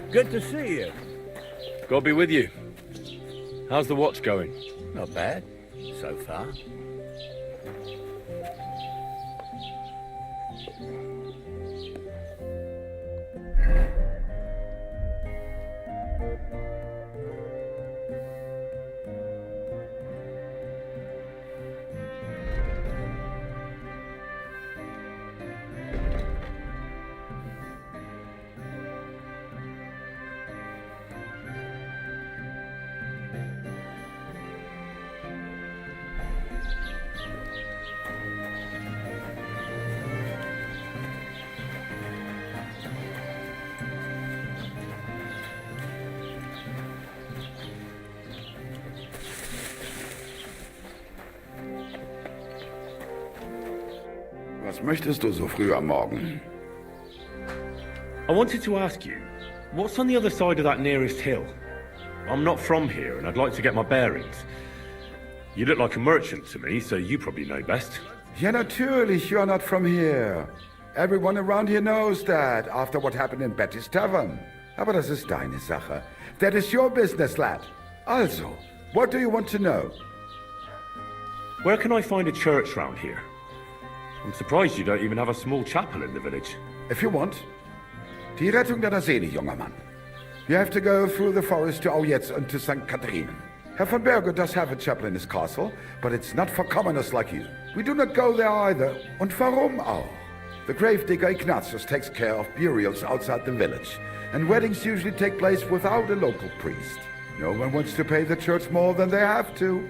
Good to see you. God be with you. How's the watch going? Not bad, so far. Was möchtest du so früh am Morgen? I wanted to ask you, what's on the other side of that nearest hill? I'm not from here, and I'd like to get my bearings. You look like a merchant to me, so you probably know best. Ja, natürlich, you're not from here. Everyone around here knows that, after what happened in Betty's Tavern. Aber das ist deine Sache. That is your business, lad. Also, what do you want to know? Where can I find a church round here? I'm surprised you don't even have a small chapel in the village. If you want. Die Rettung deiner Seele, junger Mann. You have to go through the forest to Aujetz and to St. Catherine. Herr von Berge does have a chapel in his castle, but it's not for commoners like you. We do not go there either. Und warum auch? The gravedigger Ignatius takes care of burials outside the village, and weddings usually take place without a local priest. No one wants to pay the church more than they have to.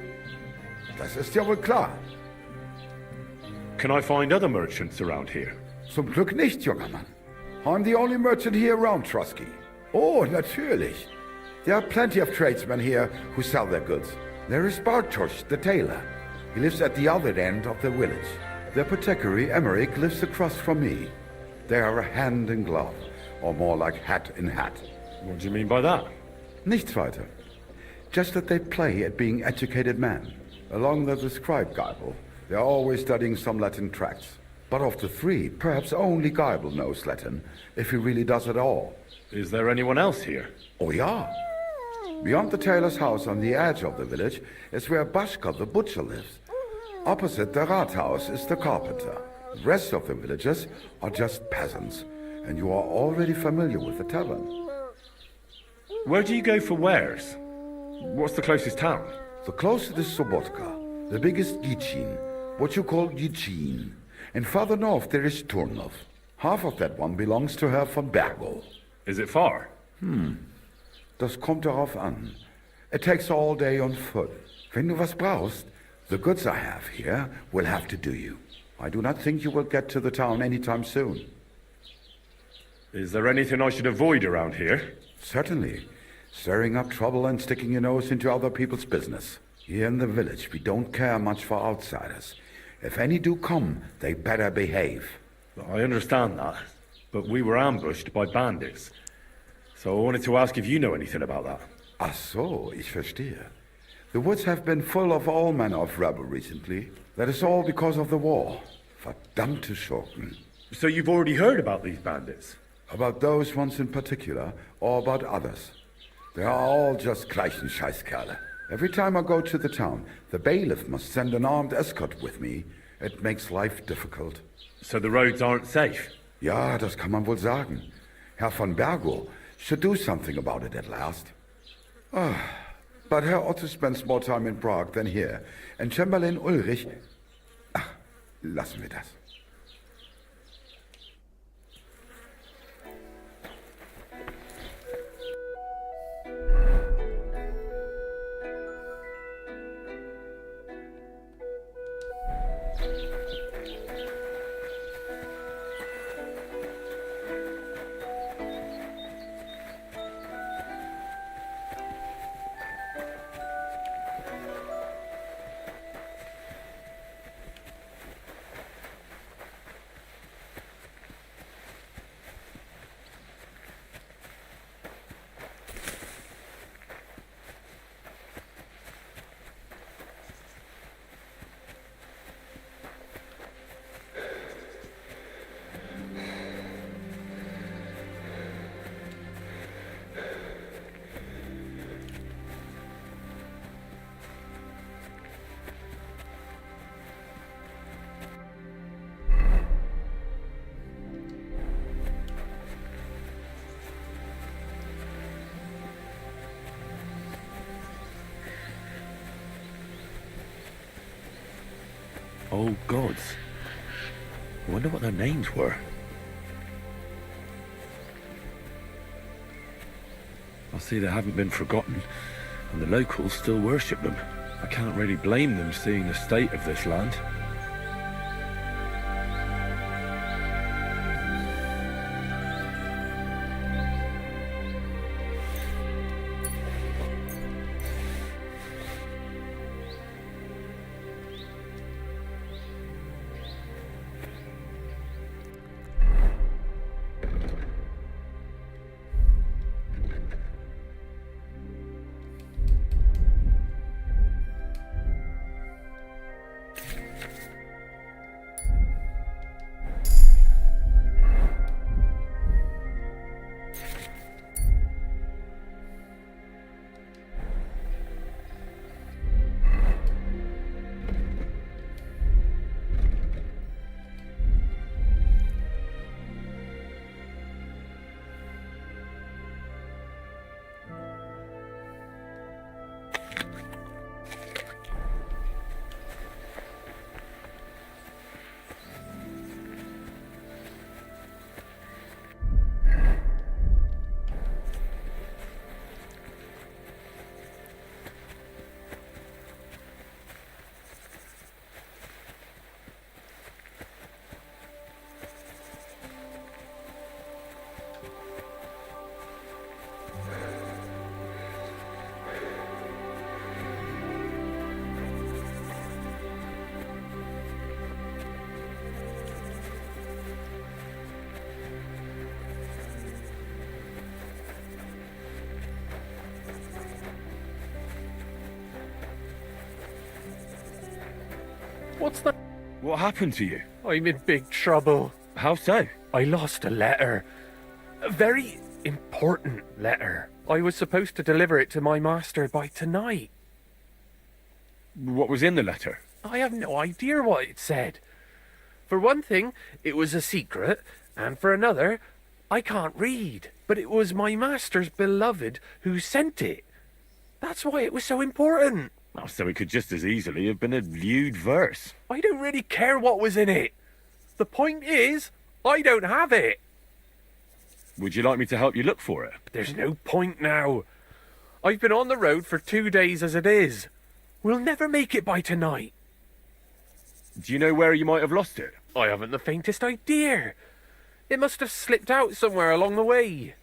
Das ist ja wohl klar. Can I find other merchants around here? Zum Glück nicht, junger Mann. I'm the only merchant here around Trotsky. Oh, natürlich. There are plenty of tradesmen here who sell their goods. There is Bartosz, the tailor. He lives at the other end of the village. The apothecary, Emmerich, lives across from me. They are hand in glove, or more like hat in hat. What do you mean by that? Nichts weiter. Just that they play at being educated men. Along the described Geibel, they are always studying some Latin tracts. But of the three, perhaps only Geibel knows Latin, if he really does at all. Is there anyone else here? Oh yeah. Beyond the tailor's house on the edge of the village is where Bashka the butcher lives. Opposite the Rathaus is the carpenter. The rest of the villagers are just peasants, and you are already familiar with the tavern. Where do you go for wares? What's the closest town? The closest is Sobotka, the biggest Gichin, what you call Gichin. And farther north there is Turnov. Half of that one belongs to Herr von Bergo. Is it far? Das kommt darauf an. It takes all day on foot. Wenn du was brauchst, the goods I have here will have to do you. I do not think you will get to the town anytime soon. Is there anything I should avoid around here? Certainly. Stirring up trouble and sticking your nose into other people's business. Here in the village, we don't care much for outsiders. If any do come, they better behave. I understand that, but we were ambushed by bandits. So I wanted to ask if you know anything about that. Ach so, ich verstehe. The woods have been full of all manner of rebel recently. That is all because of the war. Verdammte Schurken. So you've already heard about these bandits? About those ones in particular, or about others. They are all just gleichen Scheißkerle. Every time I go to the town, the bailiff must send an armed escort with me. It makes life difficult. So the roads aren't safe? Ja, das kann man wohl sagen. Herr von Bergo should do something about it at last. But Herr Otto spends more time in Prague than here. And Chamberlain Ulrich... Ach, lassen wir das. old gods. I wonder what their names were. I see they haven't been forgotten, and the locals still worship them. I can't really blame them seeing the state of this land. What's that? What happened to you? I'm in big trouble. How so? I lost a letter. A very important letter. I was supposed to deliver it to my master by tonight. What was in the letter? I have no idea what it said. For one thing, it was a secret, and for another, I can't read. But it was my master's beloved who sent it. That's why it was so important. Oh, so it could just as easily have been a lewd verse. I don't really care what was in it. The point is, I don't have it. Would you like me to help you look for it? There's no point now. I've been on the road for 2 days as it is. We'll never make it by tonight. Do you know where you might have lost it? I haven't the faintest idea. It must have slipped out somewhere along the way.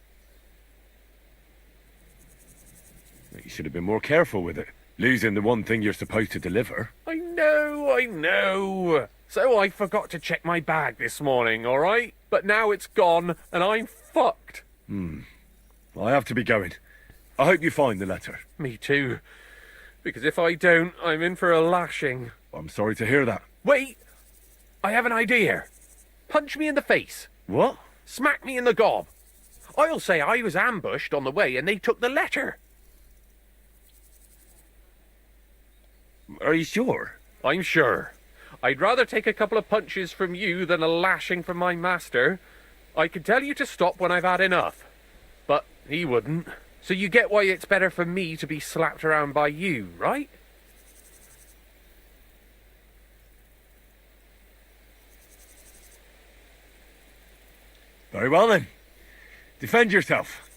You should have been more careful with it. Losing the one thing you're supposed to deliver. I know. So I forgot to check my bag this morning, all right? But now it's gone, and I'm fucked. I have to be going. I hope you find the letter. Me too. Because if I don't, I'm in for a lashing. I'm sorry to hear that. Wait! I have an idea. Punch me in the face. What? Smack me in the gob. I'll say I was ambushed on the way and they took the letter. Are you sure? I'm sure. I'd rather take a couple of punches from you than a lashing from my master. I could tell you to stop when I've had enough. But he wouldn't. So you get why it's better for me to be slapped around by you, right? Very well then. Defend yourself.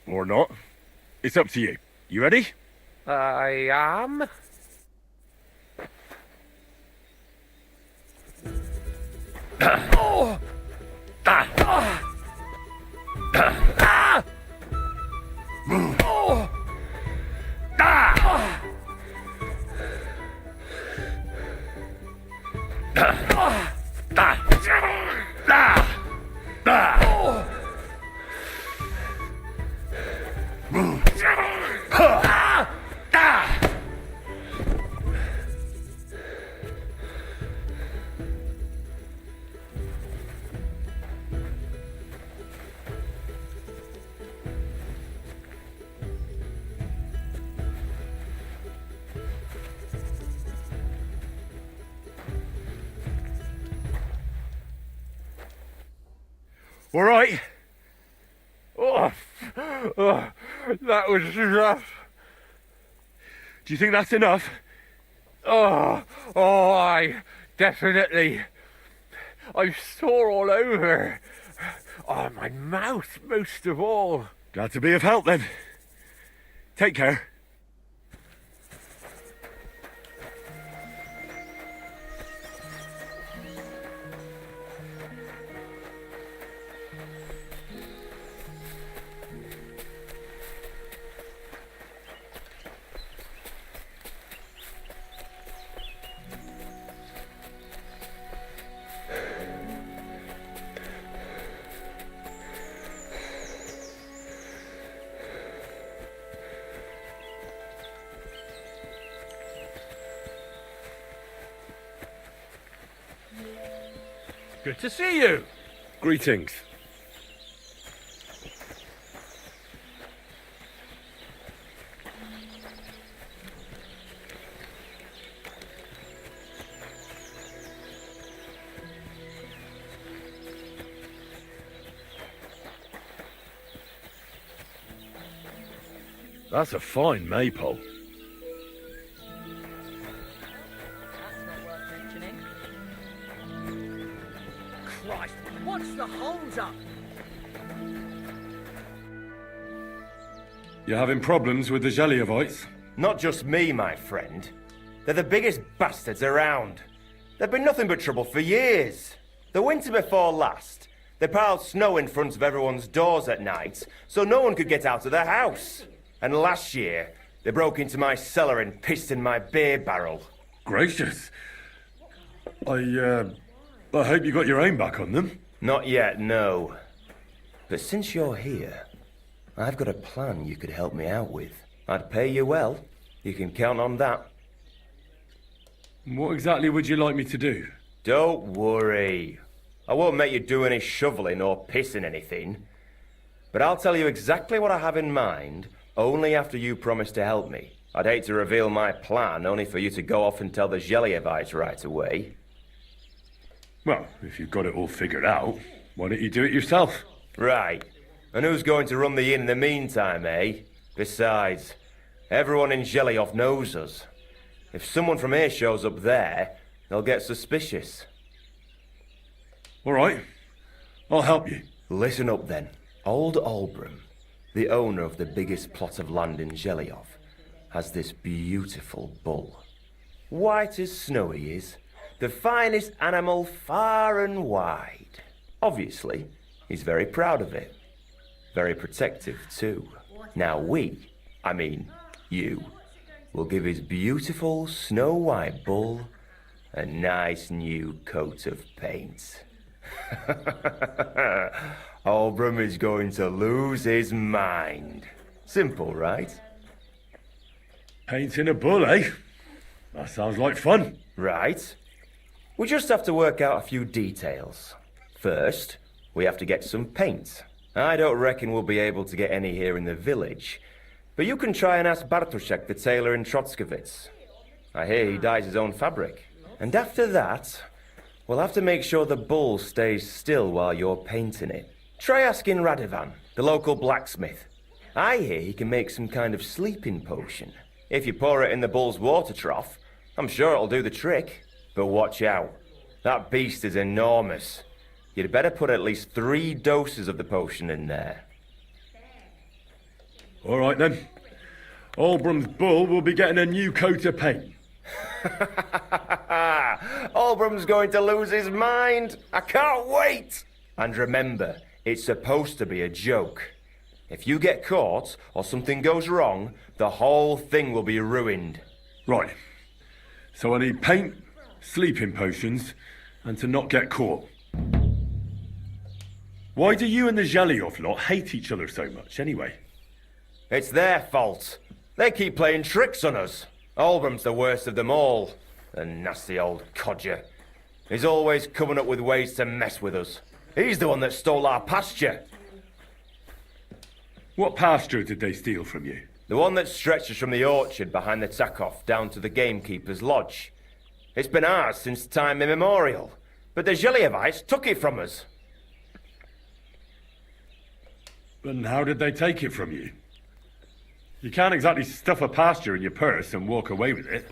Or not. It's up to you. You ready? I am. Oh! Ah! Ah! Ah! Oh! Ah! All right. Oh, that was rough. Do you think that's enough? Oh, I definitely. I'm sore all over. Oh, my mouth most of all. Glad to be of help then. Take care. Good to see you. Greetings. That's a fine maypole. That's not worth mentioning. Christ, what's the hold up? You having problems with the Zhelyevites? Not just me, my friend. They're the biggest bastards around. They've been nothing but trouble for years. The winter before last, they piled snow in front of everyone's doors at night, so no one could get out of their house. And last year, they broke into my cellar and pissed in my beer barrel. Gracious. I hope you got your aim back on them. Not yet, no. But since you're here, I've got a plan you could help me out with. I'd pay you well. You can count on that. What exactly would you like me to do? Don't worry. I won't make you do any shoveling or pissing anything. But I'll tell you exactly what I have in mind, only after you promise to help me. I'd hate to reveal my plan, only for you to go off and tell the Zhelyevites right away. Well, if you've got it all figured out, why don't you do it yourself? Right. And who's going to run the inn in the meantime, eh? Besides, everyone in Zhelyov knows us. If someone from here shows up there, they'll get suspicious. All right. I'll help you. Listen up then. Old Olbram, the owner of the biggest plot of land in Zhelyov, has this beautiful bull. White as snow he is. The finest animal far and wide. Obviously, he's very proud of it. Very protective too. Now you, will give his beautiful snow-white bull a nice new coat of paint. Olbram is going to lose his mind. Simple, right? Painting a bull, eh? That sounds like fun. Right. We just have to work out a few details. First, we have to get some paint. I don't reckon we'll be able to get any here in the village, but you can try and ask Bartoszek, the tailor in Trotskovitz. I hear he dyes his own fabric. And after that, we'll have to make sure the bull stays still while you're painting it. Try asking Radovan, the local blacksmith. I hear he can make some kind of sleeping potion. If you pour it in the bull's water trough, I'm sure it'll do the trick. But watch out. That beast is enormous. You'd better put at least 3 doses of the potion in there. All right then. Olbram's bull will be getting a new coat of paint. Olbram's going to lose his mind. I can't wait. And remember, it's supposed to be a joke. If you get caught or something goes wrong, the whole thing will be ruined. Right. So I need paint, sleeping potions, and to not get caught. Why do you and the Zhelyov lot hate each other so much, anyway? It's their fault. They keep playing tricks on us. Olbram's the worst of them all. The nasty old codger. He's always coming up with ways to mess with us. He's the one that stole our pasture. What pasture did they steal from you? The one that stretches from the orchard behind the Takov down to the gamekeeper's lodge. It's been ours since time immemorial, but the Zhelyevites took it from us. And how did they take it from you? You can't exactly stuff a pasture in your purse and walk away with it.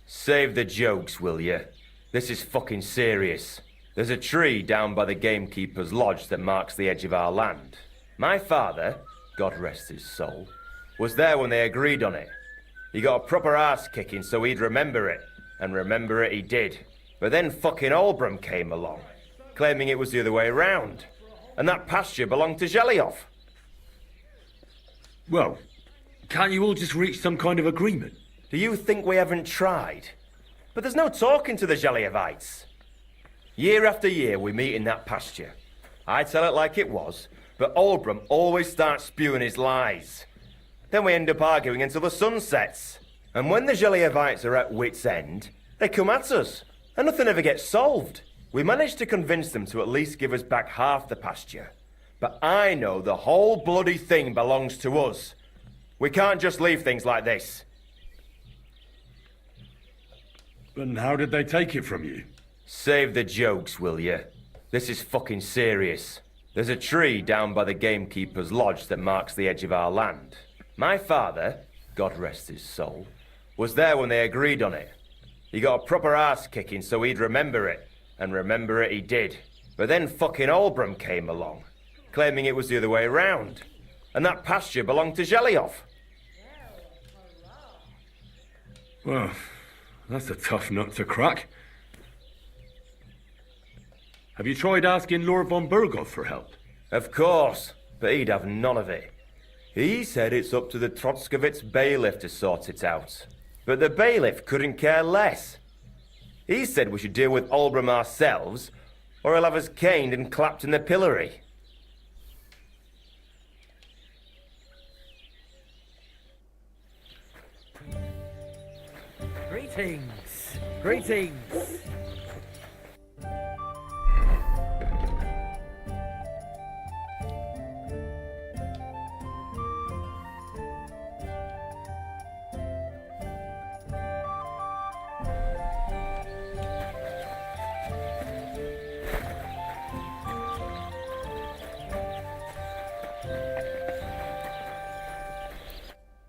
Save the jokes, will you? This is fucking serious. There's a tree down by the gamekeeper's lodge that marks the edge of our land. My father, God rest his soul, was there when they agreed on it. He got a proper arse kicking so he'd remember it. And remember it he did. But then fucking Olbram came along, claiming it was the other way round. And that pasture belonged to Zhelyov. Well, can't you all just reach some kind of agreement? Do you think we haven't tried? But there's no talking to the Zhelyovites. Year after year we meet in that pasture. I tell it like it was, but Olbram always starts spewing his lies. Then we end up arguing until the sun sets. And when the Zhelyovites are at wit's end, they come at us, and nothing ever gets solved. We managed to convince them to at least give us back half the pasture. But I know the whole bloody thing belongs to us. We can't just leave things like this. And how did they take it from you? Save the jokes, will you? This is fucking serious. There's a tree down by the gamekeeper's lodge that marks the edge of our land. My father, God rest his soul, was there when they agreed on it. He got a proper arse kicking so he'd remember it. And remember it he did. But then fucking Olbram came along, claiming it was the other way round. And that pasture belonged to Zhelyov. Well, that's a tough nut to crack. Have you tried asking Lord von Burgoth for help? Of course, but he'd have none of it. He said it's up to the Trotskovitz bailiff to sort it out. But the bailiff couldn't care less. He said we should deal with Olbram ourselves, or he'll have us caned and clapped in the pillory. Greetings. Greetings.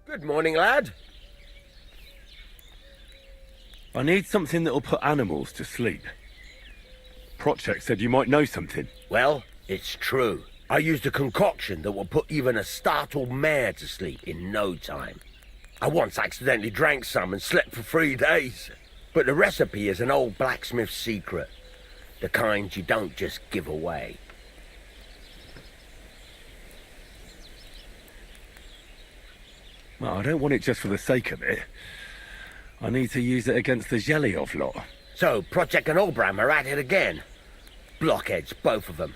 Good morning, lad. I need something that'll put animals to sleep. Project said you might know something. Well, it's true. I used a concoction that will put even a startled mare to sleep in no time. I once accidentally drank some and slept for 3 days. But the recipe is an old blacksmith's secret. The kind you don't just give away. Well, I don't want it just for the sake of it. I need to use it against the Zhelyov lot. So, Project and Olbram are at it again. Blockheads, both of them.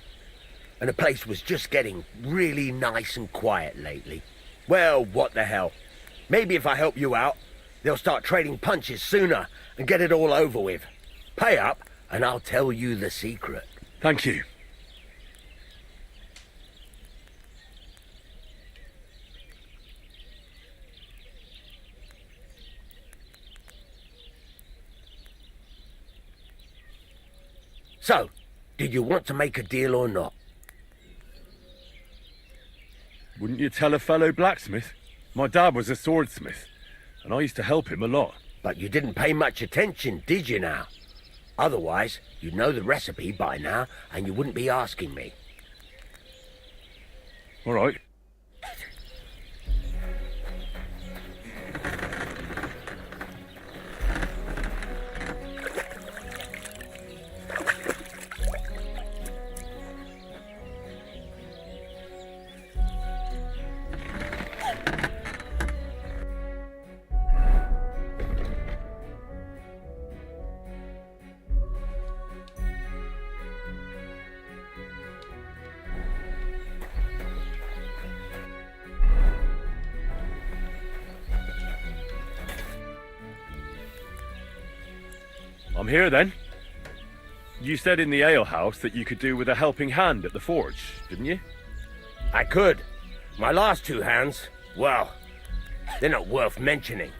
And the place was just getting really nice and quiet lately. Well, what the hell. Maybe if I help you out, they'll start trading punches sooner and get it all over with. Pay up, and I'll tell you the secret. Thank you. So, did you want to make a deal or not? Wouldn't you tell a fellow blacksmith? My dad was a swordsmith, and I used to help him a lot. But you didn't pay much attention, did you now? Otherwise, you'd know the recipe by now, and you wouldn't be asking me. All right. I'm here then. You said in the alehouse that you could do with a helping hand at the forge, didn't you? I could. My last 2 hands, well, they're not worth mentioning.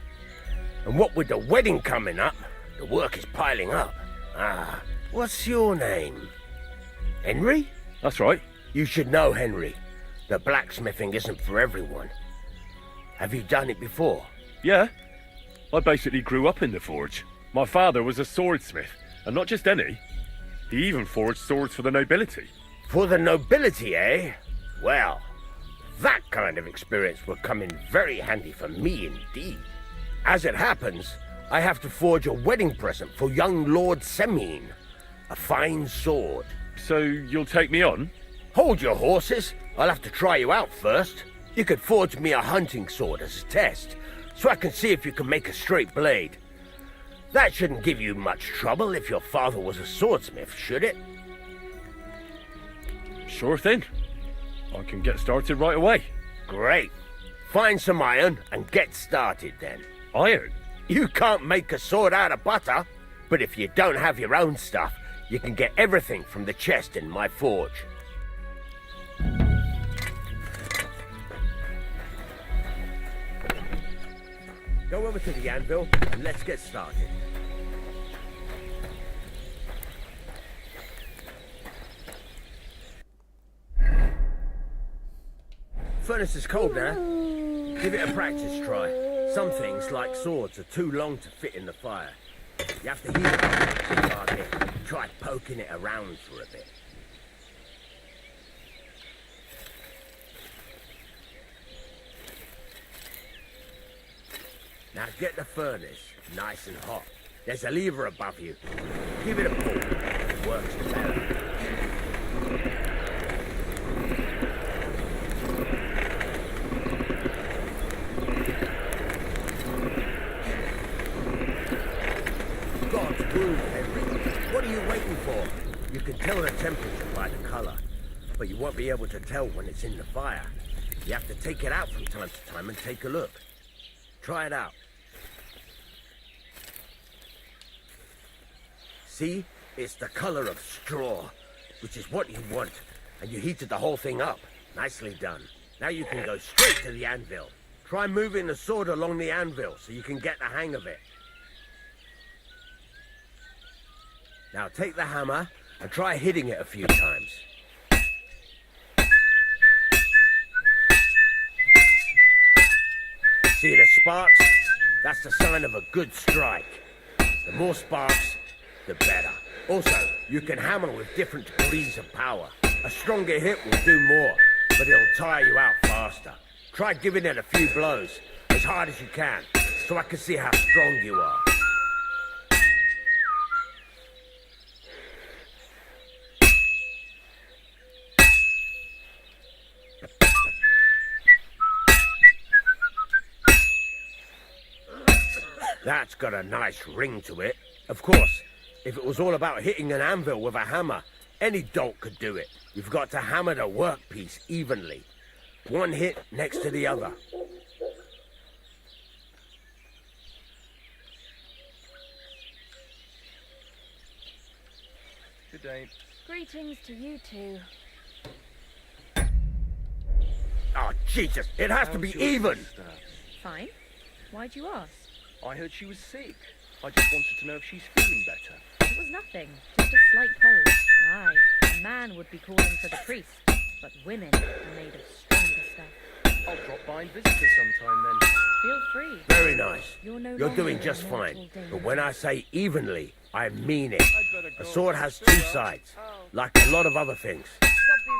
And what with the wedding coming up, the work is piling up. Ah, what's your name? Henry? That's right. You should know, Henry. The blacksmithing isn't for everyone. Have you done it before? Yeah. I basically grew up in the forge. My father was a swordsmith, And not just any. He even forged swords for the nobility. For the nobility, eh? Well, that kind of experience will come in very handy for me indeed. As it happens, I have to forge a wedding present for young Lord Semine. A fine sword. So you'll take me on? Hold your horses. I'll have to try you out first. You could forge me a hunting sword as a test, so I can see if you can make a straight blade. That shouldn't give you much trouble if your father was a swordsmith, should it? Sure thing. I can get started right away. Great. Find some iron and get started then. Iron? You can't make a sword out of butter, but if you don't have your own stuff, you can get everything from the chest in my forge. Go over to the anvil and let's get started. Furnace is cold now. Give it a practice try. Some things, like swords, are too long to fit in the fire. You have to heat it up and try poking it around for a bit. Now get the furnace nice and hot. There's a lever above you. Give it a pull. It works better. God's womb, Henry. What are you waiting for? You can tell the temperature by the color, but you won't be able to tell when it's in the fire. You have to take it out from time to time and take a look. Try it out. See? It's the color of straw, which is what you want, and you heated the whole thing up. Nicely done. Now you can go straight to the anvil. Try moving the sword along the anvil so you can get the hang of it. Now take the hammer and try hitting it a few times. See the sparks? That's the sign of a good strike. The more sparks, the better. Also, you can hammer with different degrees of power. A stronger hit will do more, but it'll tire you out faster. Try giving it a few blows, as hard as you can, so I can see how strong you are. That's got a nice ring to it. Of course, if it was all about hitting an anvil with a hammer, any dolt could do it. You've got to hammer the workpiece evenly. One hit next to the other. Good day. Greetings to you two. Oh, Jesus, it has to be even! Fine. Why'd you ask? I heard she was sick. I just wanted to know if she's feeling better. It was nothing. Just a slight cold. Aye, a man would be calling for the priest, but women are made of stronger stuff. I'll drop by and visit her sometime then. Feel free. Very nice. You're no You're longer doing in just mortal fine. danger. But when I say evenly, I mean it. I'd better A go. sword has two sides, like a lot of other things,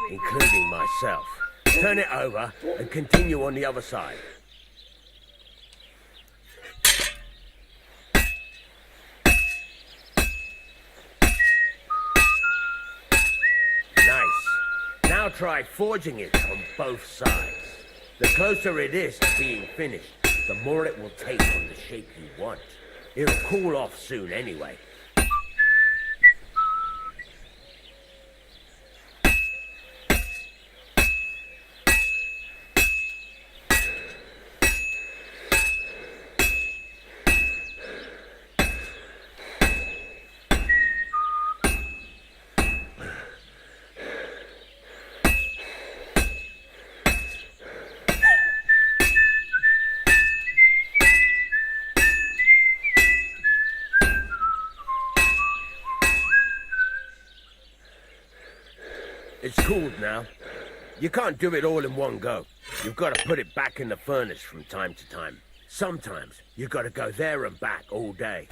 including myself. Turn it over and continue on the other side. Nice. Now try forging it on both sides. The closer it is to being finished, the more it will take on the shape you want. It'll cool off soon anyway. It's cooled now. You can't do it all in one go. You've got to put it back in the furnace from time to time. Sometimes you've got to go there and back all day.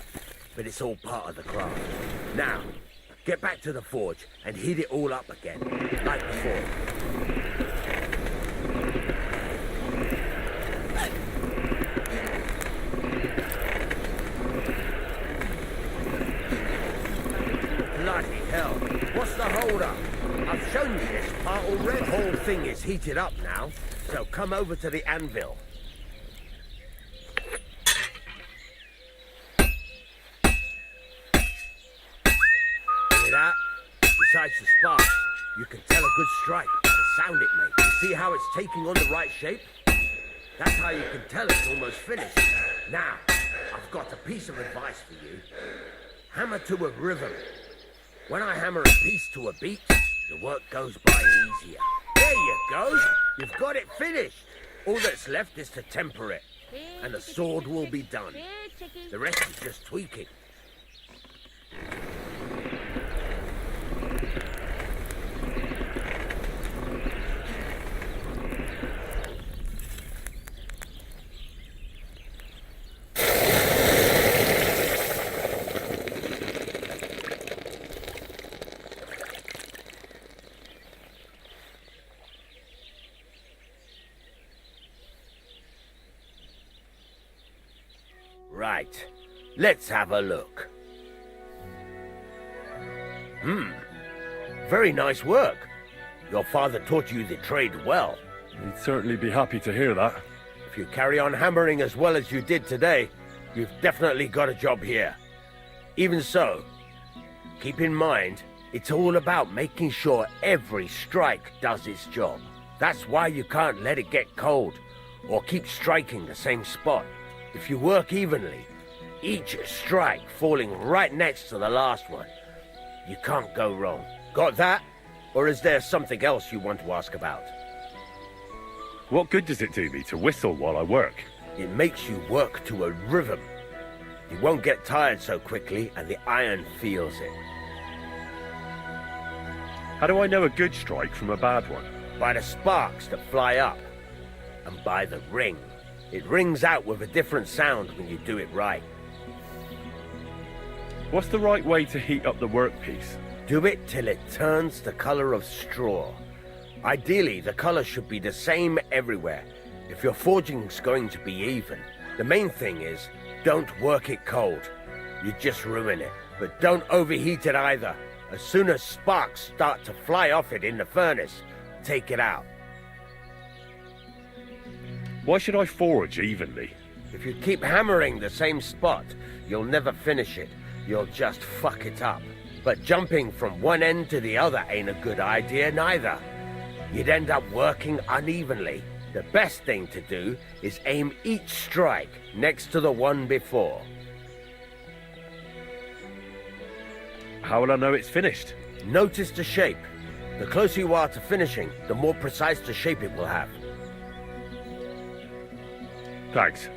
but it's all part of the craft. Now, get back to the forge and heat it all up again, like before. Bloody hell, what's the hold up? I've shown you this part already. The whole thing is heated up now, so come over to the anvil. Hear that? Besides the sparks, you can tell a good strike by the sound it makes. You see how it's taking on the right shape? That's how you can tell it's almost finished. Now, I've got a piece of advice for you. Hammer to a rhythm. When I hammer a piece to a beat, the work goes by easier. There you go. You've got it finished. All that's left is to temper it, and the sword will be done. The rest is just tweaking. Right, let's have a look. Very nice work. Your father taught you the trade well. He'd certainly be happy to hear that. If you carry on hammering as well as you did today, you've definitely got a job here. Even so, keep in mind, it's all about making sure every strike does its job. That's why you can't let it get cold, or keep striking the same spot. If you work evenly, each strike falling right next to the last one, you can't go wrong. Got that? Or is there something else you want to ask about? What good does it do me to whistle while I work? It makes you work to a rhythm. You won't get tired so quickly, and the iron feels it. How do I know a good strike from a bad one? By the sparks that fly up, and by the ring. It rings out with a different sound when you do it right. What's the right way to heat up the workpiece? Do it till it turns the color of straw. Ideally, the color should be the same everywhere, if your forging's going to be even. The main thing is, don't work it cold. You just ruin it. But don't overheat it either. As soon as sparks start to fly off it in the furnace, take it out. Why should I forge evenly? If you keep hammering the same spot, you'll never finish it. You'll just fuck it up. But jumping from one end to the other ain't a good idea neither. You'd end up working unevenly. The best thing to do is aim each strike next to the one before. How will I know it's finished? Notice the shape. The closer you are to finishing, the more precise the shape it will have. Thanks.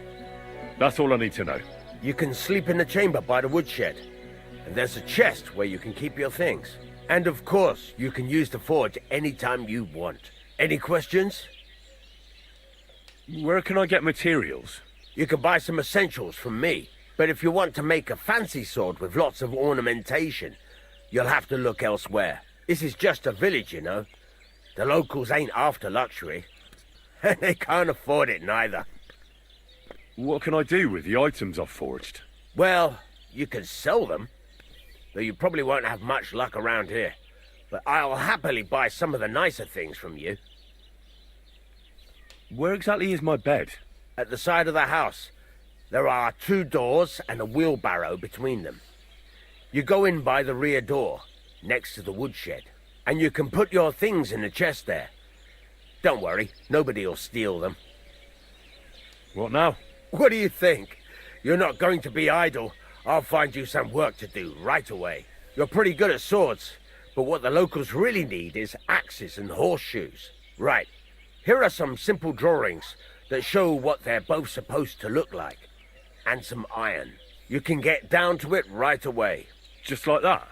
That's all I need to know. You can sleep in the chamber by the woodshed. And there's a chest where you can keep your things. And of course, you can use the forge anytime you want. Any questions? Where can I get materials? You can buy some essentials from me. But if you want to make a fancy sword with lots of ornamentation, you'll have to look elsewhere. This is just a village, you know. The locals ain't after luxury. And they can't afford it neither. What can I do with the items I've forged? Well, you can sell them, though you probably won't have much luck around here. But I'll happily buy some of the nicer things from you. Where exactly is my bed? At the side of the house. There are 2 doors and a wheelbarrow between them. You go in by the rear door, next to the woodshed, and you can put your things in the chest there. Don't worry, nobody'll steal them. What now? What do you think? You're not going to be idle. I'll find you some work to do right away. You're pretty good at swords, but what the locals really need is axes and horseshoes. Right, here are some simple drawings that show what they're both supposed to look like. And some iron. You can get down to it right away. Just like that?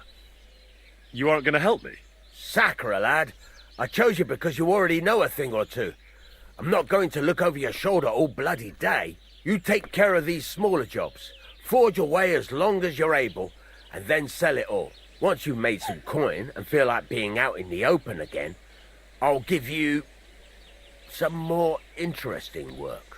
You aren't going to help me? Sacre, lad. I chose you because you already know a thing or two. I'm not going to look over your shoulder all bloody day. You take care of these smaller jobs. Forge away as long as you're able, and then sell it all. Once you've made some coin and feel like being out in the open again, I'll give you some more interesting work.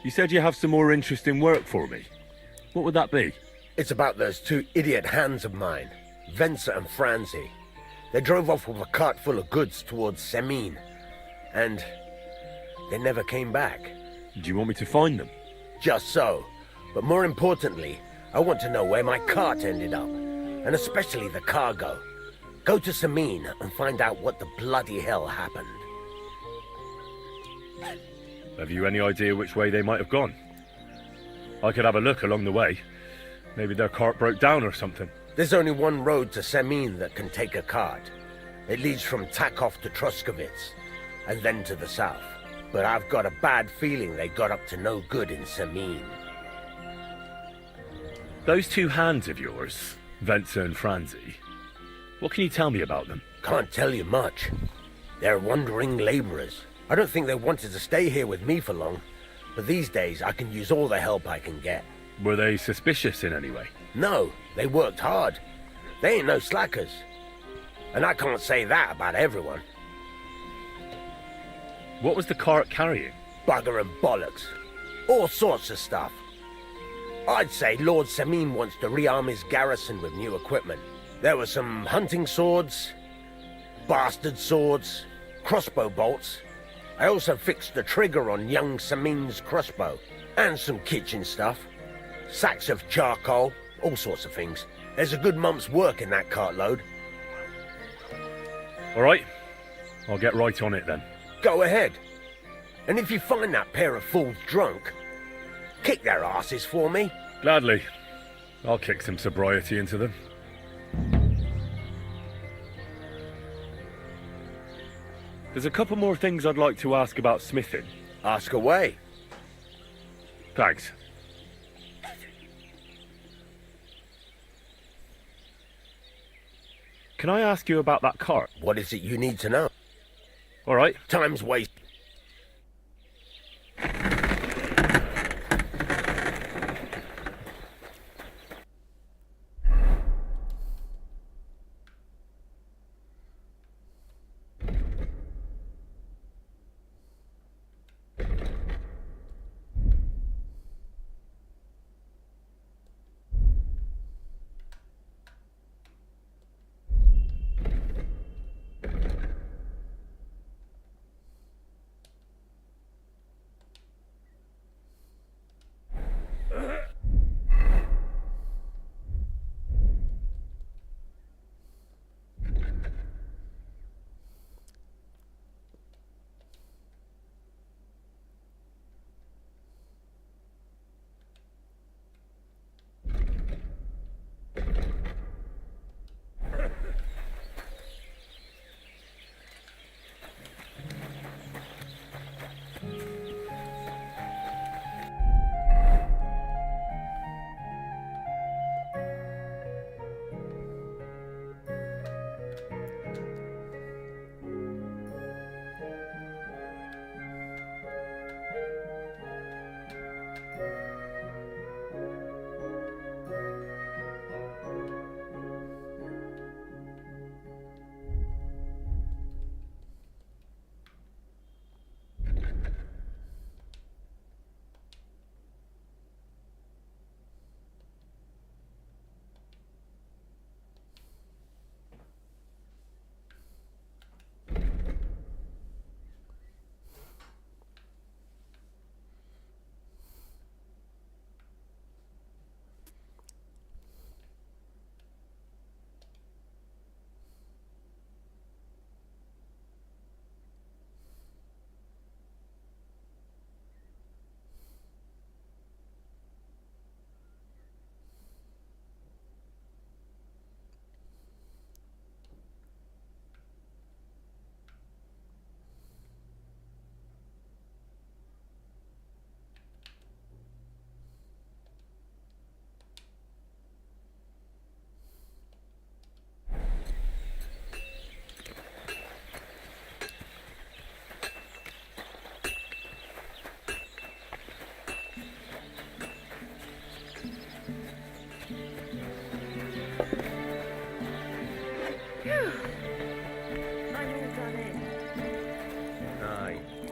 You said you have some more interesting work for me. What would that be? It's about those two idiot hands of mine, Venser and Franzi. They drove off with a cart full of goods towards Semine, and they never came back. Do you want me to find them? Just so. But more importantly, I want to know where my cart ended up, and especially the cargo. Go to Semine and find out what the bloody hell happened. Have you any idea which way they might have gone? I could have a look along the way. Maybe their cart broke down or something. There's only one road to Semine that can take a cart. It leads from Takov to Troskovitz, and then to the south. But I've got a bad feeling they got up to no good in Semine. Those two hands of yours, Venser and Franzi, what can you tell me about them? Can't tell you much. They're wandering laborers. I don't think they wanted to stay here with me for long, but these days I can use all the help I can get. Were they suspicious in any way? No, they worked hard. They ain't no slackers. And I can't say that about everyone. What was the cart carrying? Bugger and bollocks. All sorts of stuff. I'd say Lord Samin wants to rearm his garrison with new equipment. There were some hunting swords, bastard swords, crossbow bolts. I also fixed the trigger on young Samin's crossbow, and some kitchen stuff. Sacks of charcoal, all sorts of things. There's a good month's work in that cartload. All right, I'll get right on it then. Go ahead. And if you find that pair of fools drunk, kick their asses for me. Gladly. I'll kick some sobriety into them. There's a couple more things I'd like to ask about smithing. Ask away. Thanks. Can I ask you about that cart? What is it you need to know? All right. Time's wasted.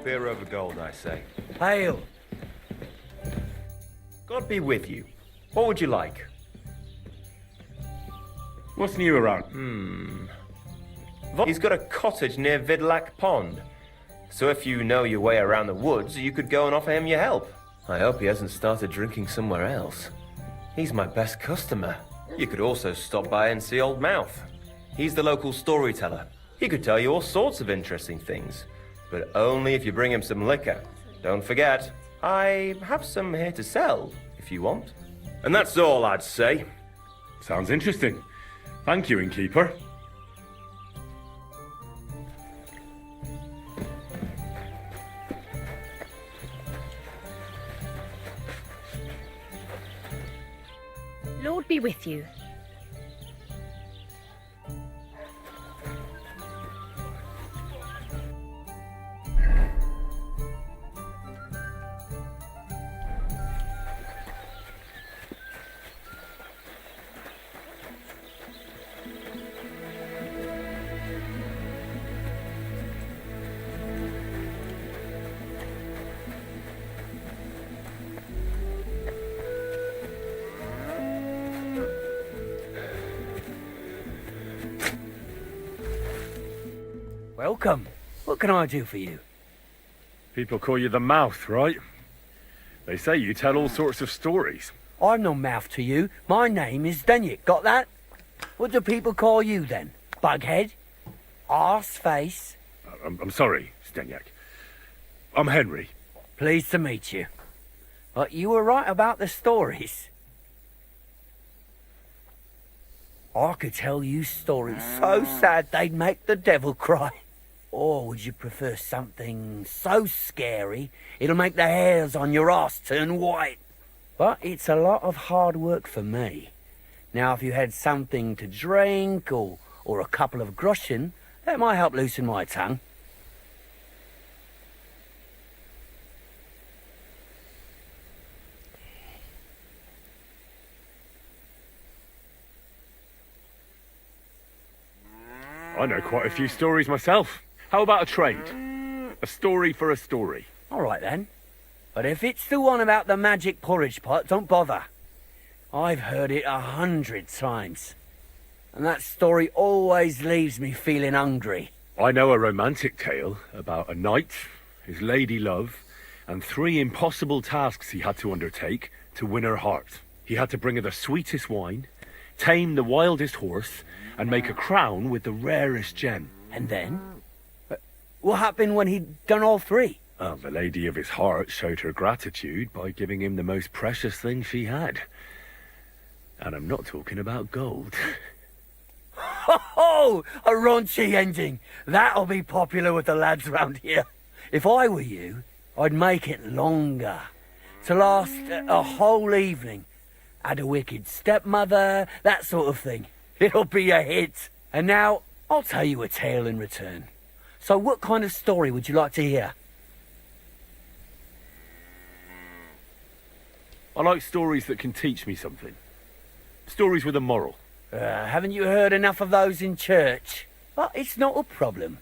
Beer over gold, I say. Hail. God be with you. What would you like? What's new around? He's got a cottage near Vidlac Pond. So if you know your way around the woods, you could go and offer him your help. I hope he hasn't started drinking somewhere else. He's my best customer. You could also stop by and see Old Mouth. He's the local storyteller. He could tell you all sorts of interesting things. But only if you bring him some liquor. Don't forget, I have some here to sell, if you want. And that's all I'd say. Sounds interesting. Thank you, innkeeper. Lord be with you. Welcome. What can I do for you? People call you the mouth, right? They say you tell all sorts of stories. I'm no mouth to you. My name is Denyek. Got that? What do people call you then? Bughead? Arse face? I'm sorry, Stenyak. I'm Henry. Pleased to meet you. But you were right about the stories. I could tell you stories so sad they'd make the devil cry. Or would you prefer something so scary it'll make the hairs on your ass turn white? But it's a lot of hard work for me. Now, if you had something to drink or a couple of groschen, that might help loosen my tongue. I know quite a few stories myself. How about a trade? A story for a story. All right, then. But if it's the one about the magic porridge pot, don't bother. I've heard it 100 times. And that story always leaves me feeling hungry. I know a romantic tale about a knight, his lady love, and 3 impossible tasks he had to undertake to win her heart. He had to bring her the sweetest wine, tame the wildest horse, and make a crown with the rarest gem. And then? What happened when he'd done all 3? Well, the lady of his heart showed her gratitude by giving him the most precious thing she had. And I'm not talking about gold. Ho! A raunchy ending. That'll be popular with the lads round here. If I were you, I'd make it longer. To last a whole evening. Add a wicked stepmother, that sort of thing. It'll be a hit. And now, I'll tell you a tale in return. So what kind of story would you like to hear? I like stories that can teach me something. Stories with a moral. Haven't you heard enough of those in church? But it's not a problem.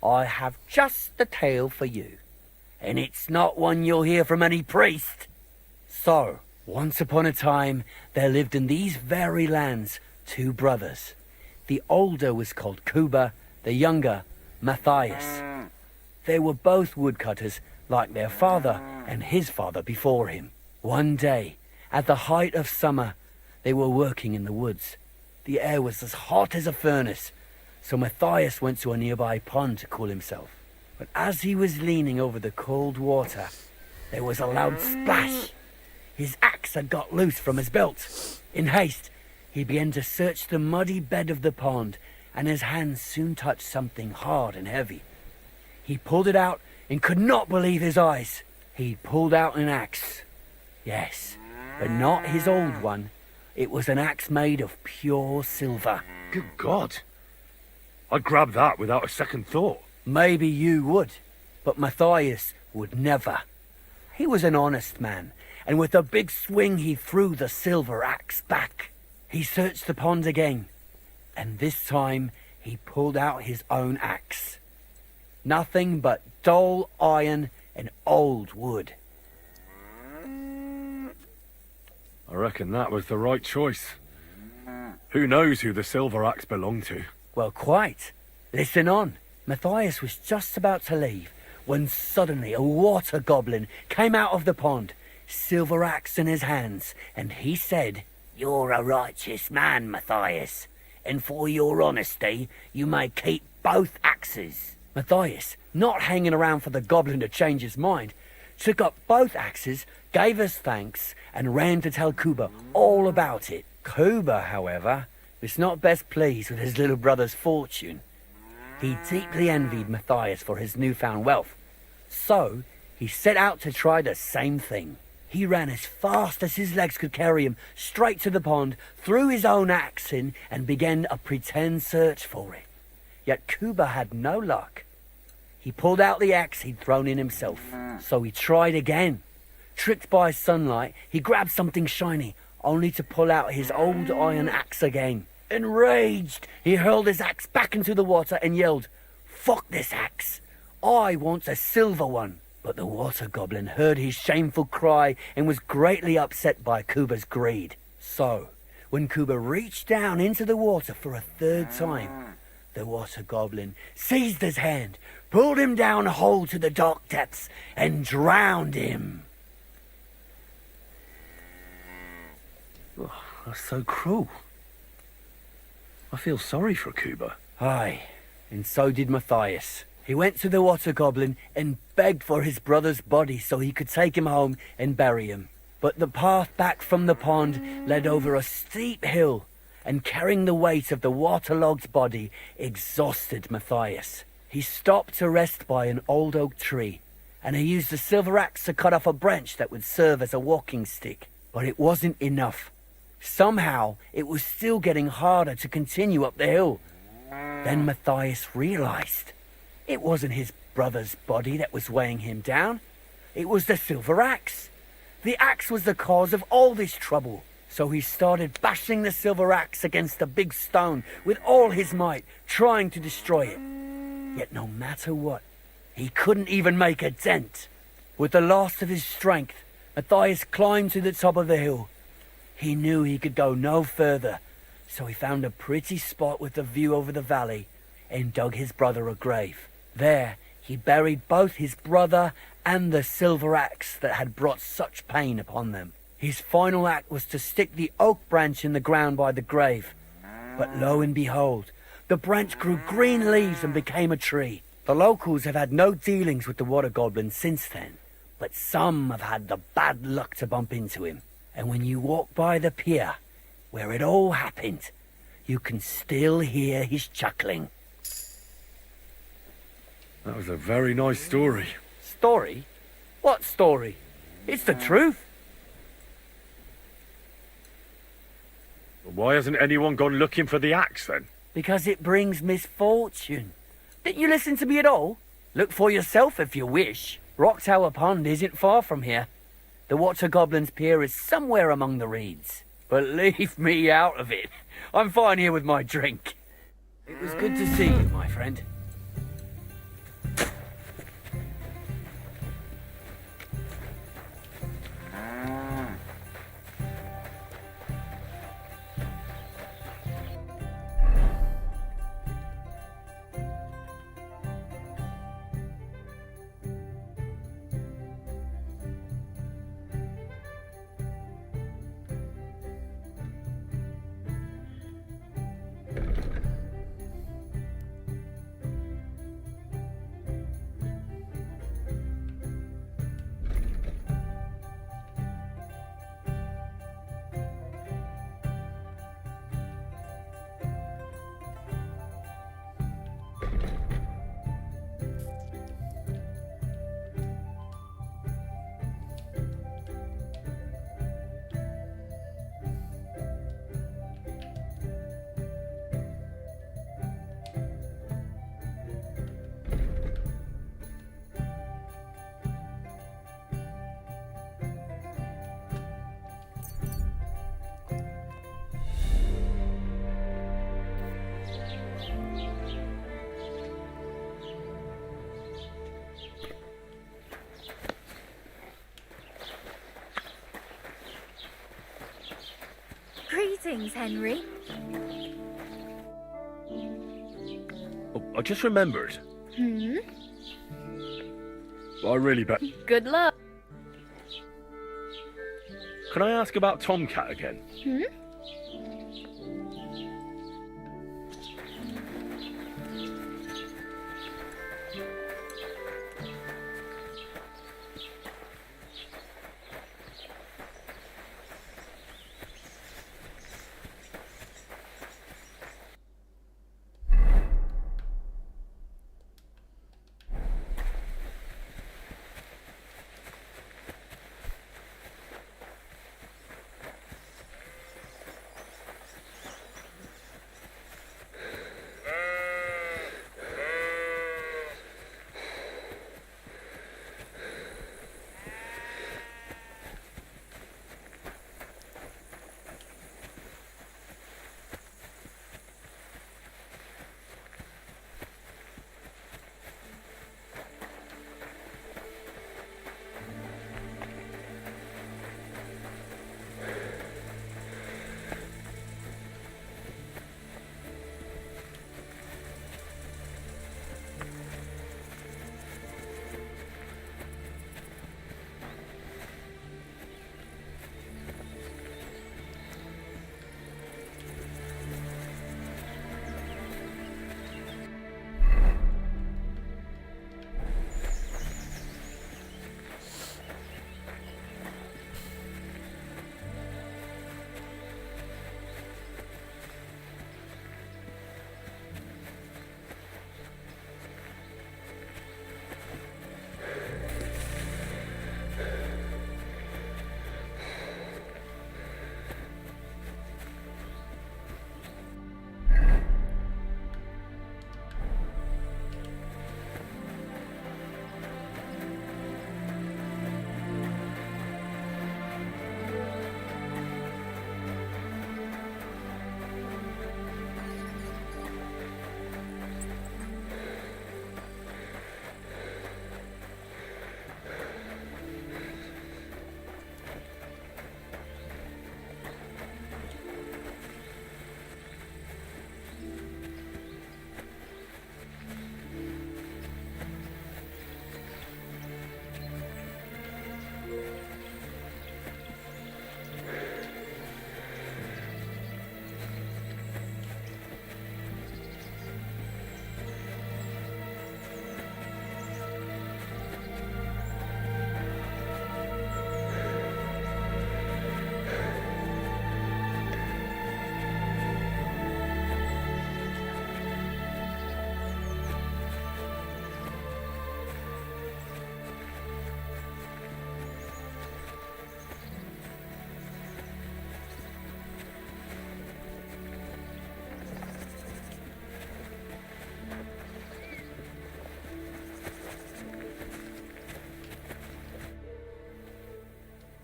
I have just the tale for you. And it's not one you'll hear from any priest. So, once upon a time, there lived in these very lands 2 brothers. The older was called Kuba, the younger, Matthias. They were both woodcutters, like their father and his father before him. One day, at the height of summer, they were working in the woods. The air was as hot as a furnace, so Matthias went to a nearby pond to cool himself. But as he was leaning over the cold water, there was a loud splash. His axe had got loose from his belt. In haste, he began to search the muddy bed of the pond, and his hands soon touched something hard and heavy. He pulled it out and could not believe his eyes. He pulled out an axe. Yes, but not his old one. It was an axe made of pure silver. Good God. I'd grab that without a second thought. Maybe you would, but Matthias would never. He was an honest man, and with a big swing he threw the silver axe back. He searched the pond again, and this time he pulled out his own axe. Nothing but dull iron and old wood. I reckon that was the right choice. Who knows who the silver axe belonged to? Well, quite. Listen on. Matthias was just about to leave when suddenly a water goblin came out of the pond, silver axe in his hands, and he said, "You're a righteous man, Matthias, and for your honesty, you may keep both axes." Matthias, not hanging around for the goblin to change his mind, took up both axes, gave us thanks, and ran to tell Kuba all about it. Kuba, however, was not best pleased with his little brother's fortune. He deeply envied Matthias for his newfound wealth. So, he set out to try the same thing. He ran as fast as his legs could carry him straight to the pond, threw his own axe in, and began a pretend search for it. Yet Kuba had no luck. He pulled out the axe he'd thrown in himself. So he tried again. Tricked by sunlight, he grabbed something shiny, only to pull out his old iron axe again. Enraged, he hurled his axe back into the water and yelled, "Fuck this axe! I want a silver one!" But the water goblin heard his shameful cry and was greatly upset by Kuba's greed. So, when Kuba reached down into the water for a third time, The water goblin seized his hand, pulled him down whole to the dark depths, and drowned him. Oh, that's so cruel. I feel sorry for Kuba. Aye, and so did Matthias. He went to the water goblin and begged for his brother's body so he could take him home and bury him. But the path back from the pond led over a steep hill, and carrying the weight of the waterlogged body exhausted Matthias. He stopped to rest by an old oak tree, and he used a silver axe to cut off a branch that would serve as a walking stick. But it wasn't enough. Somehow, it was still getting harder to continue up the hill. Then Matthias realized it wasn't his brother's body that was weighing him down. It was the silver axe. The axe was the cause of all this trouble. So he started bashing the silver axe against a big stone with all his might, trying to destroy it. Yet no matter what, he couldn't even make a dent. With the last of his strength, Matthias climbed to the top of the hill. He knew he could go no further, so he found a pretty spot with a view over the valley and dug his brother a grave. There, he buried both his brother and the silver axe that had brought such pain upon them. His final act was to stick the oak branch in the ground by the grave. But lo and behold, the branch grew green leaves and became a tree. The locals have had no dealings with the water goblin since then, but some have had the bad luck to bump into him. And when you walk by the pier, where it all happened, you can still hear his chuckling. That was a very nice story. Story? What story? It's the truth. Why hasn't anyone gone looking for the axe then? Because it brings misfortune. Didn't you listen to me at all? Look for yourself if you wish. Rock Tower Pond isn't far from here. The Water Goblin's pier is somewhere among the reeds. But leave me out of it. I'm fine here with my drink. It was good to see you, my friend. Greetings, Henry. Oh, I just remembered. I really bet. Good luck. Can I ask about Tomcat again?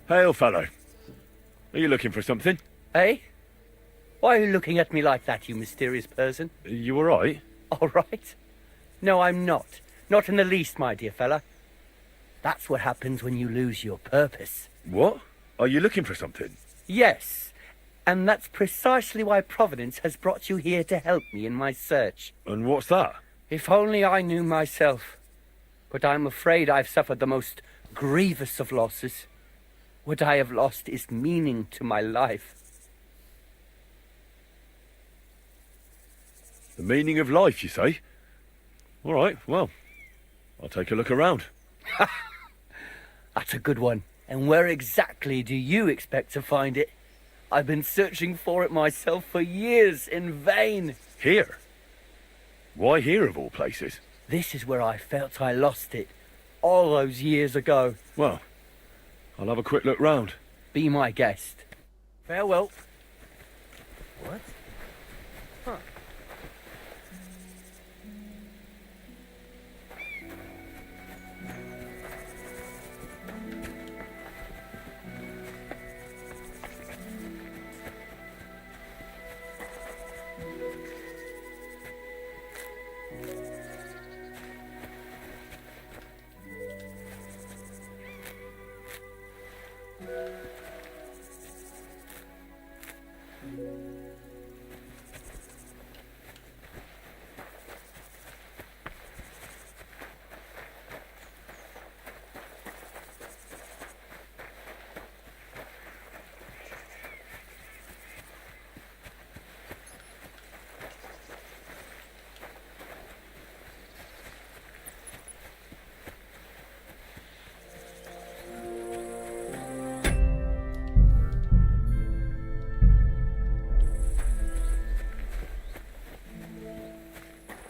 Hail, fellow. Are you looking for something? Eh? Why are you looking at me like that, you mysterious person? You alright? All right. No, I'm not. Not in the least, my dear fella. That's what happens when you lose your purpose. What? Are you looking for something? Yes, and that's precisely why Providence has brought you here to help me in my search. And what's that? If only I knew myself. But I'm afraid I've suffered the most grievous of losses. What I have lost is meaning to my life. The meaning of life, you say? All right, well, I'll take a look around. That's a good one. And where exactly do you expect to find it? I've been searching for it myself for years in vain. Here? Why here, of all places? This is where I felt I lost it, all those years ago. Well, I'll have a quick look round. Be my guest. Farewell. What? Huh.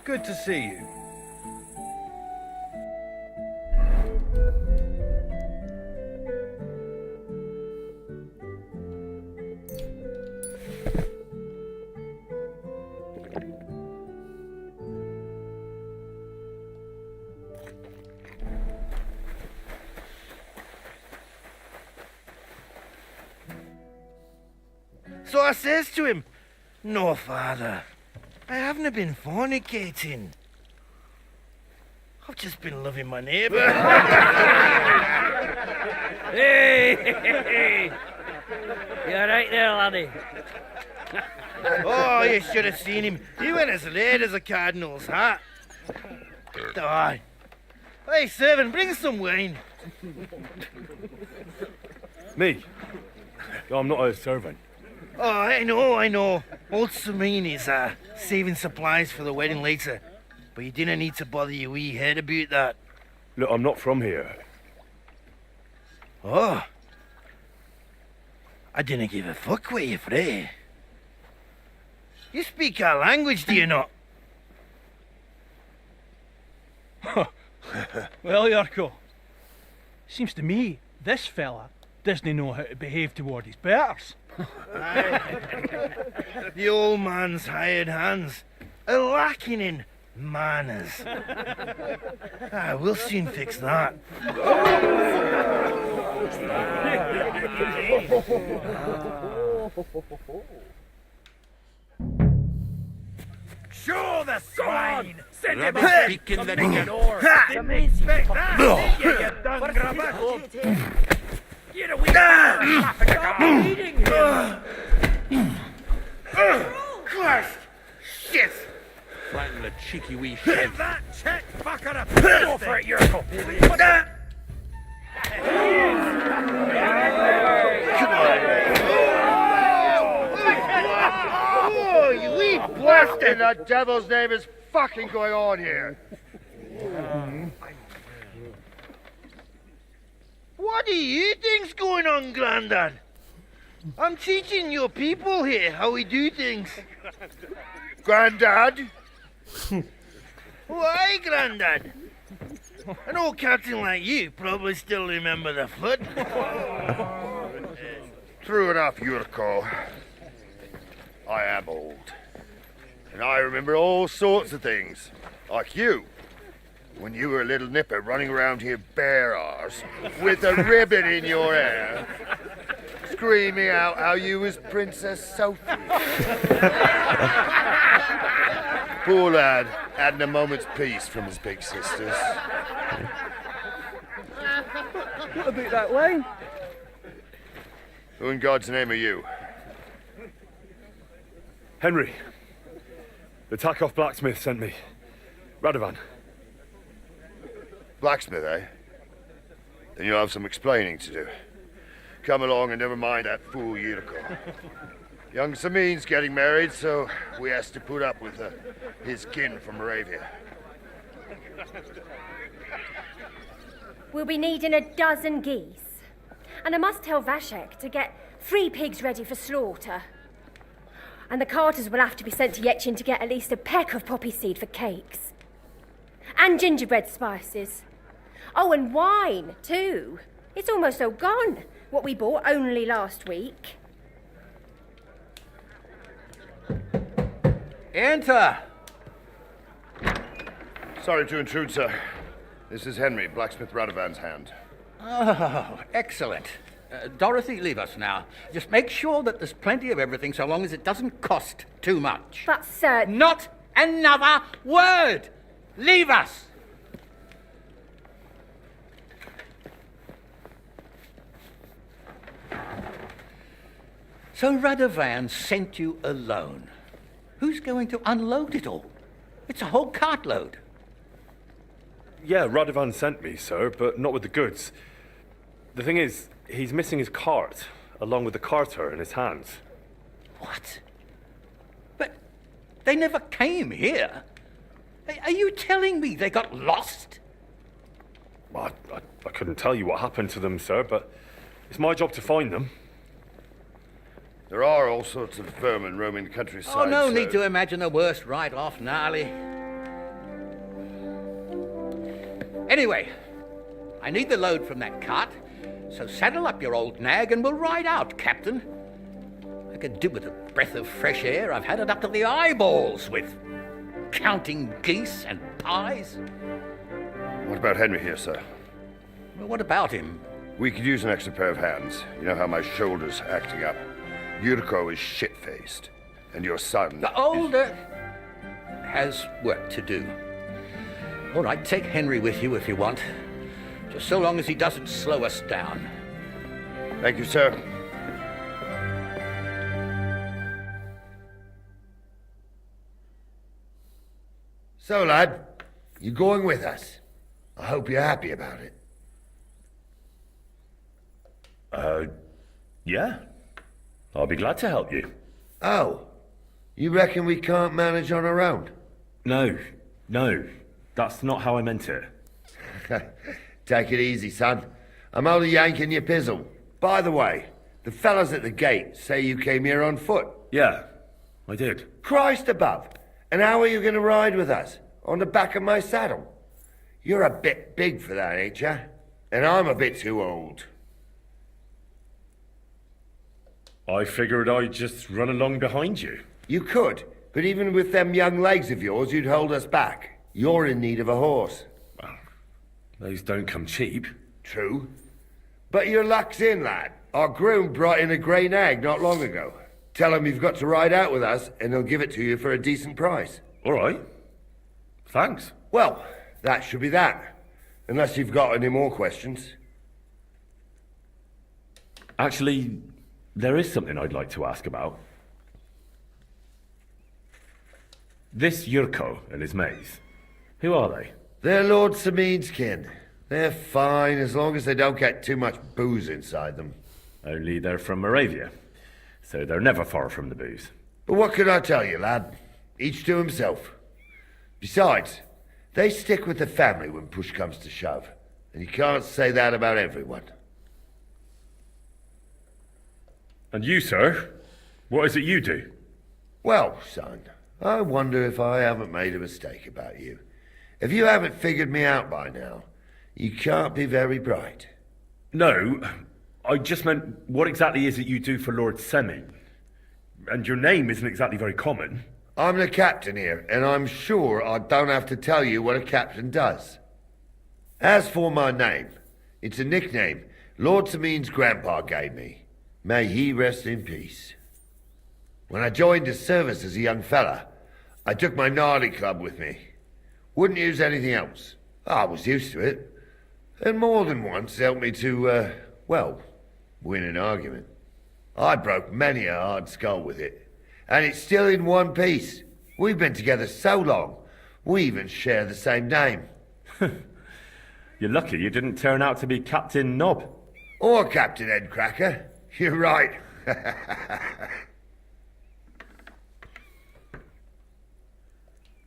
Good to see you. So I says to him, "No, father, I haven't been fornicating. I've just been loving my neighbour." Hey! You're right there, laddie. Oh, you should have seen him. He went as late as a cardinal's hat. Aye. Hey, servant, bring some wine. Me? I'm not a servant. Oh, I know. Old Samine is saving supplies for the wedding later. But you didn't need to bother your wee head about that. Look, I'm not from here. Oh. I didn't give a fuck what you're frae. You speak our language, do you not? Well, Yarko, seems to me this fella doesn't know how to behave toward his betters. The old man's hired hands are lacking in manners. We'll soon fix that. Show the swine! Send him Hey! speak in the naked door. Didn't expect that, did you, you dung grubber? Get away from beating him. Christ! Shit! Flatten the cheeky wee shit. Give that Czech fucker a Go for it, Yurko. Oh, you wee blasted! What in the devil's name is fucking going on here? What do you think's going on, Grandad? I'm teaching your people here how we do things. Grandad? Why, Grandad? An old captain like you probably still remember the flood. True enough, Yurko. I am old. And I remember all sorts of things. Like you. when you were a little nipper running around here bare arse with a ribbon in your hair, screaming out how you was Princess Sophie. Poor lad, hadn't a moment's peace from his big sisters. What about that way? Who in God's name are you? Henry. The Takeoff blacksmith sent me. Radovan. Blacksmith, eh? Then you'll have some explaining to do. Come along and never mind that fool Yurko. Young Samin's getting married, so we has to put up with his kin from Moravia. We'll be needing a dozen geese. And I must tell Vashek to get 3 pigs ready for slaughter. And the carters will have to be sent to Yetchin to get at least a peck of poppy seed for cakes. And gingerbread spices. Oh, and wine, too. It's almost all gone, what we bought only last week. Enter! Sorry to intrude, sir. This is Henry, blacksmith Radovan's hand. Oh, excellent. Dorothy, leave us now. Just make sure that there's plenty of everything so long as it doesn't cost too much. But, sir... Not another word! Leave us! So Radovan sent you alone. Who's going to unload it all? It's a whole cartload. Yeah, Radovan sent me, sir, but not with the goods. The thing is, he's missing his cart, along with the carter in his hands. What? But they never came here. Are you telling me they got lost? Well, I couldn't tell you what happened to them, sir, but it's my job to find them. There are all sorts of vermin roaming the countryside. Oh, no so... need to imagine the worst right off, gnarly. Anyway, I need the load from that cart, so saddle up your old nag and we'll ride out, Captain. I could do with a breath of fresh air. I've had it up to the eyeballs with counting geese and pies. What about Henry here, sir? Well, what about him? We could use an extra pair of hands. You know how my shoulder's acting up. Yurko is shit-faced, and your son... The older has work to do. All right, take Henry with you if you want. Just so long as he doesn't slow us down. Thank you, sir. So, lad, you going with us? I hope you're happy about it. Yeah. I'll be glad to help you. Oh, you reckon we can't manage on our own? No. That's not how I meant it. Take it easy, son. I'm only yanking your pizzle. By the way, the fellas at the gate say you came here on foot. Yeah, I did. Christ above. And how are you going to ride with us? On the back of my saddle? You're a bit big for that, ain't ya? And I'm a bit too old. I figured I'd just run along behind you. You could, but even with them young legs of yours, you'd hold us back. You're in need of a horse. Well, those don't come cheap. True. But your luck's in, lad. Our groom brought in a grey nag not long ago. Tell him you've got to ride out with us, and he'll give it to you for a decent price. All right. Thanks. Well, that should be that. Unless you've got any more questions. Actually, there is something I'd like to ask about. This Yurko and his mates, who are they? They're Lord Samin's kin. They're fine as long as they don't get too much booze inside them. Only they're from Moravia, so they're never far from the booze. But what could I tell you, lad? Each to himself. Besides, they stick with the family when push comes to shove. And you can't say that about everyone. And you, sir? What is it you do? Well, son, I wonder if I haven't made a mistake about you. If you haven't figured me out by now, you can't be very bright. No, I just meant, what exactly is it you do for Lord Semin? And your name isn't exactly very common. I'm the captain here, and I'm sure I don't have to tell you what a captain does. As for my name, it's a nickname Lord Samin's grandpa gave me. May he rest in peace. When I joined his service as a young fella, I took my gnarly club with me. Wouldn't use anything else. I was used to it. And more than once helped me to, win an argument. I broke many a hard skull with it. And it's still in one piece. We've been together so long, we even share the same name. You're lucky you didn't turn out to be Captain Knob. Or Captain Headcracker. You're right.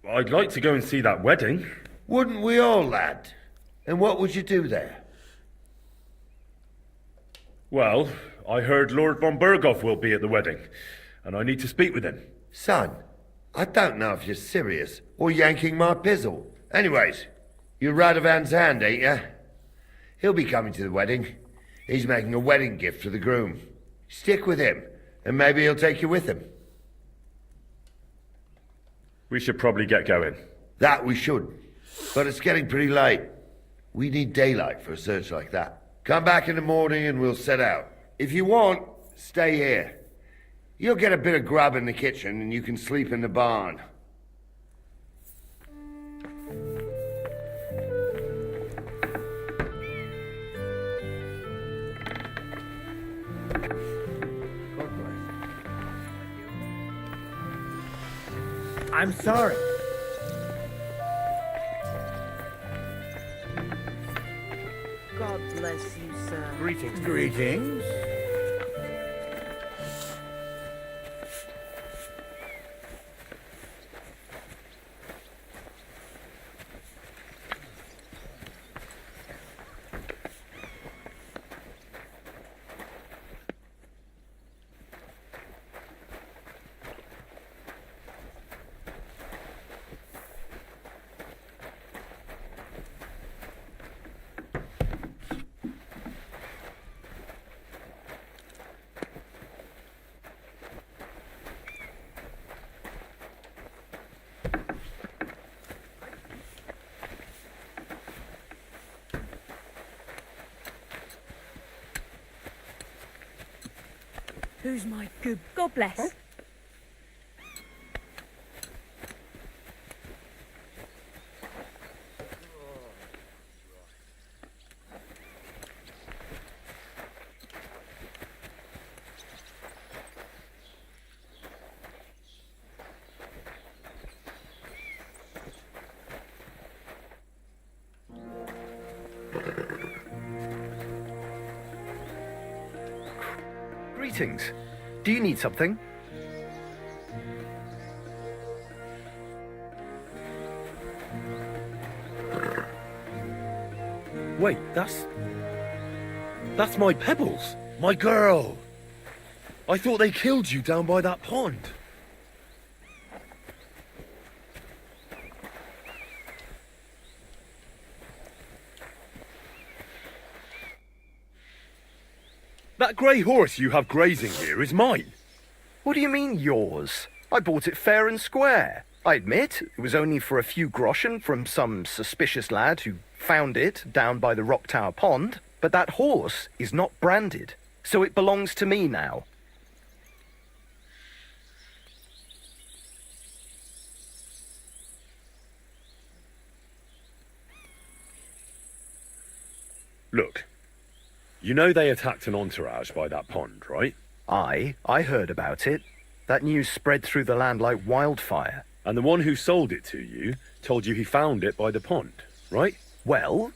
I'd like to go and see that wedding. Wouldn't we all, lad? And what would you do there? Well, I heard Lord von Berghoff will be at the wedding, and I need to speak with him. Son, I don't know if you're serious or yanking my pizzle. Anyways, you're Radovan's hand, ain't you? He'll be coming to the wedding. He's making a wedding gift for the groom. Stick with him, and maybe he'll take you with him. We should probably get going. That we should. But it's getting pretty late. We need daylight for a search like that. Come back in the morning and we'll set out. If you want, stay here. You'll get a bit of grub in the kitchen and you can sleep in the barn. I'm sorry. God bless you, sir. Greetings. Greetings. Who's my good? God bless. Huh? Greetings. Do you need something? Wait, that's my Pebbles, my girl. I thought they killed you down by that pond. That grey horse you have grazing here is mine. What do you mean, yours? I bought it fair and square. I admit, it was only for a few groschen from some suspicious lad who found it down by the Rock Tower Pond, but that horse is not branded, so it belongs to me now. Look, you know they attacked an entourage by that pond, right? I heard about it. That news spread through the land like wildfire. And the one who sold it to you told you he found it by the pond, right? Well,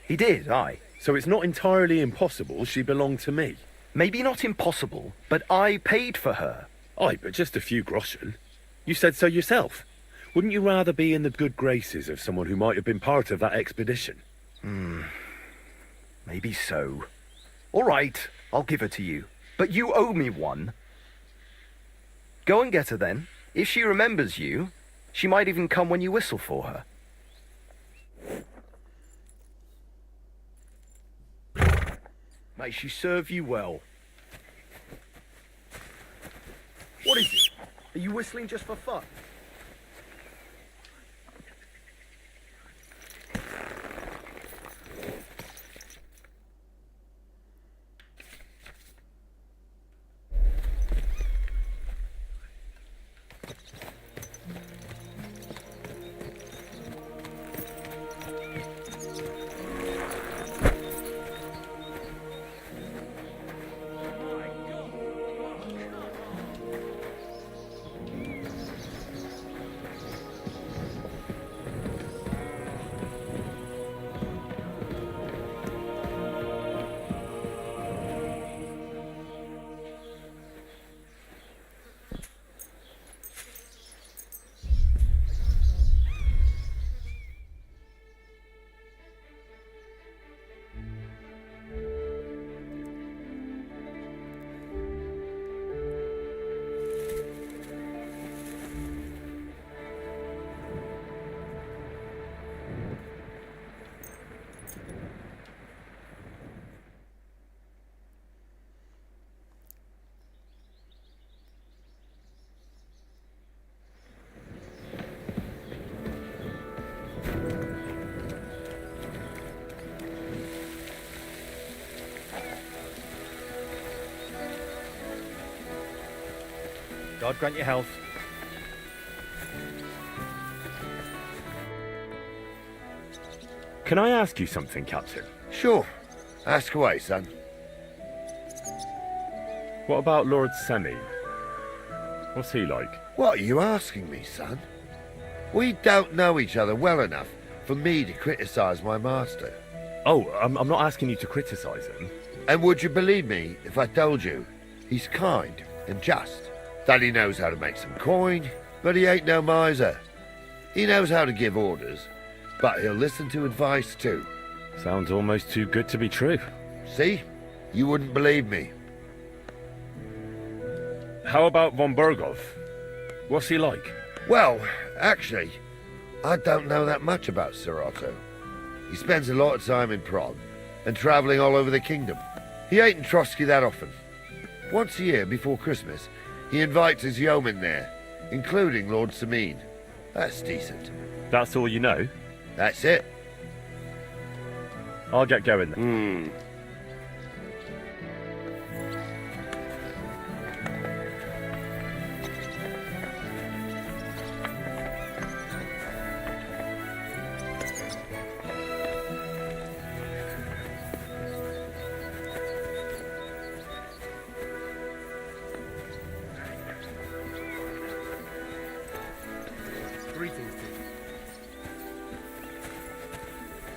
he did, aye. So it's not entirely impossible she belonged to me. Maybe not impossible, but I paid for her. Aye, but just a few groschen. You said so yourself. Wouldn't you rather be in the good graces of someone who might have been part of that expedition? Maybe so. All right, I'll give her to you. But you owe me one. Go and get her then. If she remembers you, she might even come when you whistle for her. May she serve you well. What is it? Are you whistling just for fun? God grant you health. Can I ask you something, Captain? Sure. Ask away, son. What about Lord Semi? What's he like? What are you asking me, son? We don't know each other well enough for me to criticise my master. Oh, I'm not asking you to criticise him. And would you believe me if I told you he's kind and just? That he knows how to make some coin, but he ain't no miser. He knows how to give orders, but he'll listen to advice too. Sounds almost too good to be true. See? You wouldn't believe me. How about von Berghoff? What's he like? Well, actually, I don't know that much about Sir Otto. He spends a lot of time in Prague and travelling all over the kingdom. He ain't in Trotsky that often. Once a year before Christmas, he invites his yeomen there, including Lord Semine. That's decent. That's all you know? That's it. I'll get going then. Greetings to you.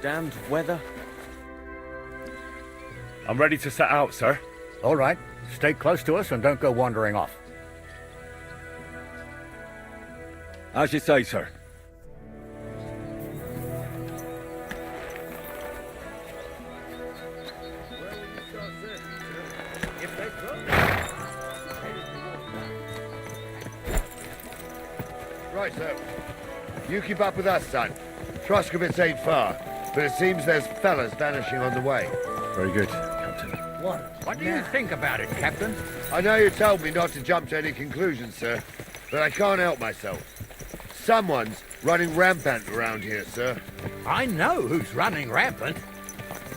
Damned weather. I'm ready to set out, sir. All right. Stay close to us and don't go wandering off. As you say, sir. Right, sir. You keep up with us, son. Troskovitz ain't far, but it seems there's fellas vanishing on the way. Very good, Captain. What do you think about it, Captain? I know you told me not to jump to any conclusions, sir, but I can't help myself. Someone's running rampant around here, sir. I know who's running rampant.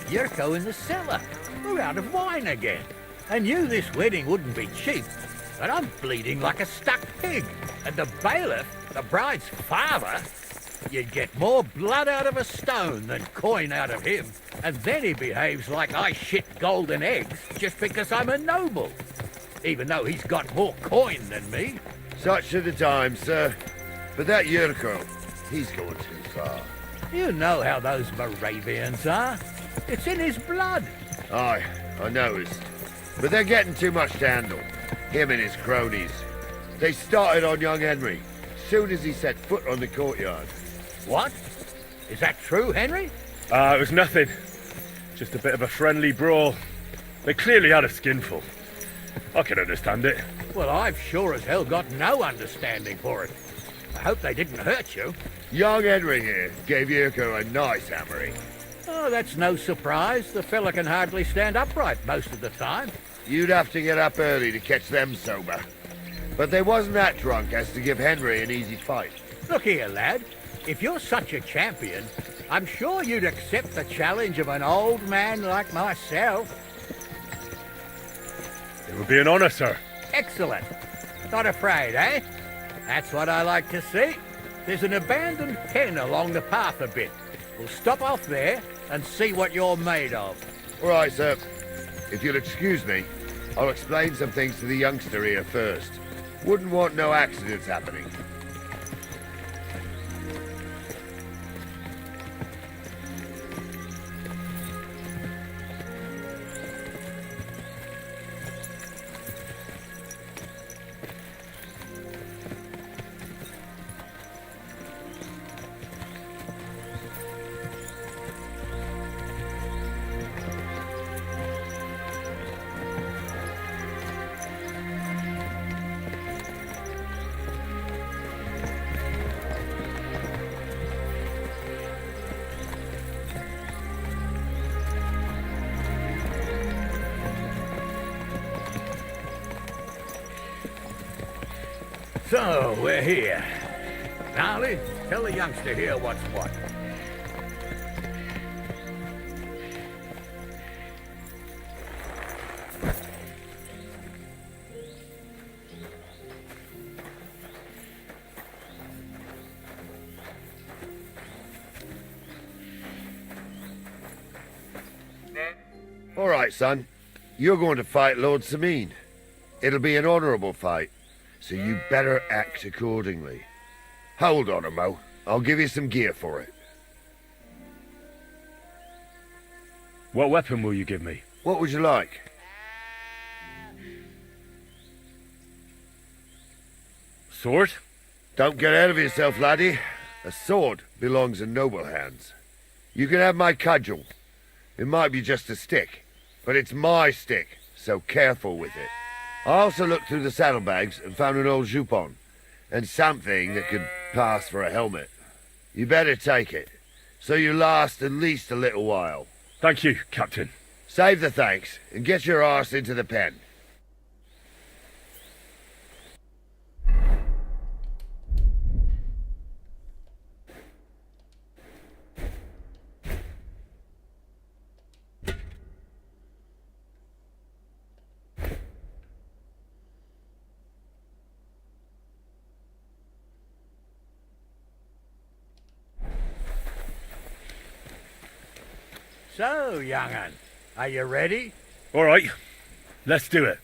Yurko in the cellar. We're out of wine again. I knew this wedding wouldn't be cheap, but I'm bleeding like a stuck pig. And the bailiff, the bride's father, you'd get more blood out of a stone than coin out of him. And then he behaves like I shit golden eggs just because I'm a noble. Even though he's got more coin than me. Such are the times, sir. But that Yurko, he's going too far. You know how those Moravians are. It's in his blood. Aye, I noticed. But they're getting too much to handle. Him and his cronies. They started on young Henry, soon as he set foot on the courtyard. What? Is that true, Henry? It was nothing. Just a bit of a friendly brawl. They clearly had a skinful. I can understand it. Well, I've sure as hell got no understanding for it. I hope they didn't hurt you. Young Henry here gave Yurko a nice hammering. Oh, that's no surprise. The fella can hardly stand upright most of the time. You'd have to get up early to catch them sober. But they wasn't that drunk as to give Henry an easy fight. Look here, lad. If you're such a champion, I'm sure you'd accept the challenge of an old man like myself. It would be an honour, sir. Excellent. Not afraid, eh? That's what I like to see. There's an abandoned pen along the path a bit. We'll stop off there and see what you're made of. All right, sir. If you'll excuse me, I'll explain some things to the youngster here first. Wouldn't want no accidents happening. So, we're here. Gnarly, tell the youngster here what's what. All right, son. You're going to fight Lord Sameen. It'll be an honourable fight, so you better act accordingly. Hold on, Mo. I'll give you some gear for it. What weapon will you give me? What would you like? Sword? Don't get ahead of yourself, laddie. A sword belongs in noble hands. You can have my cudgel. It might be just a stick, but it's my stick, so careful with it. I also looked through the saddlebags and found an old jupon, and something that could pass for a helmet. You better take it, so you last at least a little while. Thank you, Captain. Save the thanks, and get your arse into the pen. So, young'un, are you ready? All right, let's do it.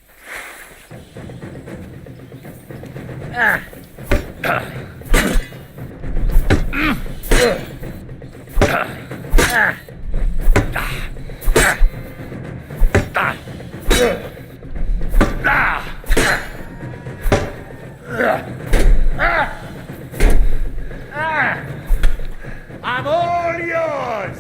I'm all yours!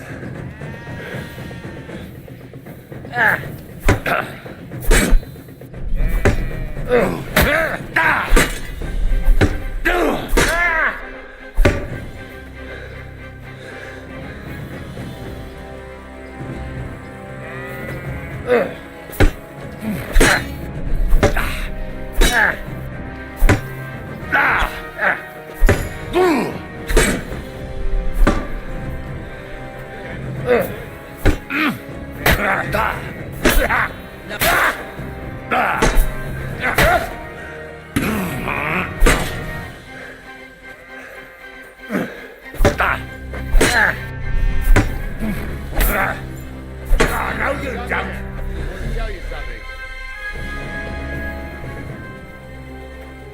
No, you don't. I want to tell you something.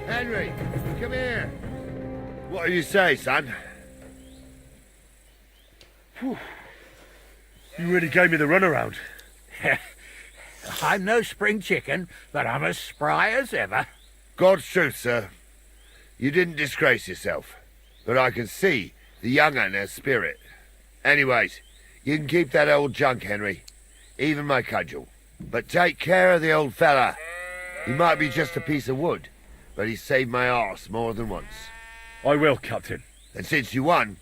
Henry, come here. What do you say, son? Whew. You really gave me the runaround. I'm no spring chicken, but I'm as spry as ever. God's truth, sir. You didn't disgrace yourself, but I can see the young'un has spirit. Anyways, you can keep that old junk, Henry. Even my cudgel. But take care of the old fella. He might be just a piece of wood, but he saved my arse more than once. I will, Captain. And since you won,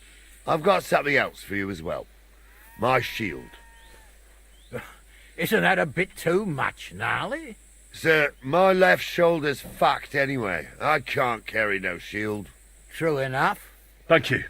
I've got something else for you as well. My shield. Isn't that a bit too much, Gnarly? Sir, my left shoulder's fucked anyway. I can't carry no shield. True enough. Thank you.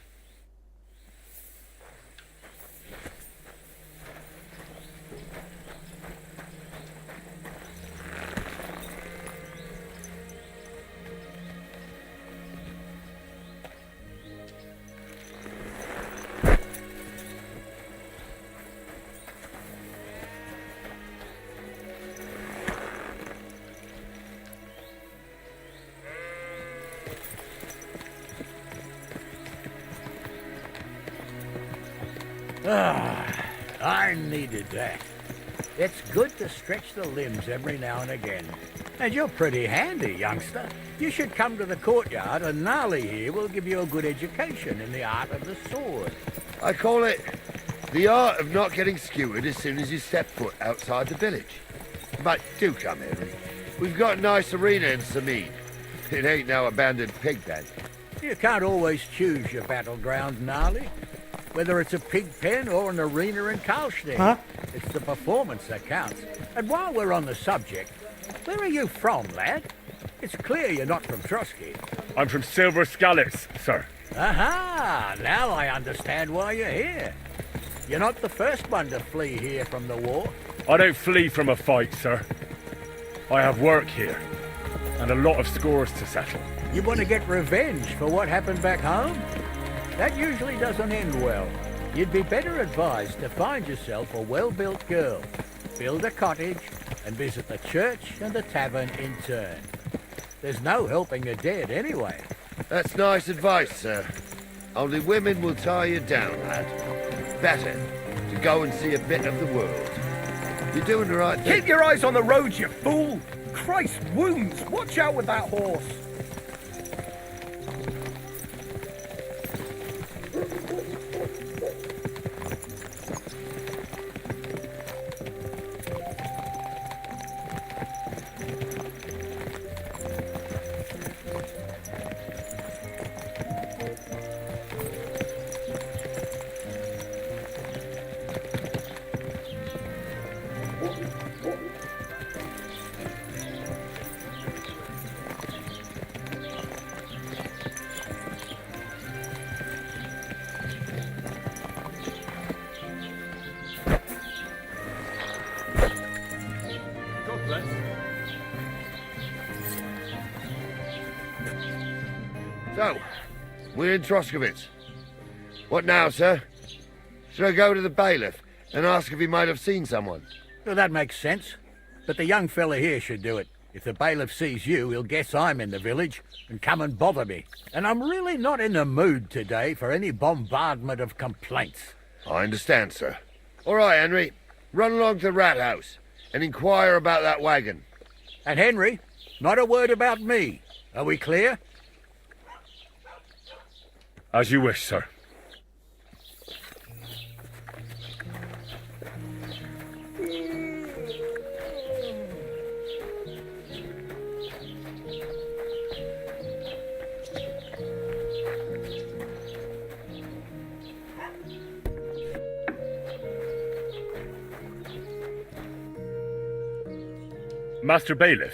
I needed that. It's good to stretch the limbs every now and again. And you're pretty handy, youngster. You should come to the courtyard, and Gnarly here will give you a good education in the art of the sword. I call it the art of not getting skewered as soon as you step foot outside the village. But do come, Henry. We've got a nice arena in Sameen. It ain't no abandoned pig pen. You can't always choose your battleground, Gnarly. Whether it's a pig pen or an arena in Karlstein, it's the performance that counts. And while we're on the subject, where are you from, lad? It's clear you're not from Trotsky. I'm from Silver Scallops, sir. Aha! Now I understand why you're here. You're not the first one to flee here from the war. I don't flee from a fight, sir. I have work here, and a lot of scores to settle. You want to get revenge for what happened back home? That usually doesn't end well. You'd be better advised to find yourself a well-built girl. build a cottage, and visit the church and the tavern in turn. There's no helping the dead anyway. That's nice advice, sir. Only women will tie you down, lad. Better to go and see a bit of the world. You're doing the right thing. Keep your eyes on the road, you fool! Christ wounds! Watch out with that horse! So, we're in Troskowitz. What now, sir? Should I go to the bailiff and ask if he might have seen someone? Well, that makes sense. But the young fella here should do it. If the bailiff sees you, he'll guess I'm in the village and come and bother me. And I'm really not in the mood today for any bombardment of complaints. I understand, sir. All right, Henry. Run along to the rat house and inquire about that wagon. And Henry, not a word about me. Are we clear? As you wish, sir. Master Bailiff,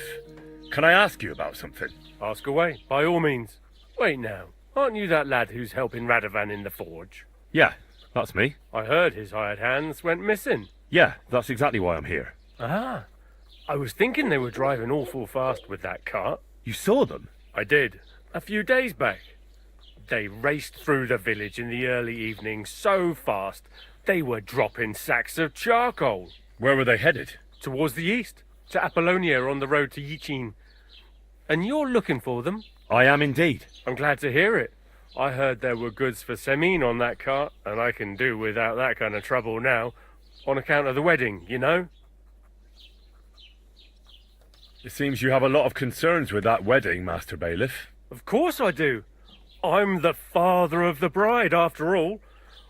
can I ask you about something? Ask away, by all means. Wait now, aren't you that lad who's helping Radovan in the forge? Yeah, that's me. I heard his hired hands went missing. Yeah, that's exactly why I'm here. Ah, I was thinking they were driving awful fast with that cart. You saw them? I did, a few days back. They raced through the village in the early evening so fast, they were dropping sacks of charcoal. Where were they headed? Towards the east, to Apollonia on the road to Yichin. And you're looking for them? I am indeed. I'm glad to hear it. I heard there were goods for Semine on that cart, and I can do without that kind of trouble now, on account of the wedding, you know? It seems you have a lot of concerns with that wedding, Master Bailiff. Of course I do. I'm the father of the bride, after all.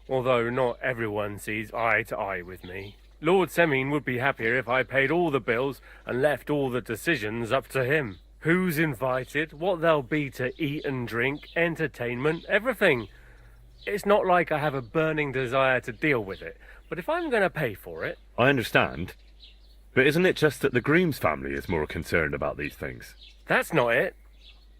Although not everyone sees eye to eye with me. Lord Semine would be happier if I paid all the bills and left all the decisions up to him. Who's invited, what there'll be to eat and drink, entertainment, everything. It's not like I have a burning desire to deal with it, but if I'm going to pay for it... I understand. But isn't it just that the groom's family is more concerned about these things? That's not it.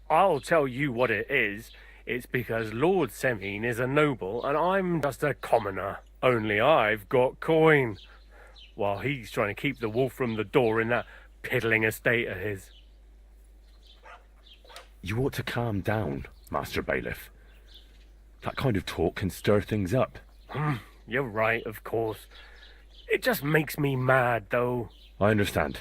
I'll tell you what it is. It's because Lord Semine is a noble and I'm just a commoner. Only I've got coin. While he's trying to keep the wolf from the door in that piddling estate of his. You ought to calm down, Master Bailiff. That kind of talk can stir things up. You're right, of course. It just makes me mad, though. I understand.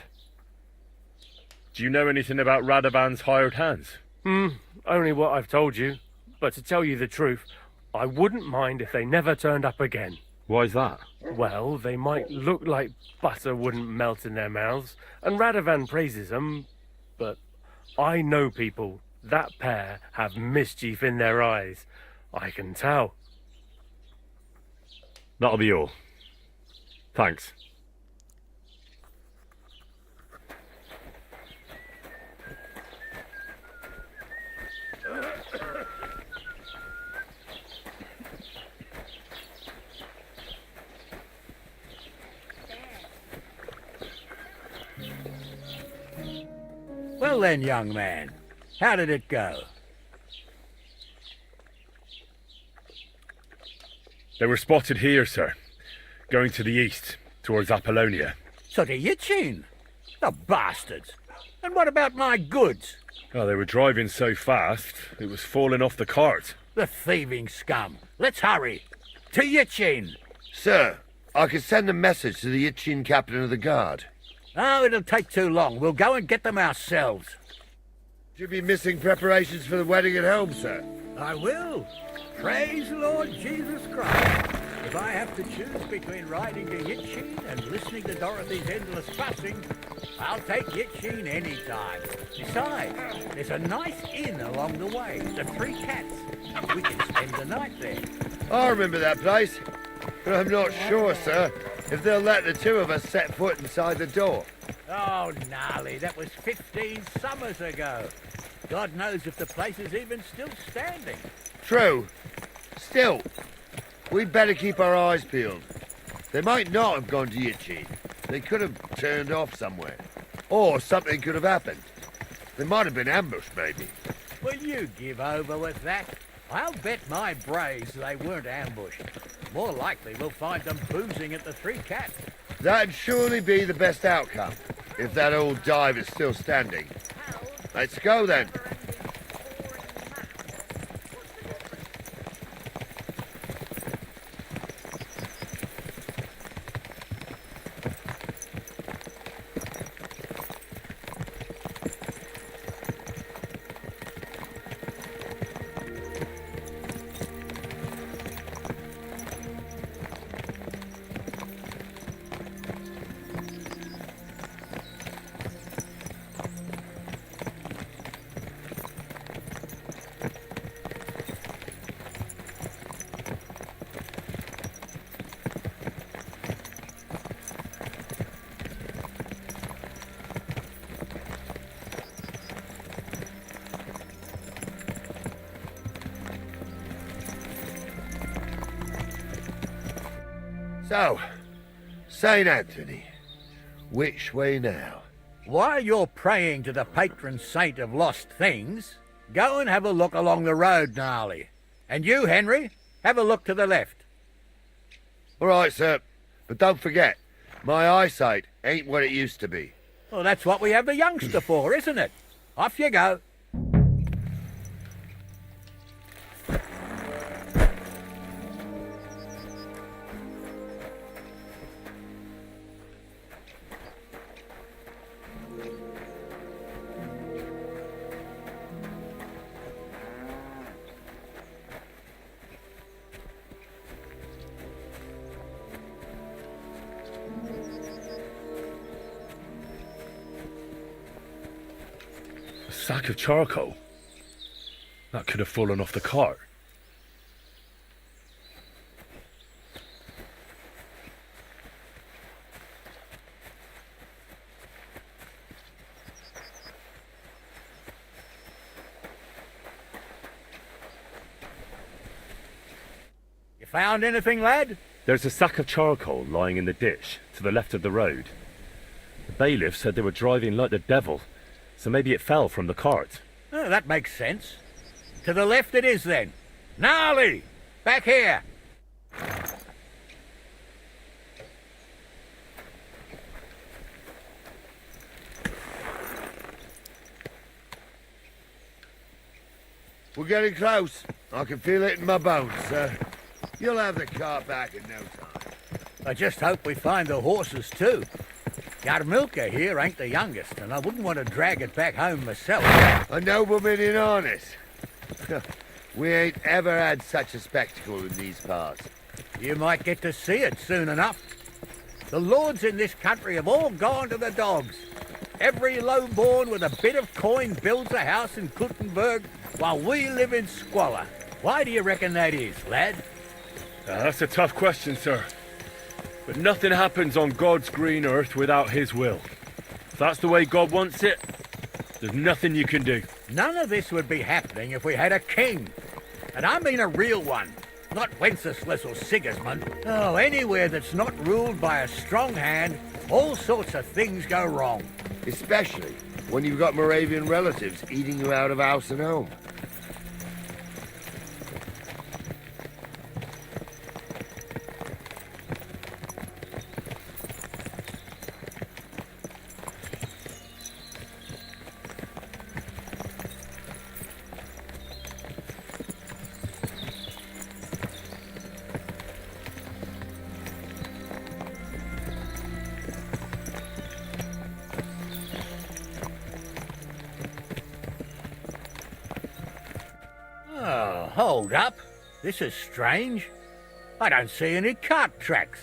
Do you know anything about Radovan's hired hands? Only what I've told you. But to tell you the truth, I wouldn't mind if they never turned up again. Why's that? Well, they might look like butter wouldn't melt in their mouths, and Radovan praises them, but I know people. That pair have mischief in their eyes. I can tell. That'll be all. Thanks. Well then, young man, how did it go? They were spotted here, sir. Going to the east, towards Apollonia. So to Yichin? The bastards! And what about my goods? Oh, they were driving so fast, it was falling off the cart. The thieving scum! Let's hurry! To Yichin! Sir, I could send a message to the Itchin captain of the guard. Oh, it'll take too long. We'll go and get them ourselves. You'll be missing preparations for the wedding at home, sir. I will. Praise the Lord Jesus Christ. If I have to choose between riding to Yitchin and listening to Dorothy's endless fussing, I'll take Yitchin any time. Besides, there's a nice inn along the way, the Three Cats. We can spend the night there. I remember that place, but I'm not sure, sir, if they'll let the two of us set foot inside the door. Oh, gnarly, that was 15 summers ago. God knows if the place is even still standing. True. Still, we'd better keep our eyes peeled. They might not have gone to Yitchin. They could have turned off somewhere. Or something could have happened. They might have been ambushed, maybe. Will you give over with that? I'll bet my braves they weren't ambushed. More likely we'll find them boozing at the Three Cats. That'd surely be the best outcome, if that old dive is still standing. Let's go, then. So, St. Anthony, which way now? While you're praying to the patron saint of lost things, go and have a look along the road, Gnarly. And you, Henry, have a look to the left. All right, sir. But don't forget, my eyesight ain't what it used to be. Well, that's what we have the youngster for, isn't it? Off you go. Sack of charcoal? That could have fallen off the cart. You found anything, lad? There's a sack of charcoal lying in the ditch to the left of the road. The bailiff said they were driving like the devil, so maybe it fell from the cart. Oh, that makes sense. To the left it is, then. Gnarly! Back here! We're getting close. I can feel it in my bones, sir. You'll have the car back in no time. I just hope we find the horses, too. Yarmilka here ain't the youngest, and I wouldn't want to drag it back home myself. A nobleman in harness. We ain't ever had such a spectacle in these parts. You might get to see it soon enough. The lords in this country have all gone to the dogs. Every lowborn with a bit of coin builds a house in Kuttenberg while we live in squalor. Why do you reckon that is, lad? That's a tough question, sir. But nothing happens on God's green earth without his will. If that's the way God wants it, there's nothing you can do. None of this would be happening if we had a king. And I mean a real one, not Wenceslas or Sigismund. Oh, anywhere that's not ruled by a strong hand, all sorts of things go wrong. Especially when you've got Moravian relatives eating you out of house and home. Hold up. This is strange. I don't see any cart tracks.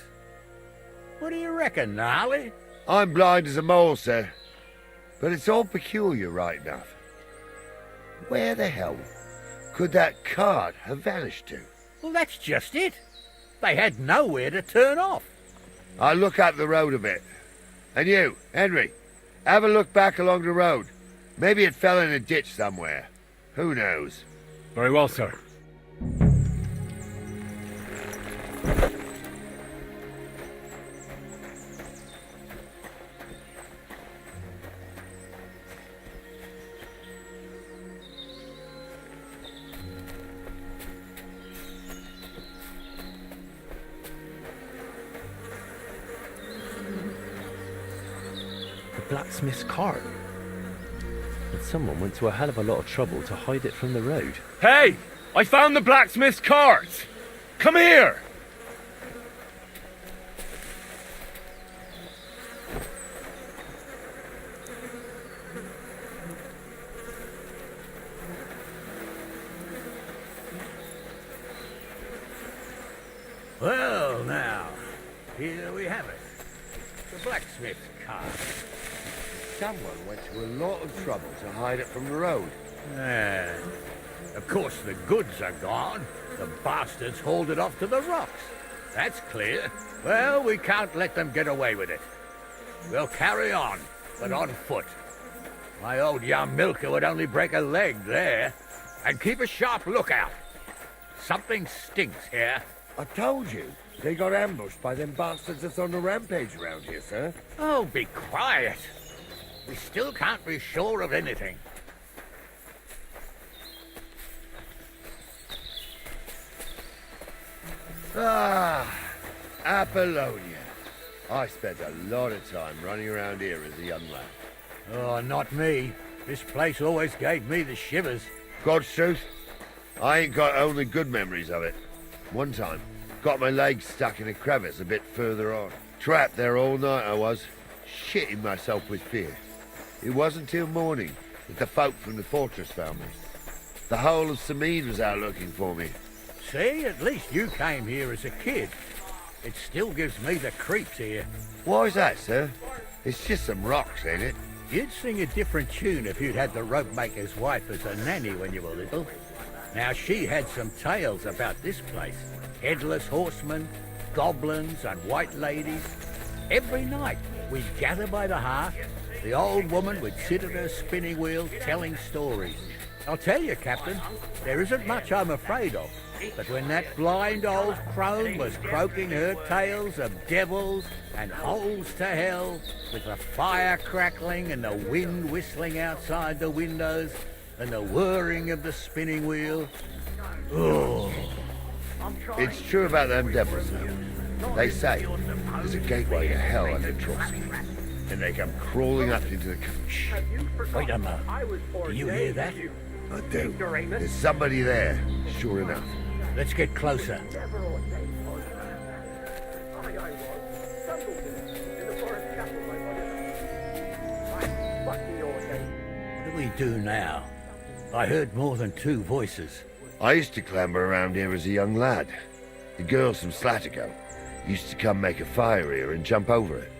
What do you reckon, Gnarly? I'm blind as a mole, sir. But it's all peculiar, right enough. Where the hell could that cart have vanished to? Well, that's just it. They had nowhere to turn off. I'll look up the road a bit. And you, Henry, have a look back along the road. Maybe it fell in a ditch somewhere. Who knows? Very well, sir. Blacksmith's cart. And someone went to a hell of a lot of trouble to hide it from the road. Hey! I found the blacksmith's cart! Come here! Well, now, here we have it. The blacksmith's cart. Someone went to a lot of trouble to hide it from the road. Of course, the goods are gone. The bastards hauled it off to the rocks. That's clear. Well, we can't let them get away with it. We'll carry on, but on foot. My old young milker would only break a leg there. And keep a sharp lookout. Something stinks here. I told you, they got ambushed by them bastards that's on the rampage around here, sir. Oh, be quiet. We still can't be sure of anything. Ah, Apollonia. I spent a lot of time running around here as a young lad. Oh, not me. This place always gave me the shivers. God's truth, I ain't got only good memories of it. One time, got my leg stuck in a crevice a bit further on. Trapped there all night I was, shitting myself with fear. It wasn't till morning that the folk from the fortress found me. The whole of Sameen was out looking for me. See, at least you came here as a kid. It still gives me the creeps here. Why's that, sir? It's just some rocks, ain't it? You'd sing a different tune if you'd had the rope maker's wife as a nanny when you were little. Now, she had some tales about this place. Headless horsemen, goblins and white ladies. Every night, we'd gather by the hearth. The old woman would sit at her spinning wheel telling stories. I'll tell you, Captain, there isn't much I'm afraid of. But when that blind old crone was croaking her tales of devils and holes to hell, with the fire crackling and the wind whistling outside the windows and the whirring of the spinning wheel, oh. It's true about them devils, though. They say there's a gateway to hell under Trotsky, and they come crawling up into the coach. Wait a minute. Do you hear that? I do. There's somebody there, sure enough. Let's get closer. What do we do now? I heard more than two voices. I used to clamber around here as a young lad. The girls from Slatico used to come make a fire here and jump over it.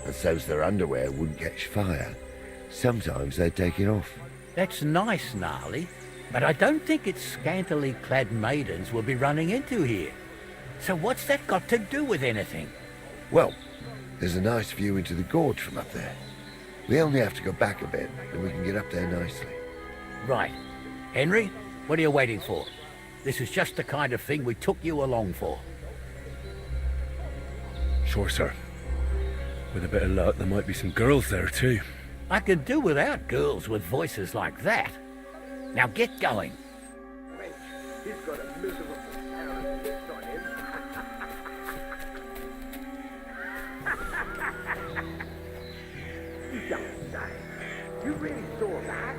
And so's their underwear wouldn't catch fire. Sometimes they'd take it off. That's nice, Gnarly, but I don't think it's scantily clad maidens we'll be running into here. So what's that got to do with anything? Well, there's a nice view into the gorge from up there. We only have to go back a bit, and we can get up there nicely. Right. Henry, what are you waiting for? This is just the kind of thing we took you along for. Sure, sir. With a bit of luck, there might be some girls there, too. I can do without girls with voices like that. Now get going. He's got a miserable parent fixed on him. You don't say. You really saw that?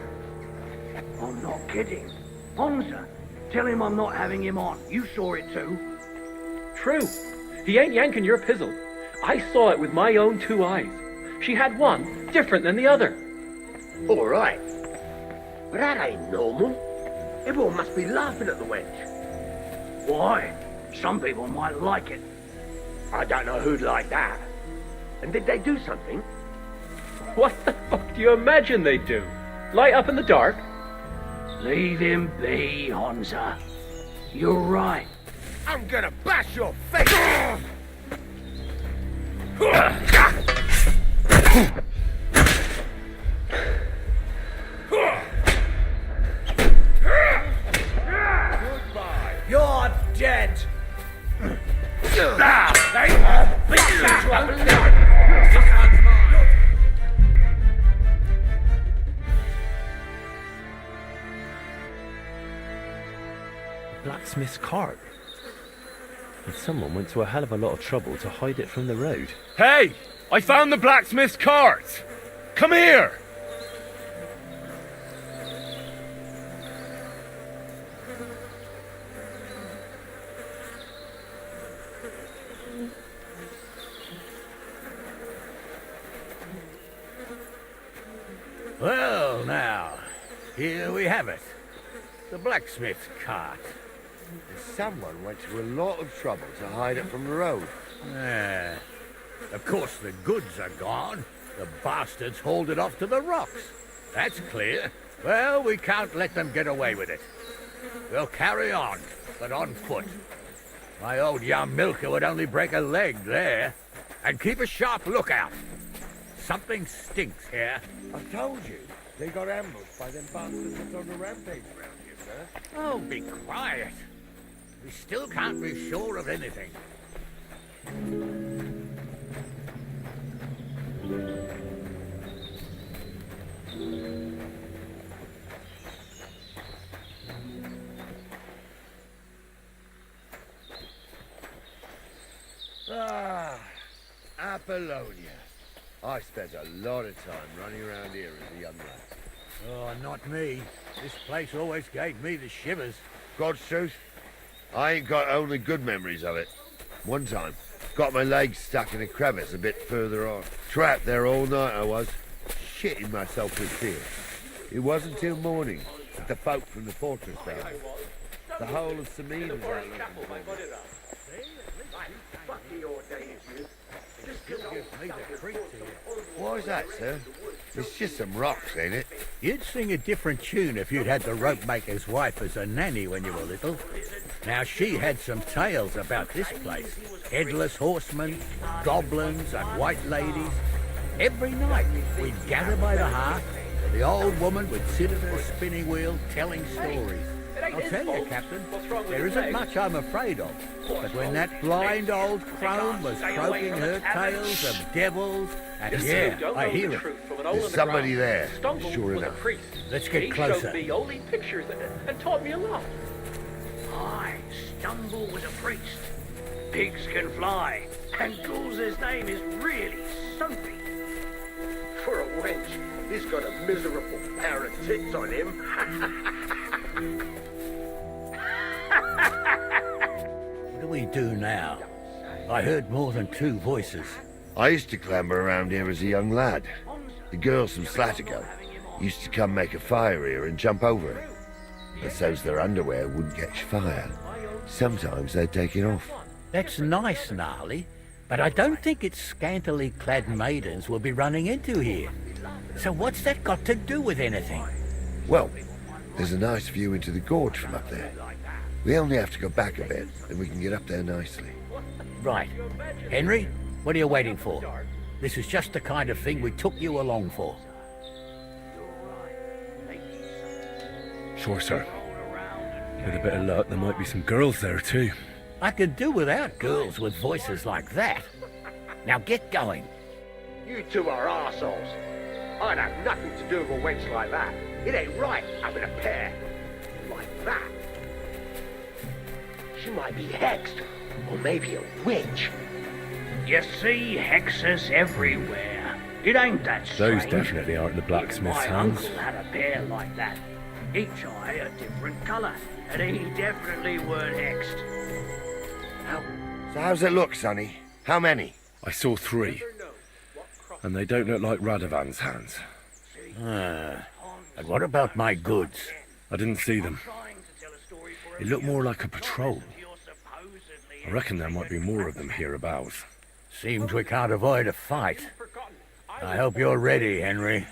I'm not kidding. Honza, tell him I'm not having him on. You saw it too. True. He ain't yanking your pizzle. I saw it with my own two eyes. She had one different than the other. All right. But that ain't normal. Everyone must be laughing at the wench. Why? Some people might like it. I don't know who'd like that. And did they do something? What the fuck do you imagine they'd do? Light up in the dark? Leave him be, Honza. You're right. I'm gonna bash your face! You're dead. Blacksmith's cart. And someone went to a hell of a lot of trouble to hide it from the road. Hey! I found the blacksmith's cart! Come here! Well, now, here we have it. The blacksmith's cart. Someone went to a lot of trouble to hide it from the road. Yeah. Of course, the goods are gone. The bastards hauled it off to the rocks. That's clear. Well, we can't let them get away with it. We'll carry on, but on foot. My old young milker would only break a leg there. And keep a sharp lookout. Something stinks here. I told you, they got ambushed by them bastards that's on the rampage around here, sir. Oh, be quiet. We still can't be sure of anything. Ah, Apollonia. I spent a lot of time running around here as a young lad. Oh, not me. This place always gave me the shivers. God's truth, I ain't got only good memories of it. One time, got my legs stuck in a crevice a bit further on. Trapped there all night I was, shitting myself with fear. It wasn't till morning that the folk from the fortress found me. The whole of Sameen was out looking for me. Why's that, sir? It's just some rocks, ain't it? You'd sing a different tune if you'd had the rope maker's wife as a nanny when you were little. Now, she had some tales about this place. Headless horsemen, goblins and white ladies. Every night, we'd gather by the hearth. The old woman would sit at her spinning wheel telling stories. I'll tell you, Captain, there isn't much I'm afraid of. But when that blind old crone was croaking her tales of devils, and yeah, I hear it. There's somebody there, sure enough. Let's get He closer. showed me all these pictures and taught me a lot. I stumble with a priest. Pigs can fly, and Gulz's name is really soapy. For a wench, he's got a miserable pair of tits on him. What do we do now? I heard more than two voices. I used to clamber around here as a young lad. The girls from Slatigo used to come make a fire here and jump over it. But so's their underwear wouldn't catch fire. Sometimes they'd take it off. That's nice, Gnarly, but I don't think it's scantily clad maidens we'll be running into here. So what's that got to do with anything? Well, there's a nice view into the gorge from up there. We only have to go back a bit, and we can get up there nicely. Right. Henry, what are you waiting for? This is just the kind of thing we took you along for. Sure, sir. With a bit of luck, there might be some girls there too. I could do without girls with voices like that. Now get going. You two are arseholes. I'd have nothing to do with a wench like that. It ain't right having a pair like that. She might be hexed, or maybe a witch. You see hexes everywhere. It ain't that strange. Those definitely aren't the blacksmith's My hands. uncle had a pair like that. Each eye a different colour, and he definitely weren't hexed. So how's it look, Sonny? How many? I saw 3. And they don't look like Radovan's hands. And what about my goods? I didn't see them. It looked more like a patrol. I reckon there might be more of them hereabouts. Seems we can't avoid a fight. I hope you're ready, Henry.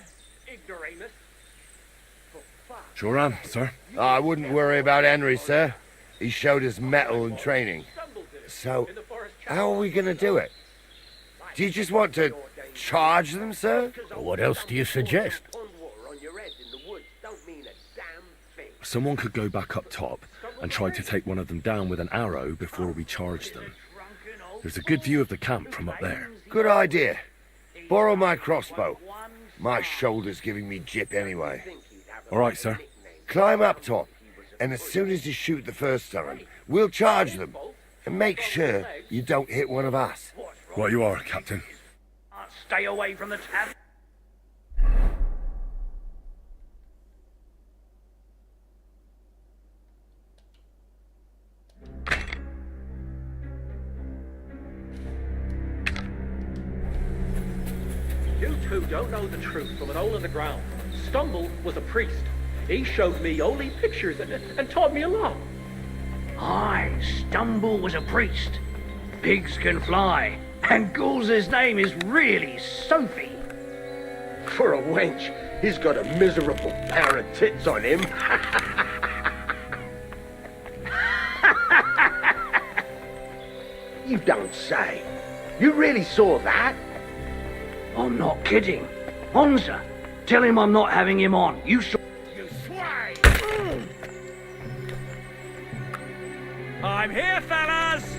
Sure am, sir. I wouldn't worry about Henry, sir. He showed us mettle and training. So, how are we going to do it? Do you just want to charge them, sir? What else do you suggest? Someone could go back up top and try to take one of them down with an arrow before we charge them. There's a good view of the camp from up there. Good idea. Borrow my crossbow. My shoulder's giving me jip anyway. All right, sir. Climb up top, and as soon as you shoot the first time, we'll charge them. And make sure you don't hit one of us. Right you are, Captain. Stay away from the tavern. You two don't know the truth from an hole in the ground. Stumble was a priest. He showed me holy pictures and taught me a lot. Aye, Stumble was a priest. Pigs can fly, and Ghoul's name is really Sophie. For a wench, he's got a miserable pair of tits on him. You don't say. You really saw that? I'm not kidding. Honza, tell him I'm not having him on. You saw... You swine! I'm here, fellas!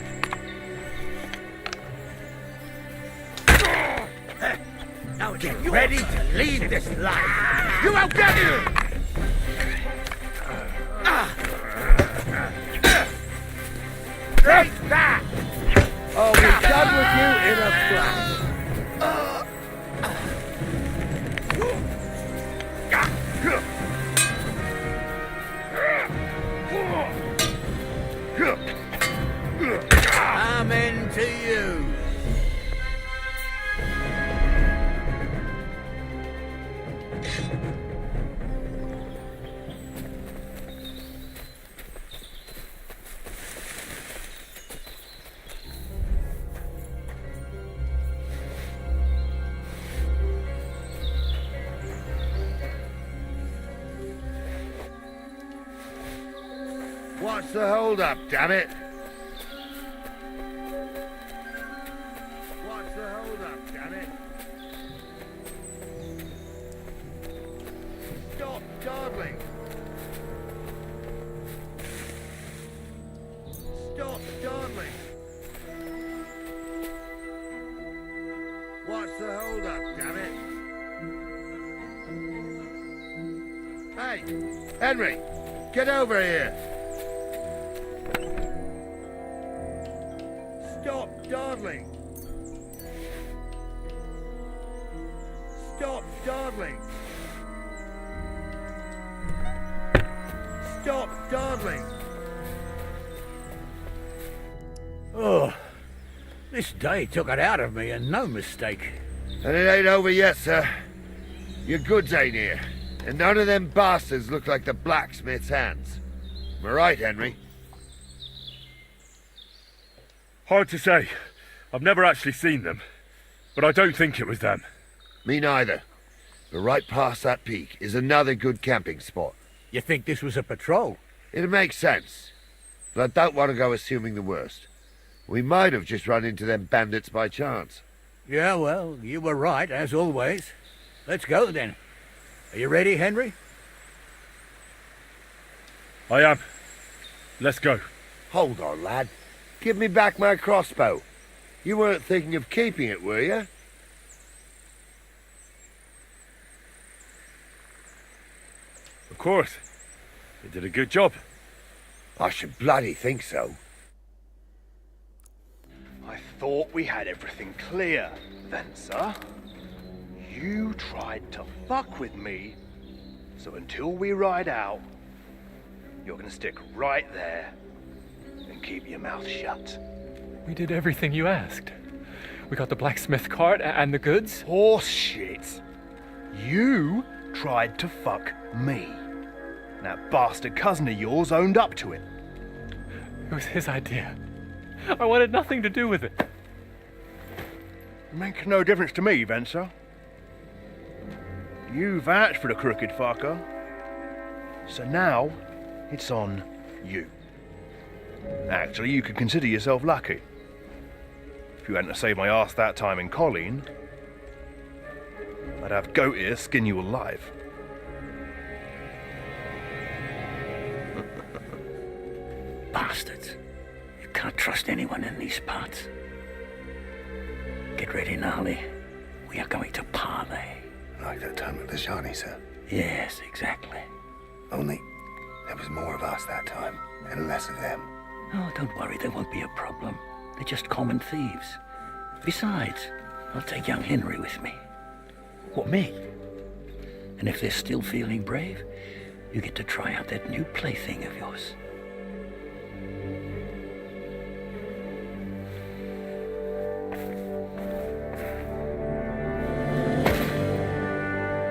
Now get ready to lead this life. You won't get it! Take that! I'll be done with you in a flash. Amen to you. What's the hold-up, damn it? What's the hold-up, damn it? Stop dawdling! Stop dawdling! What's the hold-up, damn it? Hey, Henry, get over here! Stop dawdling! Stop dawdling! Stop dawdling! Oh, this day took it out of me, and no mistake. And it ain't over yet, sir. Your goods ain't here, and none of them bastards look like the blacksmith's hands. Am I right, Henry? Hard to say. I've never actually seen them, but I don't think it was them. Me neither. But right past that peak is another good camping spot. You think this was a patrol? It makes sense, but I don't want to go assuming the worst. We might have just run into them bandits by chance. Yeah, well, you were right, as always. Let's go, then. Are you ready, Henry? I am. Let's go. Hold on, lad. Give me back my crossbow. You weren't thinking of keeping it, were you? Of course. They did a good job. I should bloody think so. I thought we had everything clear, then, sir. You tried to fuck with me, so until we ride out, you're gonna stick right there and keep your mouth shut. We did everything you asked. We got the blacksmith cart and the goods. Horse shit. You tried to fuck me. That bastard cousin of yours owned up to it. It was his idea. I wanted nothing to do with it. Make no difference to me, Venser. You vouched for the crooked fucker. So now, it's on you. Actually, you could consider yourself lucky. If you hadn't saved my ass that time in Colleen, I'd have goat ear skin you alive. Bastards. You can't trust anyone in these parts. Get ready, Gnarly. We are going to parley. Like that time at the Shani, sir? Yes, exactly. Only there was more of us that time, and less of them. Oh, don't worry, there won't be a problem. They're just common thieves. Besides, I'll take young Henry with me. What, me? And if they're still feeling brave, you get to try out that new plaything of yours.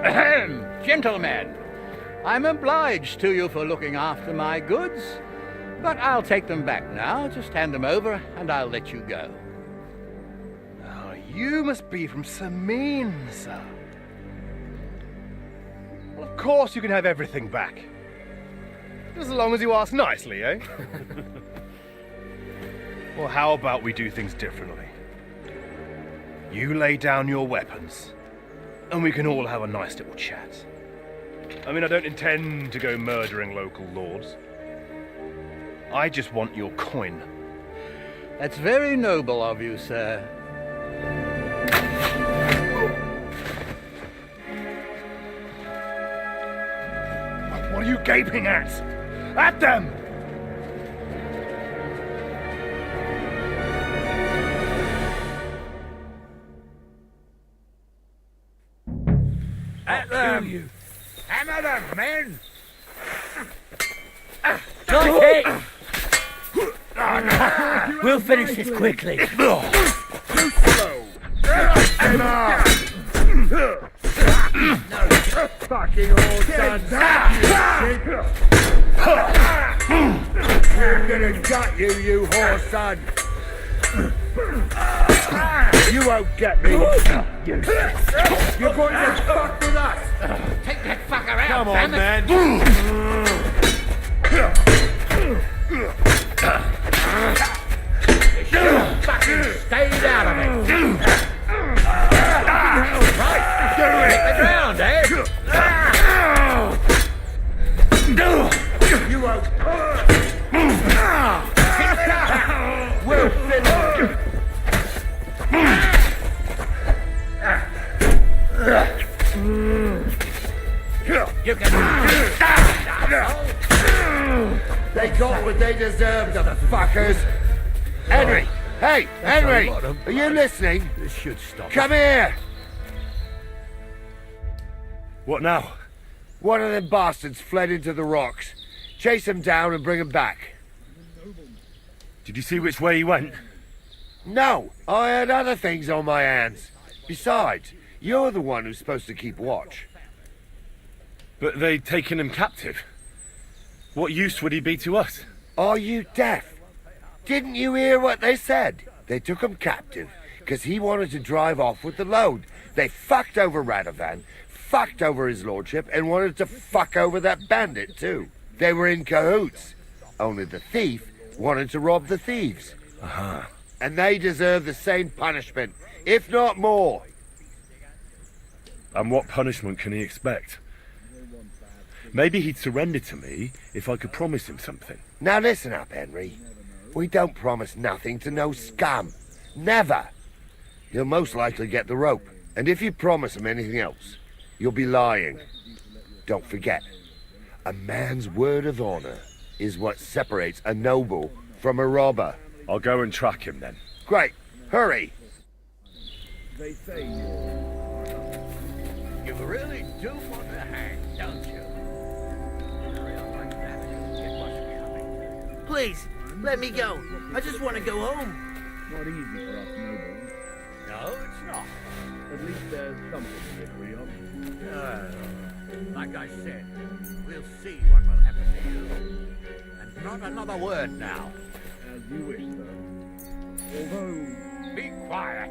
Ahem, gentlemen, I'm obliged to you for looking after my goods, but I'll take them back now. Just hand them over and I'll let you go. Oh, you must be from Samin, sir. Well, of course you can have everything back. Just as long as you ask nicely, eh? Well, how about we do things differently? You lay down your weapons, and we can all have a nice little chat. I mean, I don't intend to go murdering local lords. I just want your coin. That's very noble of you, sir. What are you gaping at? At them! At them! Hammer them, men! Like it! We'll finish this quickly. Too slow! Fucking old sons. I'm gonna gut you, you whore son. You won't get me. You're going to fuck with us. Take that fucker out, Come on, damn it. You should have fucking stayed out of it. Right, hit the ground, eh? You won't. We'll finish. You can. They got what they deserved, the fuckers. Henry! Hey, Henry! Are you listening? This should stop. Come here! What now? One of them bastards fled into the rocks. Chase him down and bring him back. Did you see which way he went? No, I had other things on my hands. Besides, you're the one who's supposed to keep watch. But they'd taken him captive. What use would he be to us? Are you deaf? Didn't you hear what they said? They took him captive because he wanted to drive off with the load. They fucked over Radovan, fucked over his lordship, and wanted to fuck over that bandit too. They were in cahoots. Only the thief wanted to rob the thieves. Uh-huh. And they deserve the same punishment, if not more. And what punishment can he expect? Maybe he'd surrender to me if I could promise him something. Now listen up, Henry. We don't promise nothing to no scum. Never. You'll most likely get the rope. And if you promise him anything else, you'll be lying. Don't forget, a man's word of honor is what separates a noble from a robber. I'll go and track him then. Great. Hurry. They say you really do want to hang, don't you? Please, let me go. I just want to go home. Not easy for us nobles. No, it's not. At least there's something to agree on. Like I said, we'll see what will happen to you. And not another word now. As you wish, sir. Although... Be quiet.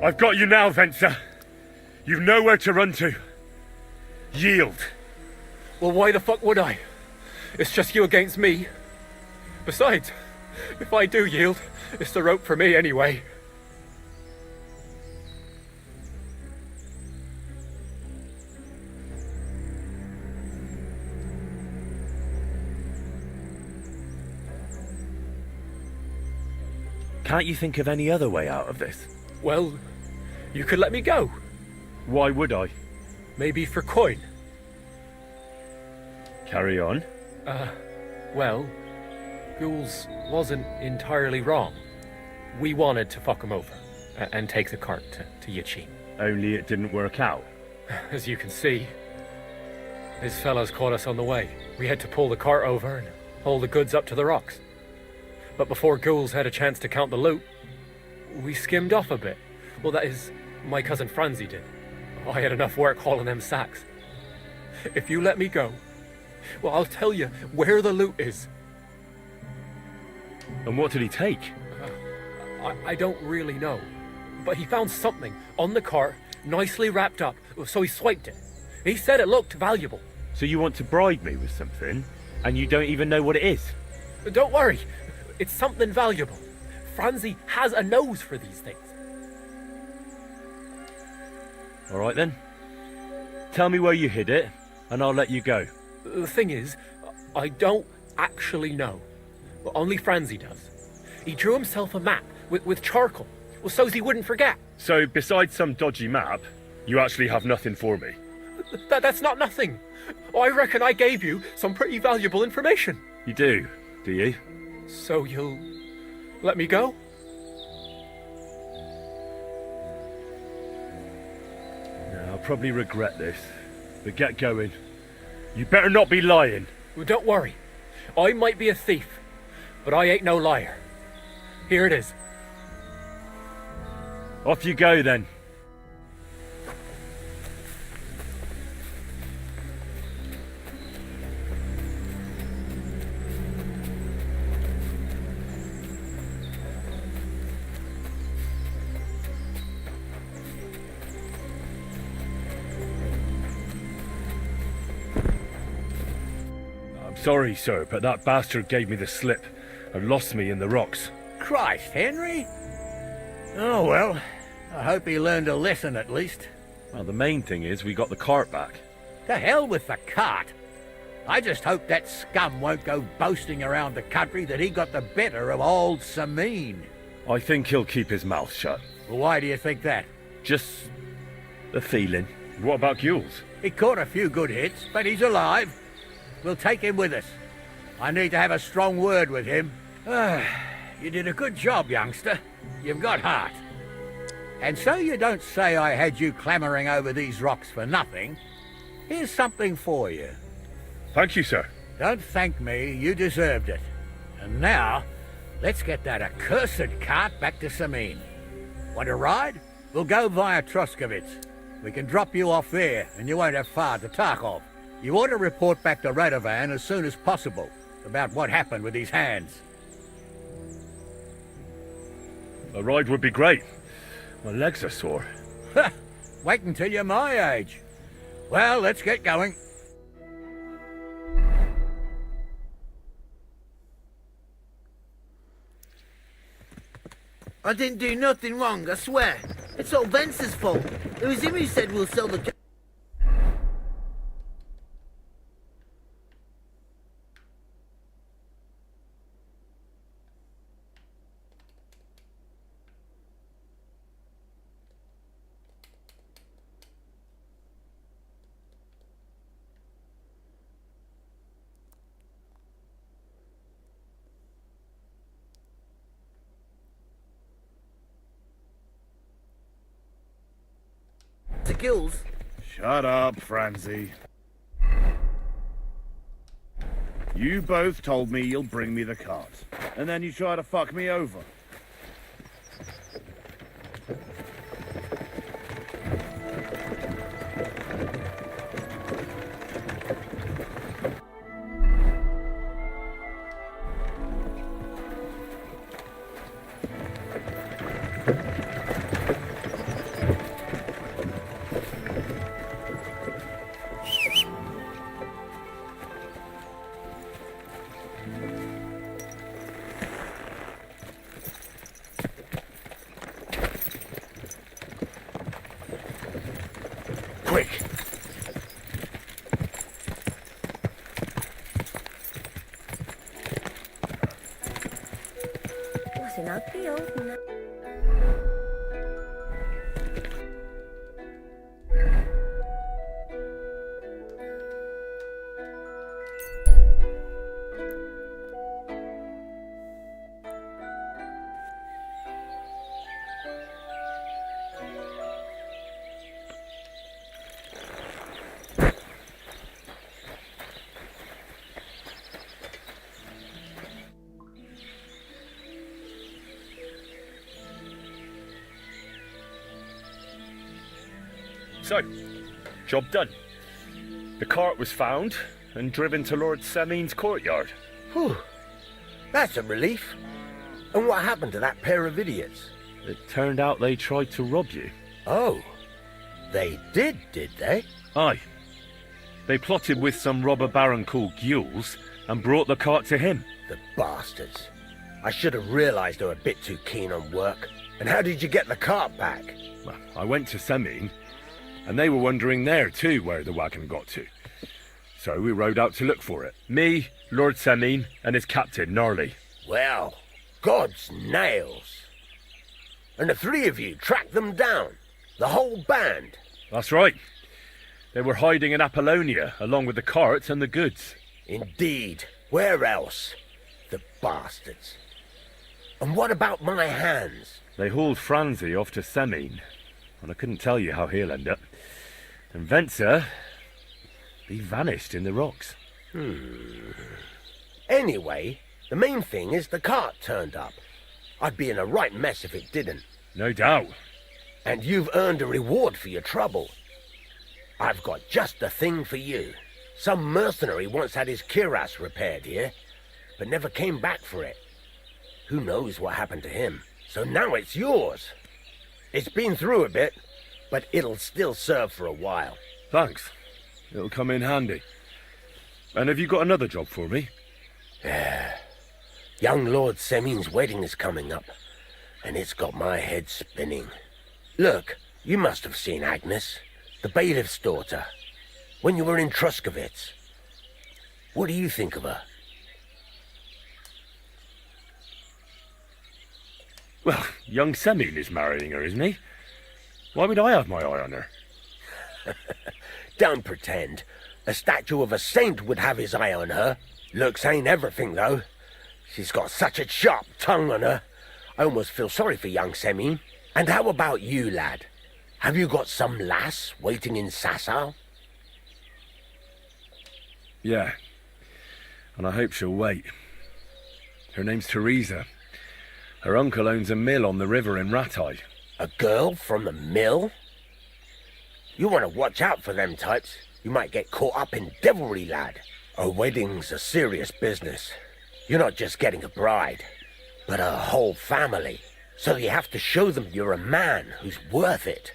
I've got you now, Venser. You've nowhere to run to. Yield. Well, why the fuck would I? It's just you against me. Besides, if I do yield, it's the rope for me anyway. Can't you think of any other way out of this? Well, you could let me go. Why would I? Maybe for coin. Carry on. Well, Ghouls wasn't entirely wrong. We wanted to fuck him over and take the cart to Yachin. Only it didn't work out. As you can see, his fellows caught us on the way. We had to pull the cart over and haul the goods up to the rocks. But before Ghouls had a chance to count the loot, we skimmed off a bit. Well, that is, my cousin Franzi did. I had enough work hauling them sacks. If you let me go, well, I'll tell you where the loot is. And what did he take? I don't really know. But he found something on the cart, nicely wrapped up, so he swiped it. He said it looked valuable. So you want to bribe me with something, and you don't even know what it is? Don't worry, it's something valuable. Franzi has a nose for these things. All right then. Tell me where you hid it, and I'll let you go. The thing is, I don't actually know. But only Franzi does. He drew himself a map with charcoal, well, so's he wouldn't forget. So, besides some dodgy map, you actually have nothing for me? That's not nothing. I reckon I gave you some pretty valuable information. You do you? So you'll let me go? I'll probably regret this, but get going. You better not be lying. Well, don't worry. I might be a thief, but I ain't no liar. Here it is. Off you go then. Sorry, sir, but that bastard gave me the slip and lost me in the rocks. Christ, Henry! Oh, well, I hope he learned a lesson at least. Well, the main thing is we got the cart back. To hell with the cart. I just hope that scum won't go boasting around the country that he got the better of old Sameen. I think he'll keep his mouth shut. Well, why do you think that? Just a feeling. What about Gules? He caught a few good hits, but he's alive. We'll take him with us. I need to have a strong word with him. You did a good job, youngster. You've got heart. And so you don't say I had you clambering over these rocks for nothing. Here's something for you. Thank you, sir. Don't thank me. You deserved it. And now, let's get that accursed cart back to Sameen. Want to ride? We'll go via Troskovitz. We can drop you off there, and you won't have far to Tarkov. You ought to report back to Radovan as soon as possible. about what happened with his hands. A ride would be great. My legs are sore. Wait until you're my age. Well, let's get going. I didn't do nothing wrong, I swear. It's all Vince's fault. It was him who said we'll sell the... the gills. Shut up, Franzi. You both told me you'll bring me the cart, and then you try to fuck me over. Quick! What an ugly old man. So, job done. The cart was found and driven to Lord Semin's courtyard. Whew. That's a relief. And what happened to that pair of idiots? It turned out they tried to rob you. Oh. They did they? Aye. They plotted with some robber baron called Gules and brought the cart to him. The bastards. I should have realised they were a bit too keen on work. And how did you get the cart back? Well, I went to Semin, and they were wondering there too where the wagon got to. So we rode out to look for it. Me, Lord Semin, and his captain, Gnarly. Well, God's nails. And the three of you tracked them down? The whole band? That's right. They were hiding in Apollonia, along with the cart and the goods. Indeed. Where else? The bastards. And what about my hands? They hauled Franzi off to Semin, and I couldn't tell you how he'll end up. And Venser, he vanished in the rocks. Anyway, the main thing is the cart turned up. I'd be in a right mess if it didn't. No doubt. And you've earned a reward for your trouble. I've got just the thing for you. Some mercenary once had his cuirass repaired here, but never came back for it. Who knows what happened to him? So now it's yours. It's been through a bit, but it'll still serve for a while. Thanks. It'll come in handy. And have you got another job for me? Young Lord Semin's wedding is coming up, and it's got my head spinning. Look, you must have seen Agnes, the bailiff's daughter, when you were in Truskowitz. What do you think of her? Well, young Semin is marrying her, isn't he? Why would I have my eye on her? Don't pretend. A statue of a saint would have his eye on her. Looks ain't everything, though. She's got such a sharp tongue on her. I almost feel sorry for young Semin. And how about you, lad? Have you got some lass waiting in Sasau? Yeah. And I hope she'll wait. Her name's Teresa. Her uncle owns a mill on the river in Ratai. A girl from the mill? You want to watch out for them types. You might get caught up in devilry, lad. A wedding's a serious business. You're not just getting a bride, but a whole family. So you have to show them you're a man who's worth it.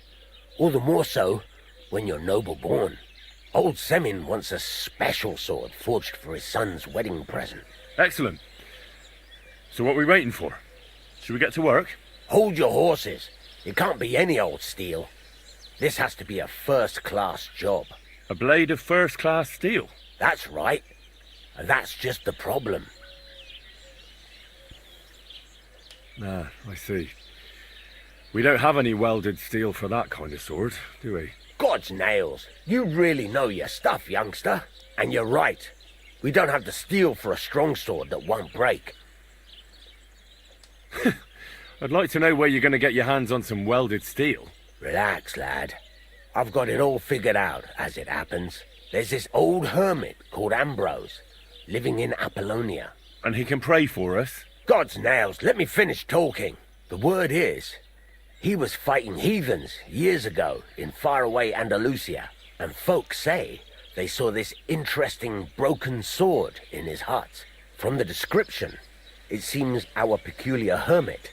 All the more so when you're noble born. Old Semin wants a special sword forged for his son's wedding present. Excellent. So what are we waiting for? Should we get to work? Hold your horses. It can't be any old steel. This has to be a first-class job. A blade of first-class steel? That's right. And that's just the problem. Ah, I see. We don't have any welded steel for that kind of sword, do we? God's nails. You really know your stuff, youngster. And you're right. We don't have the steel for a strong sword that won't break. I'd like to know where you're going to get your hands on some welded steel. Relax, lad. I've got it all figured out, as it happens. There's this old hermit called Ambrose, living in Apollonia. And he can pray for us? God's nails, let me finish talking. The word is, he was fighting heathens years ago in faraway Andalusia, and folks say they saw this interesting broken sword in his hut. From the description, it seems our peculiar hermit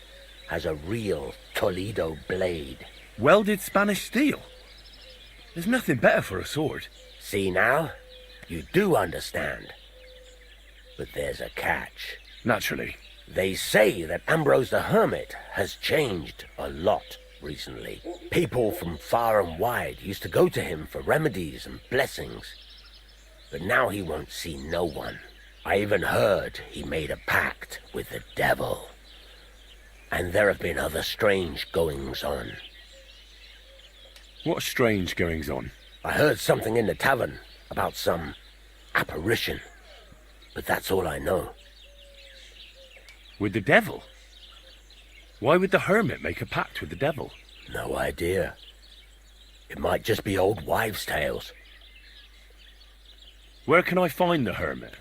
has a real Toledo blade. Welded Spanish steel? There's nothing better for a sword. See now? You do understand. But there's a catch. Naturally. They say that Ambrose the Hermit has changed a lot recently. People from far and wide used to go to him for remedies and blessings. But now he won't see no one. I even heard he made a pact with the devil. And there have been other strange goings-on. What strange goings-on? I heard something in the tavern about some apparition. But that's all I know. With the devil? Why would the hermit make a pact with the devil? No idea. It might just be old wives' tales. Where can I find the hermit?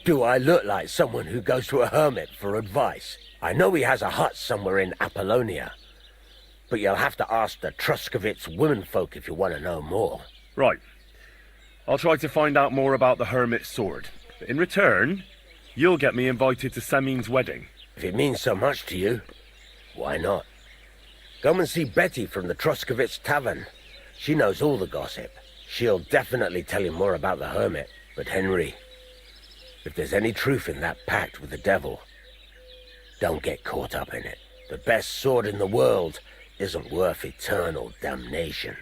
Do I look like someone who goes to a hermit for advice? I know he has a hut somewhere in Apollonia, but you'll have to ask the Truscovitz womenfolk if you want to know more. Right. I'll try to find out more about the hermit's sword. But in return, you'll get me invited to Semin's wedding. If it means so much to you, why not? Come and see Betty from the Truscovitz Tavern. She knows all the gossip. She'll definitely tell you more about the hermit. But Henry, if there's any truth in that pact with the devil, don't get caught up in it. The best sword in the world isn't worth eternal damnation.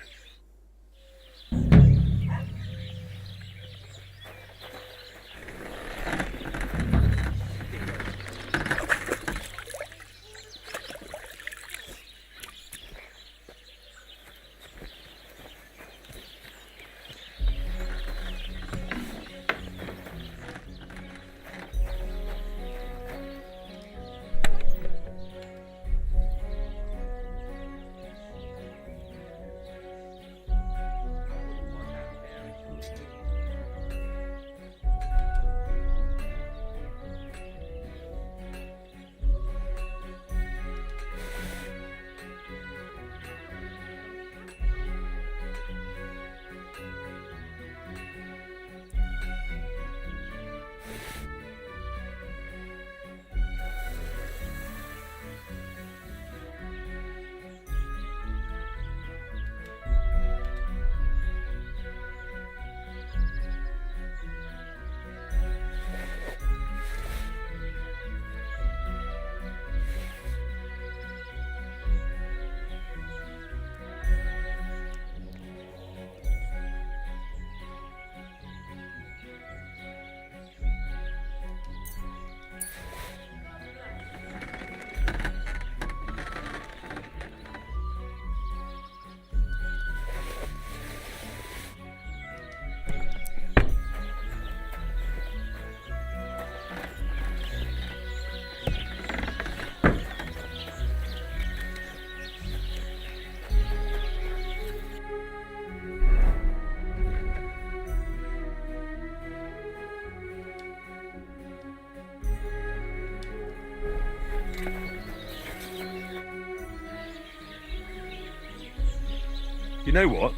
You know what?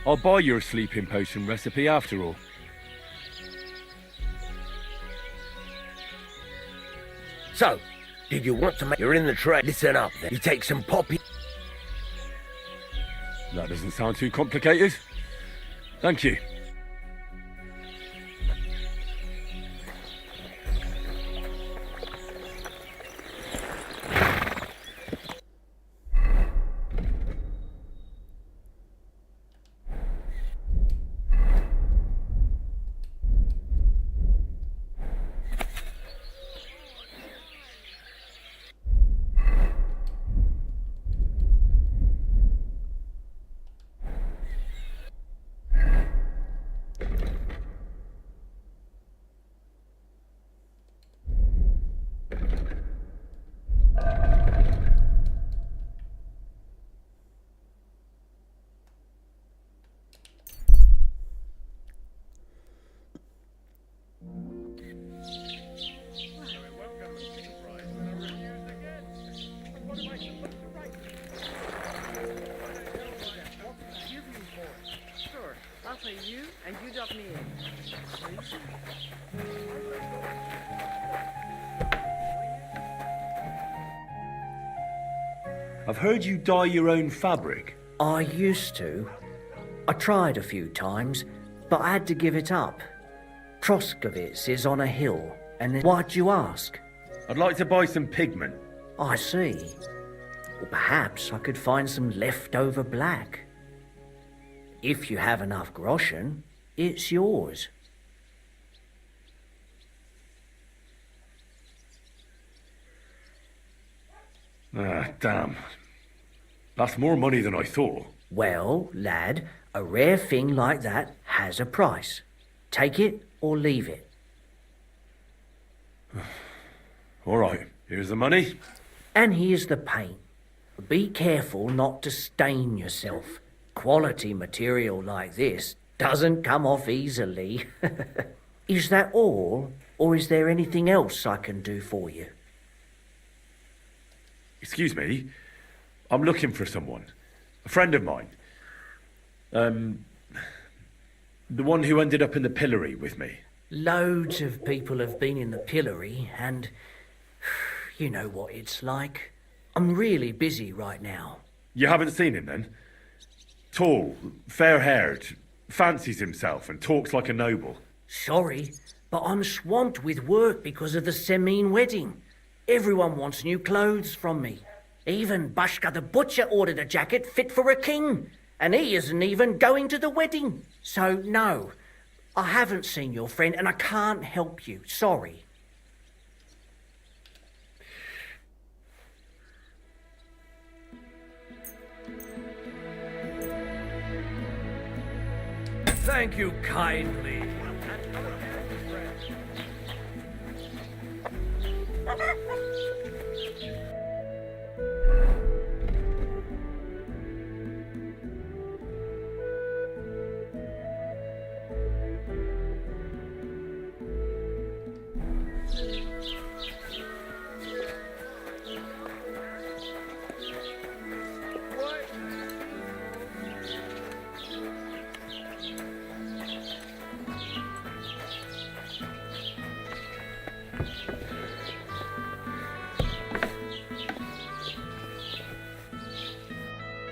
I'll buy your sleeping potion recipe after all. So, did you want to make... You're in the trade. Listen up then. You take some poppy... That doesn't sound too complicated. Thank you. I've heard you dye your own fabric. I used to. I tried a few times, but I had to give it up. Troskovitz is on a hill, and why'd you ask? I'd like to buy some pigment. I see. Well, perhaps I could find some leftover black. If you have enough groschen, it's yours. Ah, damn. That's more money than I thought. Well, lad, a rare thing like that has a price. Take it or leave it. All right, here's the money. And here's the paint. Be careful not to stain yourself. Quality material like this doesn't come off easily. Is that all, or is there anything else I can do for you? Excuse me, I'm looking for someone. A friend of mine. The one who ended up in the pillory with me. Loads of people have been in the pillory, and you know what it's like. I'm really busy right now. You haven't seen him then? Tall, fair-haired, fancies himself and talks like a noble. Sorry, but I'm swamped with work because of the Semine wedding. Everyone wants new clothes from me. Even Bashka the butcher ordered a jacket fit for a king, and he isn't even going to the wedding. So, no, I haven't seen your friend and I can't help you. Sorry. Thank you kindly.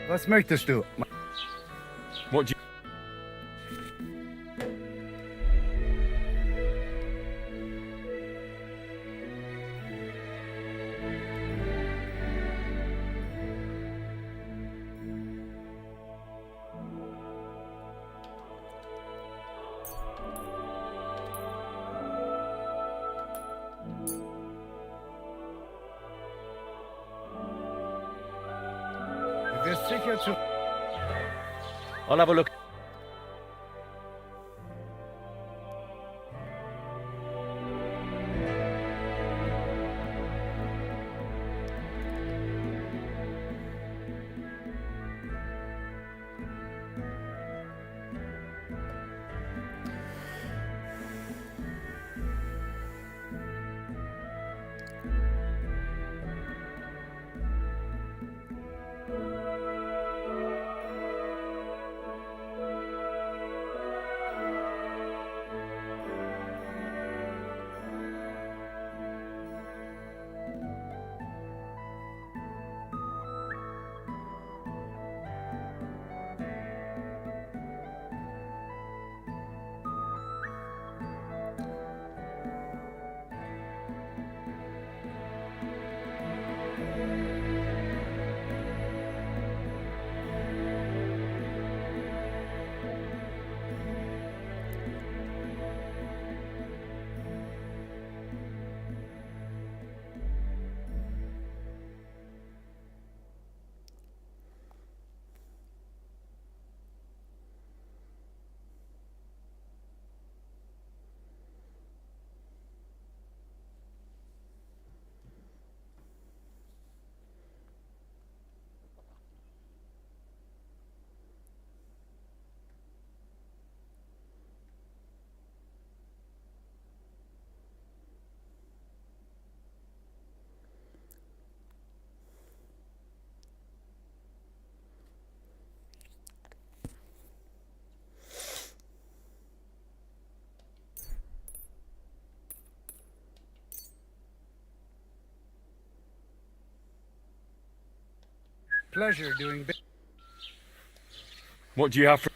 Was möchtest du? What do you... I'll have a look. Pleasure doing What do you have for...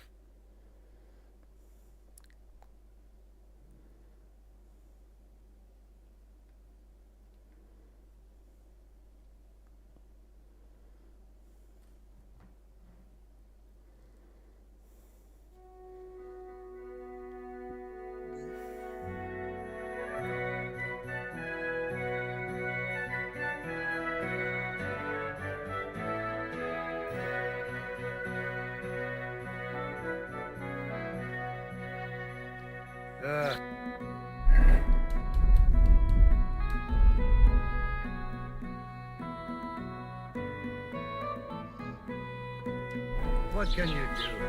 What can you do?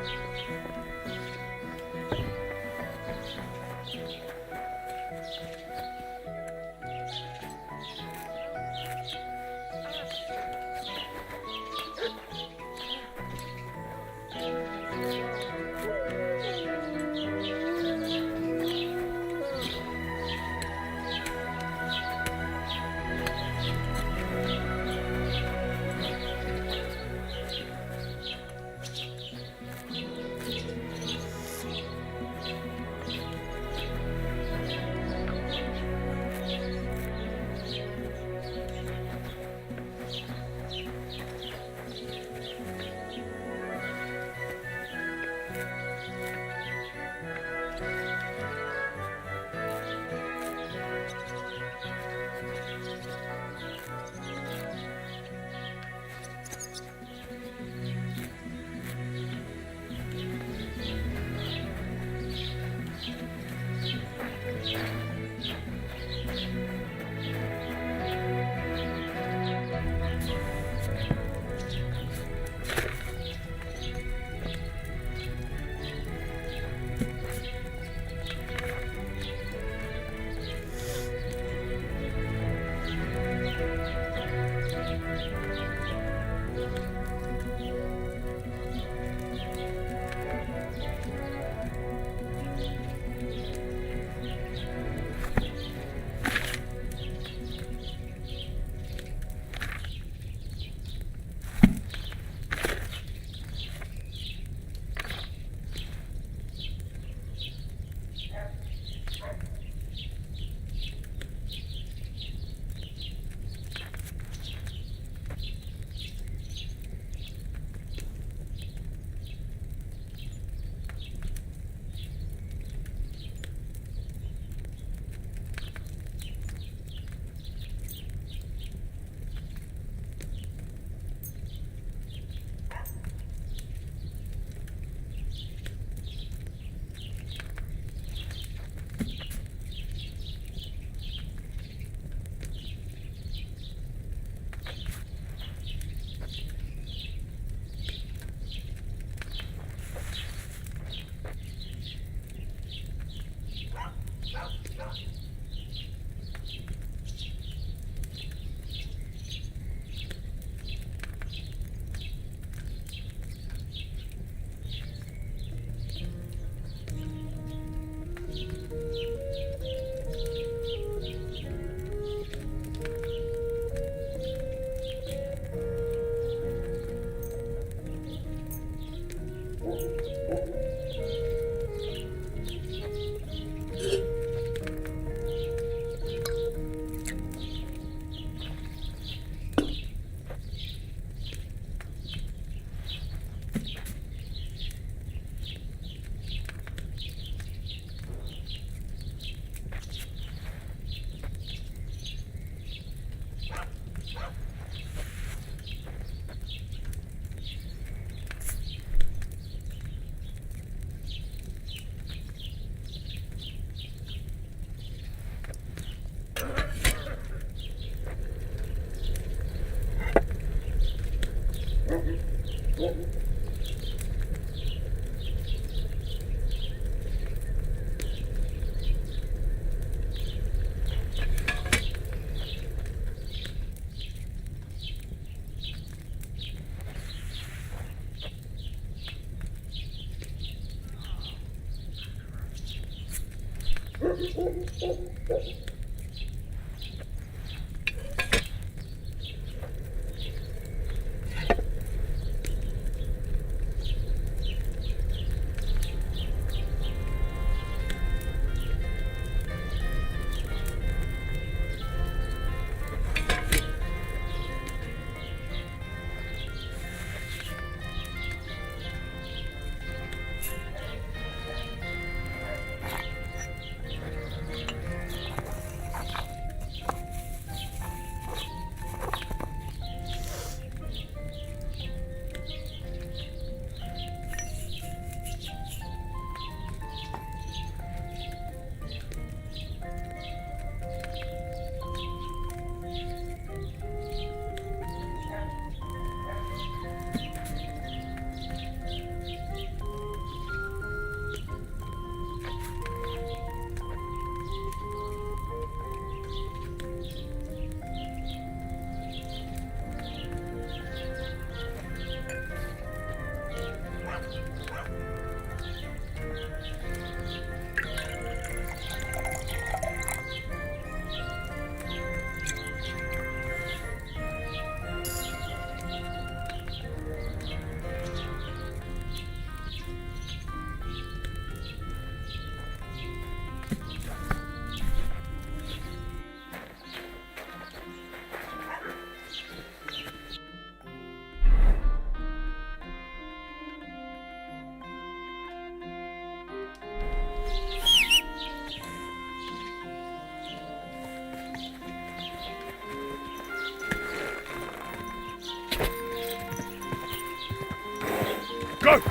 Go!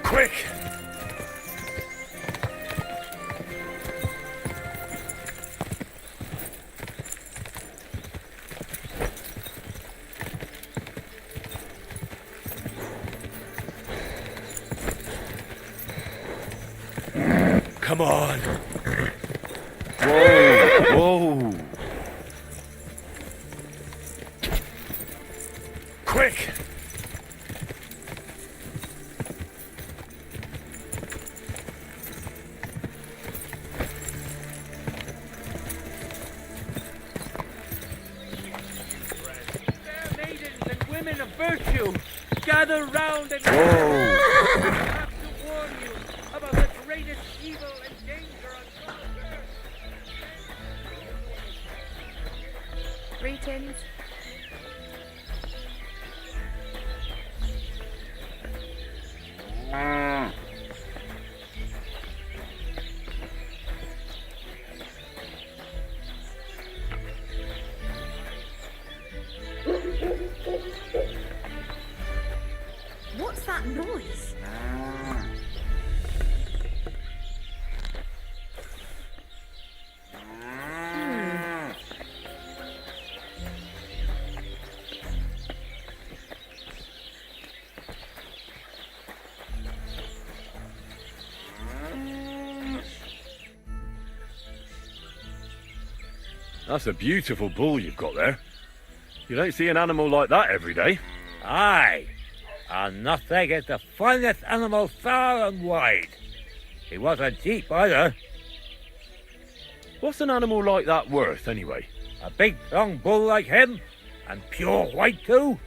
Quick! Come on! Whoa! Whoa! Quick! Fair maidens and women of virtue, gather round and Whoa! I have to warn you about the greatest evil and danger on God's earth. Greetings. What's that noise? That's a beautiful bull you've got there. You don't see an animal like that every day. Aye, and nothing is the finest animal far and wide. He wasn't cheap either. What's an animal like that worth, anyway? A big, strong bull like him, and pure white too.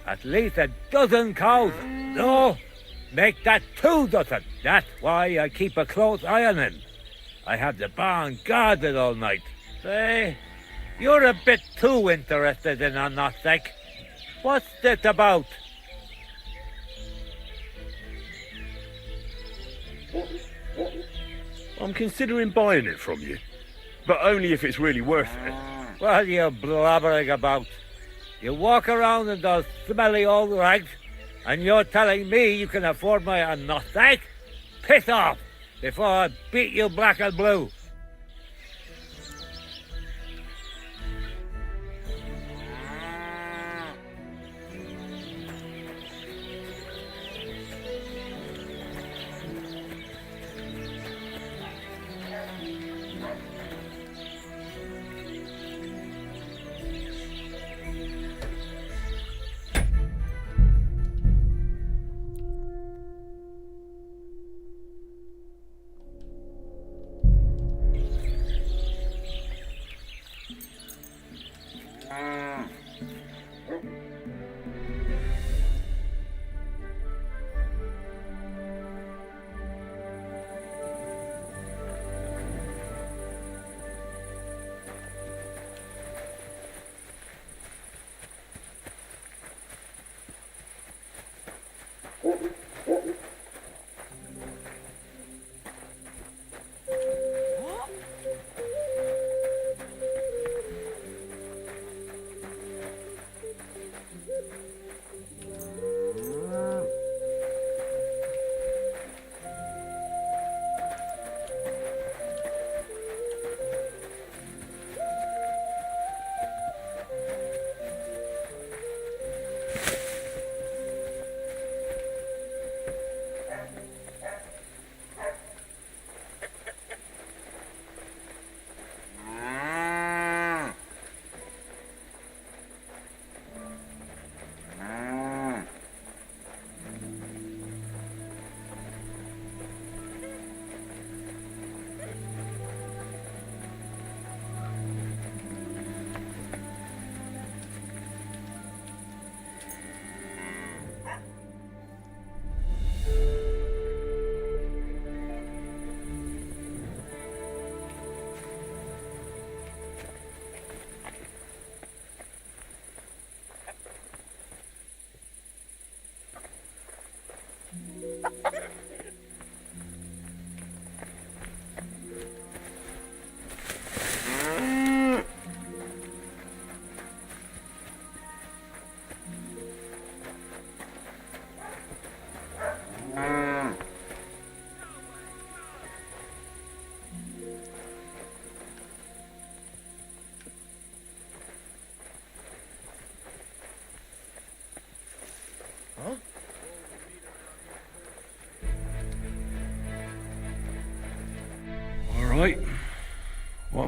At least a dozen cows. No, make that 2 dozen. That's why I keep a close eye on him. I have the barn guarded all night. Say, you're a bit too interested in a nutsack. What's this about? I'm considering buying it from you, but only if it's really worth it. What are you blabbering about? You walk around in those smelly old rags, and you're telling me you can afford my a nutsack? Piss off, before I beat you black and blue.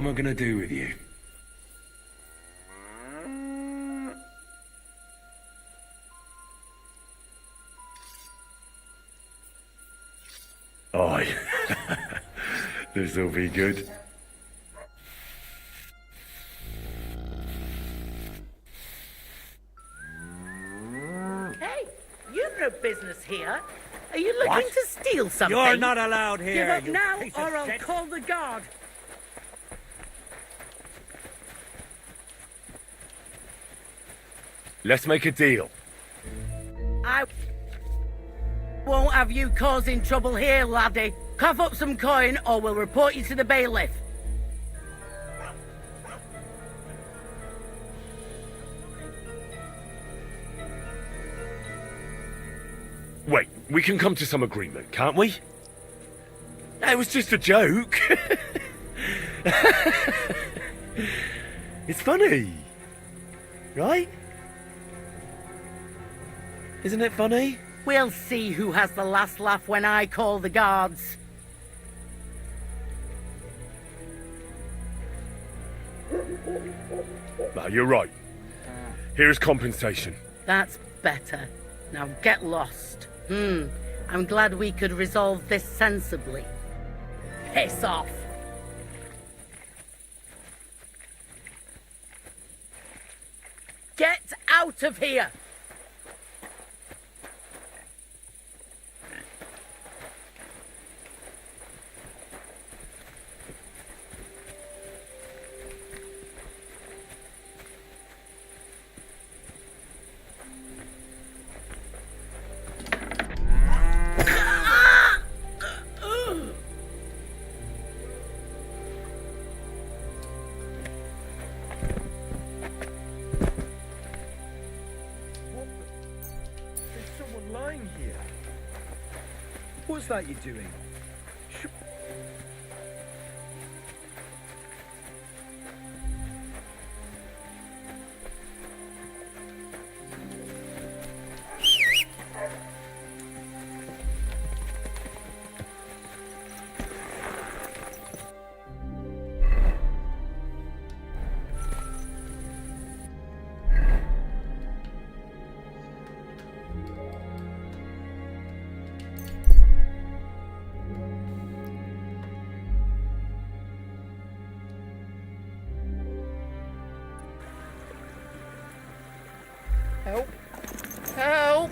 am I going to do with you? Aye. This'll be good. Hey, you've no business here. Are you looking What? to steal something? You're not allowed here, Give up you now, piece of or I'll shit. call the guard. Let's make a deal. I won't have you causing trouble here, laddie. Cough up some coin, or we'll report you to the bailiff. Wait, we can come to some agreement, can't we? It was just a joke. It's funny. Right? Isn't it funny? We'll see who has the last laugh when I call the guards. No, you're right. Here's compensation. That's better. Now get lost. I'm glad we could resolve this sensibly. Piss off. Get out of here! There's someone lying here. What's that you're doing? Help! Help!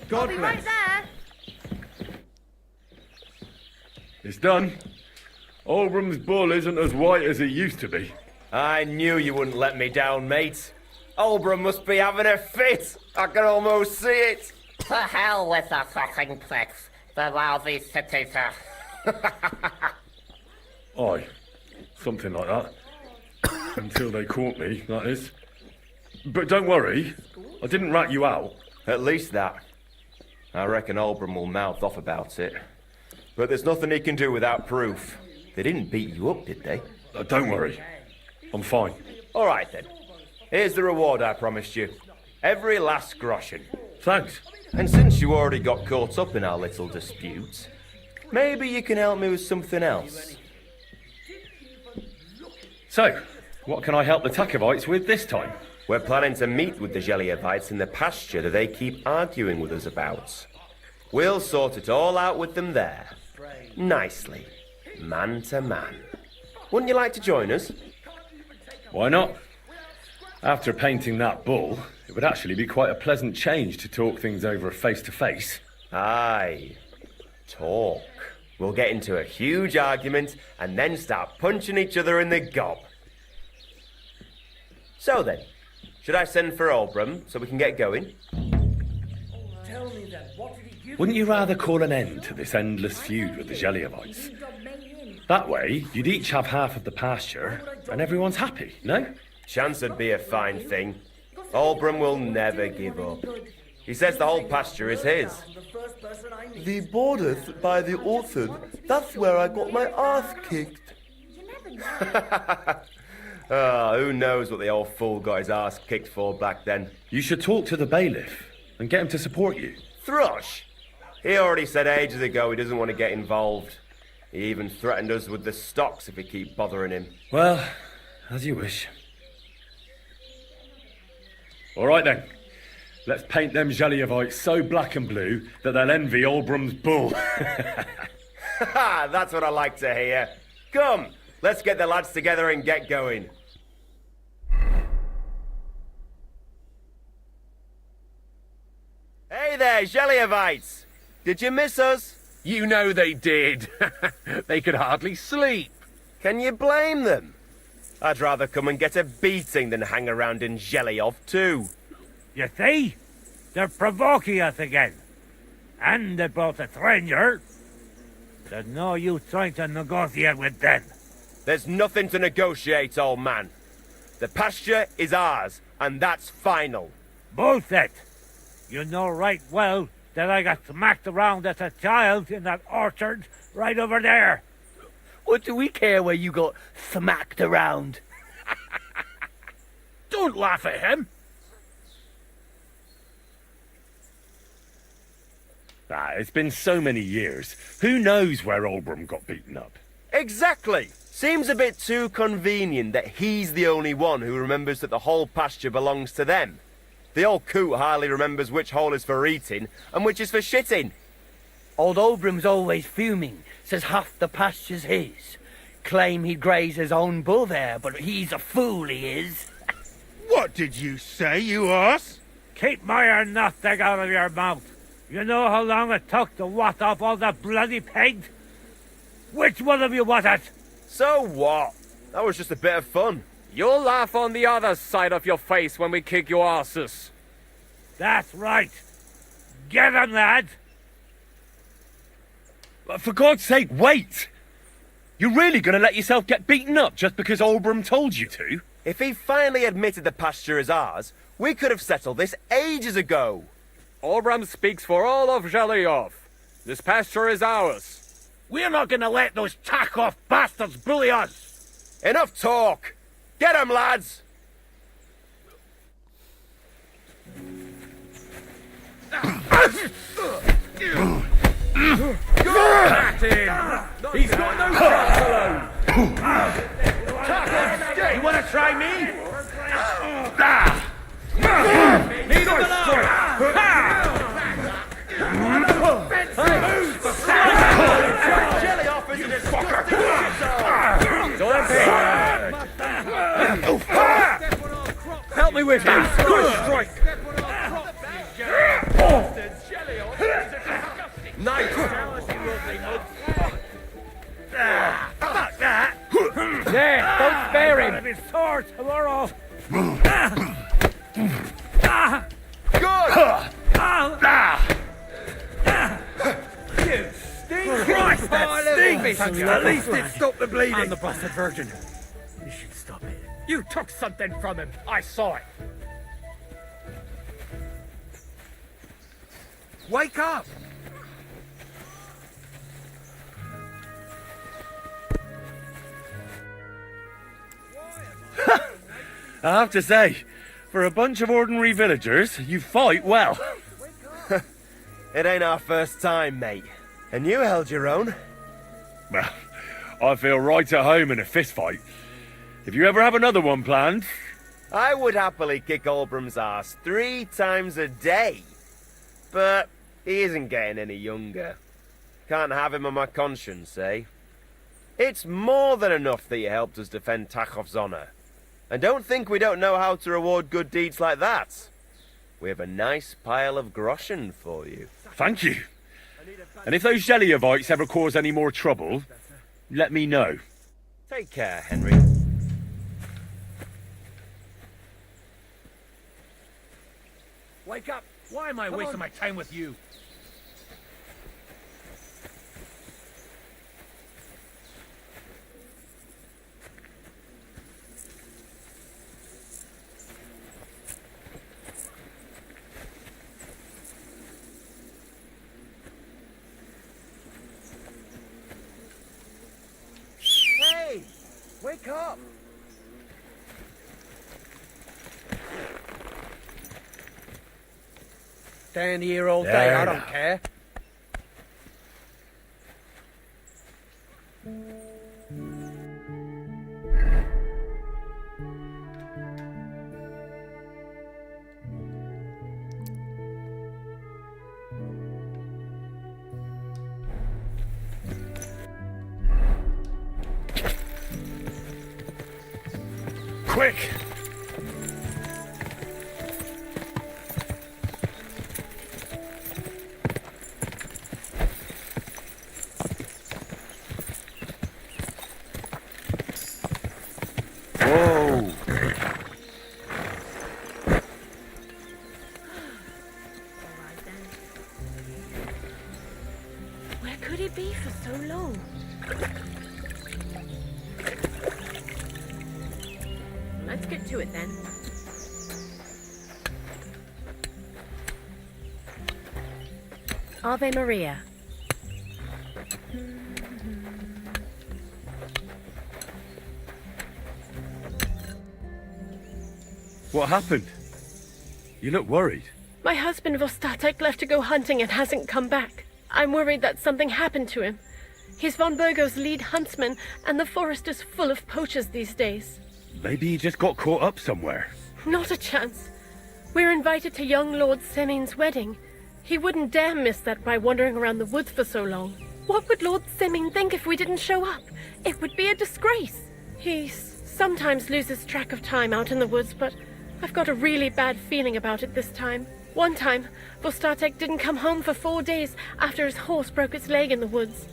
God I'll be right bless. there. It's done. Oldbram's bull isn't as white as it used to be. I knew you wouldn't let me down, mate. Oldbram must be having a fit. I can almost see it. To hell with the fucking pricks. The lousy city-ser. Aye, something like that. Until they caught me, that is. But don't worry, I didn't rat you out. At least that. I reckon Oldbram will mouth off about it. But there's nothing he can do without proof. They didn't beat you up, did they? Don't worry. I'm fine. All right, then. Here's the reward I promised you. Every last groschen. Thanks. And since you already got caught up in our little dispute, maybe you can help me with something else. So, what can I help the Takovites with this time? We're planning to meet with the Geliovites in the pasture that they keep arguing with us about. We'll sort it all out with them there. Nicely. Man to man. Wouldn't you like to join us? Why not? After painting that bull, it would actually be quite a pleasant change to talk things over face to face. Aye. Talk. We'll get into a huge argument and then start punching each other in the gob. So then, should I send for Oldbram so we can get going? Tell me then, what did he give Wouldn't you rather call an end to this endless feud with the Geliovites? That way, you'd each have half of the pasture and everyone's happy, no? Chance would be a fine thing. Oldbram will never give up. He says the whole pasture is his. The borders by the orchard, that's where I got my ass kicked. Who knows what the old fool got his ass kicked for back then. You should talk to the bailiff and get him to support you. Thrush! He already said ages ago he doesn't want to get involved. He even threatened us with the stocks if we keep bothering him. Well, as you wish. All right then. Let's paint them Geliovites so black and blue that they'll envy Oldbram's bull. That's what I like to hear. Come, let's get the lads together and get going. Hey there, Geliovites! Did you miss us? You know they did. They could hardly sleep. Can you blame them? I'd rather come and get a beating than hang around in Geliov too. You see? They're provoking us again. And they brought a stranger. There's no use trying to negotiate with them. There's nothing to negotiate, old man. The pasture is ours, and that's final. Bullshit! You know right well that I got smacked around as a child in that orchard right over there. What do we care where you got smacked around? Don't laugh at him. It's been so many years. Who knows where Oldbram got beaten up? Exactly! Seems a bit too convenient that he's the only one who remembers that the whole pasture belongs to them. The old coot hardly remembers which hole is for eating and which is for shitting. Old Oldbram's always fuming, says half the pasture's his. Claim he'd graze his own bull there, but he's a fool, he is. What did you say, you ass? Keep my nothing out of your mouth. You know how long it took to wash off all that bloody paint? Which one of you was it? So what? That was just a bit of fun. You'll laugh on the other side of your face when we kick your asses. That's right. Get him, lad. For God's sake, wait! You're really going to let yourself get beaten up just because Oldbram told you to? If he finally admitted the pasture is ours, we could have settled this ages ago. Oldbram speaks for all of Geliov. This pasture is ours. We're not going to let those tack-off bastards bully us. Enough talk. Get 'em, lads. At him! He's got no tracks alone! You want to try me? Lead him alone! Help me with him! Strike! Nice! Yeah, don't spare him! His sword tomorrow! You stink! Christ, that stinks! At least it stopped the bleeding. I'm the Blessed Virgin. You should stop it. You took something from him. I saw it. Wake up! I have to say, for a bunch of ordinary villagers, you fight well. It ain't our first time, mate. And you held your own. Well, I feel right at home in a fist fight. If you ever have another one planned... I would happily kick Olbram's ass 3 times a day. But he isn't getting any younger. Can't have him on my conscience, eh? It's more than enough that you helped us defend Tachov's honor. And don't think we don't know how to reward good deeds like that. We have a nice pile of groschen for you. Thank you. And if those Jelliavites ever cause any more trouble, let me know. Take care, Henry. Wake up! Why am I wasting my time with you? Hey! Wake up! Stand here all day, I don't care. Quick! Whoa! Where could he be for so long? Let's get to it then. Ave Maria. What happened? You look worried. My husband Vostatek left to go hunting and hasn't come back. I'm worried that something happened to him. He's von Burgo's lead huntsman, and the forest is full of poachers these days. Maybe he just got caught up somewhere. Not a chance. We're invited to young Lord Semin's wedding. He wouldn't dare miss that by wandering around the woods for so long. What would Lord Semin think if we didn't show up? It would be a disgrace. He sometimes loses track of time out in the woods, but I've got a really bad feeling about it this time. One time, Vostatek didn't come home for 4 days after his horse broke its leg in the woods.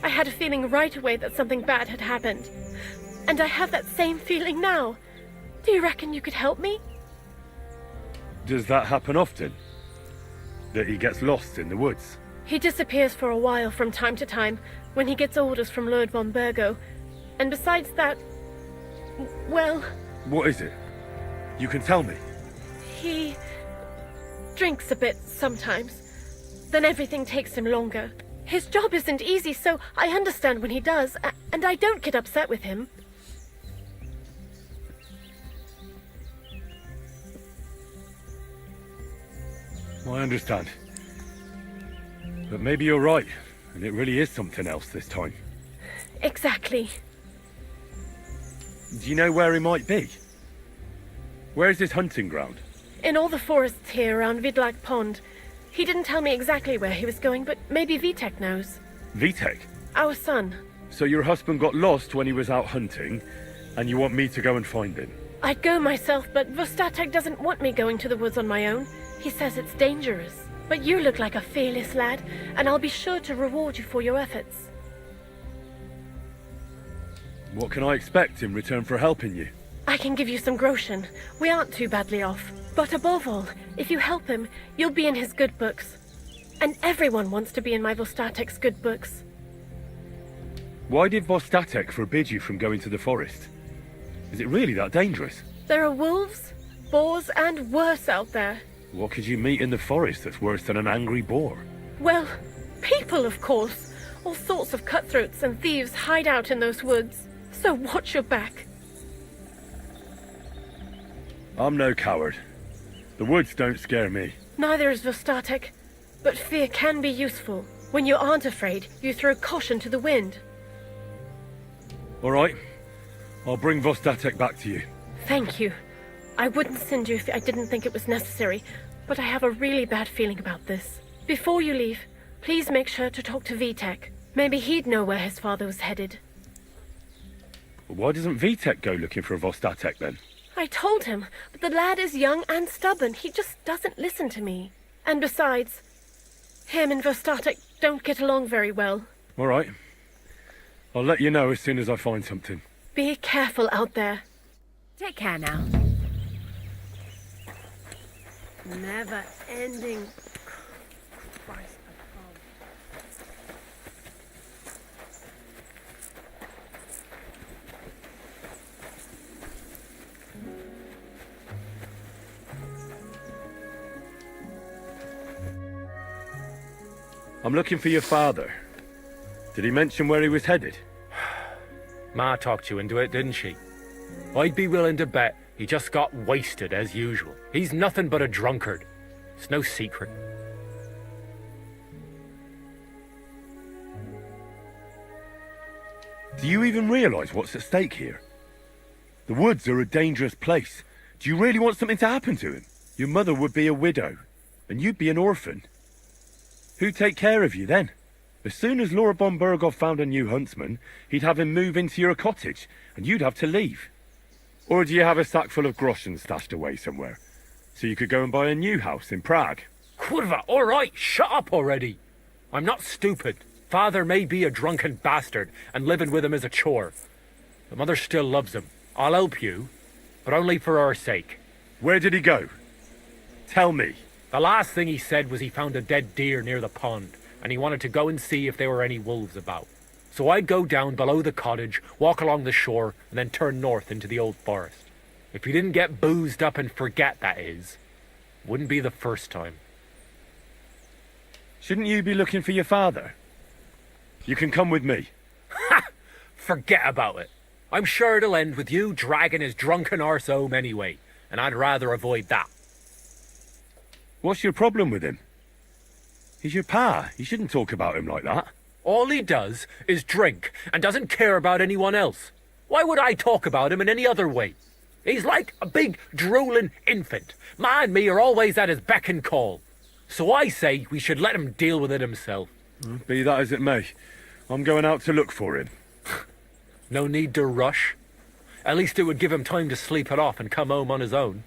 I had a feeling right away that something bad had happened. And I have that same feeling now. Do you reckon you could help me? Does that happen often? That he gets lost in the woods? He disappears for a while from time to time when he gets orders from Lord von Burgo. And besides that, well... What is it? You can tell me. He drinks a bit sometimes. Then everything takes him longer. His job isn't easy, so I understand when he does, and I don't get upset with him. I understand. But maybe you're right, and it really is something else this time. Exactly. Do you know where he might be? Where's his hunting ground? In all the forests here around Vidlak Pond. He didn't tell me exactly where he was going, but maybe Vitek knows. Vitek? Our son. So your husband got lost when he was out hunting, and you want me to go and find him? I'd go myself, but Vostatek doesn't want me going to the woods on my own. He says it's dangerous. But you look like a fearless lad, and I'll be sure to reward you for your efforts. What can I expect in return for helping you? I can give you some groschen. We aren't too badly off. But above all, if you help him, you'll be in his good books. And everyone wants to be in my Vostatek's good books. Why did Vostatek forbid you from going to the forest? Is it really that dangerous? There are wolves, boars, and worse out there. What could you meet in the forest that's worse than an angry boar? Well, people, of course. All sorts of cutthroats and thieves hide out in those woods. So watch your back. I'm no coward. The woods don't scare me. Neither is Vostatek. But fear can be useful. When you aren't afraid, you throw caution to the wind. All right. I'll bring Vostatek back to you. Thank you. I wouldn't send you if I didn't think it was necessary, but I have a really bad feeling about this. Before you leave, please make sure to talk to Vitek. Maybe he'd know where his father was headed. Why doesn't Vitek go looking for a Vostatek then? I told him, but the lad is young and stubborn. He just doesn't listen to me. And besides, him and Vostatek don't get along very well. All right. I'll let you know as soon as I find something. Be careful out there. Take care now. Never ending. Christ above. I'm looking for your father. Did he mention where he was headed? Ma talked you into it, didn't she? I'd be willing to bet he just got wasted as usual. He's nothing but a drunkard. It's no secret. Do you even realise what's at stake here? The woods are a dangerous place. Do you really want something to happen to him? Your mother would be a widow, and you'd be an orphan. Who'd take care of you then? As soon as Laura von Burgov found a new huntsman, he'd have him move into your cottage, and you'd have to leave. Or do you have a sack full of groschen stashed away somewhere, so you could go and buy a new house in Prague? Kurva, all right, shut up already. I'm not stupid. Father may be a drunken bastard, and living with him is a chore. But Mother still loves him. I'll help you, but only for our sake. Where did he go? Tell me. The last thing he said was he found a dead deer near the pond, and he wanted to go and see if there were any wolves about. So I'd go down below the cottage, walk along the shore, and then turn north into the old forest. If he didn't get boozed up and forget, that is. Wouldn't be the first time. Shouldn't you be looking for your father? You can come with me. Ha! Forget about it. I'm sure it'll end with you dragging his drunken arse home anyway, and I'd rather avoid that. What's your problem with him? He's your pa. You shouldn't talk about him like that. All he does is drink and doesn't care about anyone else. Why would I talk about him in any other way? He's like a big drooling infant. Ma and me are always at his beck and call. So I say we should let him deal with it himself. Be that as it may, I'm going out to look for him. No need to rush. At least it would give him time to sleep it off and come home on his own.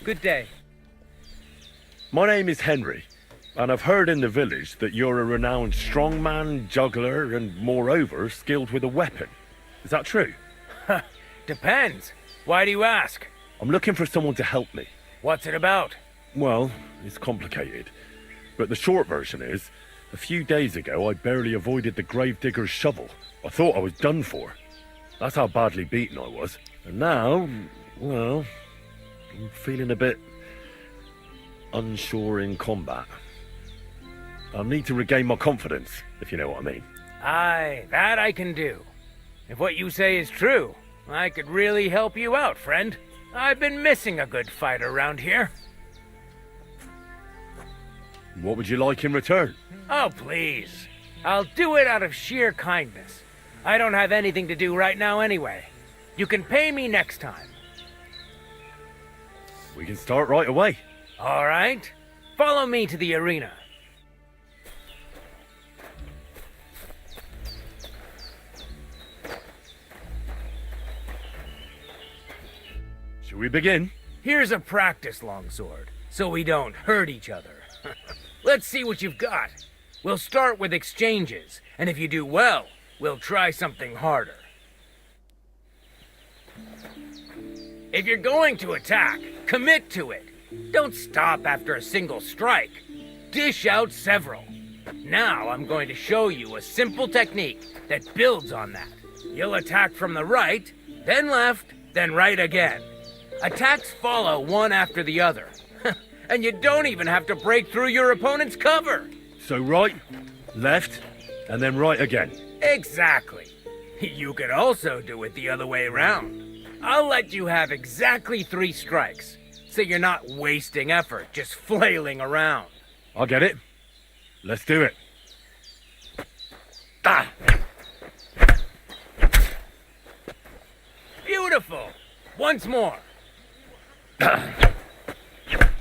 Good day. My name is Henry, and I've heard in the village that you're a renowned strongman, juggler, and moreover, skilled with a weapon. Is that true? Depends. Why do you ask? I'm looking for someone to help me. What's it about? Well, it's complicated. But the short version is, a few days ago I barely avoided the gravedigger's shovel. I thought I was done for. That's how badly beaten I was. And now, well, I'm feeling a bit unsure in combat. I'll need to regain my confidence, if you know what I mean. Aye, that I can do. If what you say is true, I could really help you out, friend. I've been missing a good fight around here. What would you like in return? Oh, please. I'll do it out of sheer kindness. I don't have anything to do right now anyway. You can pay me next time. We can start right away. All right. Follow me to the arena. Shall we begin? Here's a practice longsword, so we don't hurt each other. Let's see what you've got. We'll start with exchanges, and if you do well, we'll try something harder. If you're going to attack, commit to it. Don't stop after a single strike. Dish out several. Now I'm going to show you a simple technique that builds on that. You'll attack from the right, then left, then right again. Attacks follow one after the other. And you don't even have to break through your opponent's cover. So right, left, and then right again. Exactly. You could also do it the other way around. I'll let you have exactly 3 strikes, so you're not wasting effort just flailing around. I get it. Let's do it. Ah! Beautiful. Once more.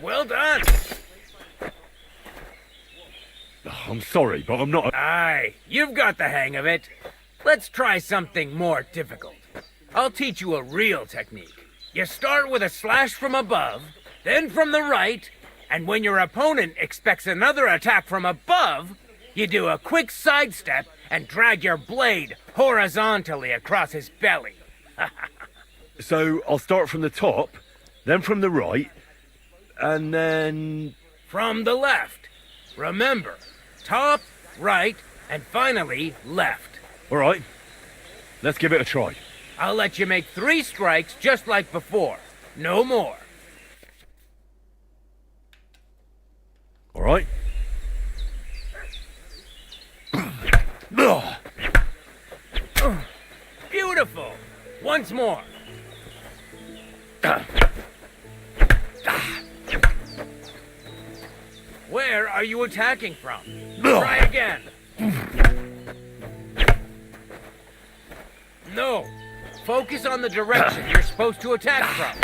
Well done. I'm sorry, but I'm not... Aye, you've got the hang of it. Let's try something more difficult. I'll teach you a real technique. You start with a slash from above, then from the right, and when your opponent expects another attack from above, you do a quick sidestep and drag your blade horizontally across his belly. So I'll start from the top, then from the right, and then... From the left. Remember, top, right, and finally left. All right, let's give it a try. I'll let you make 3 strikes just like before. No more. All right. Beautiful. Once more. Where are you attacking from? Try again. No. Focus on the direction you're supposed to attack from.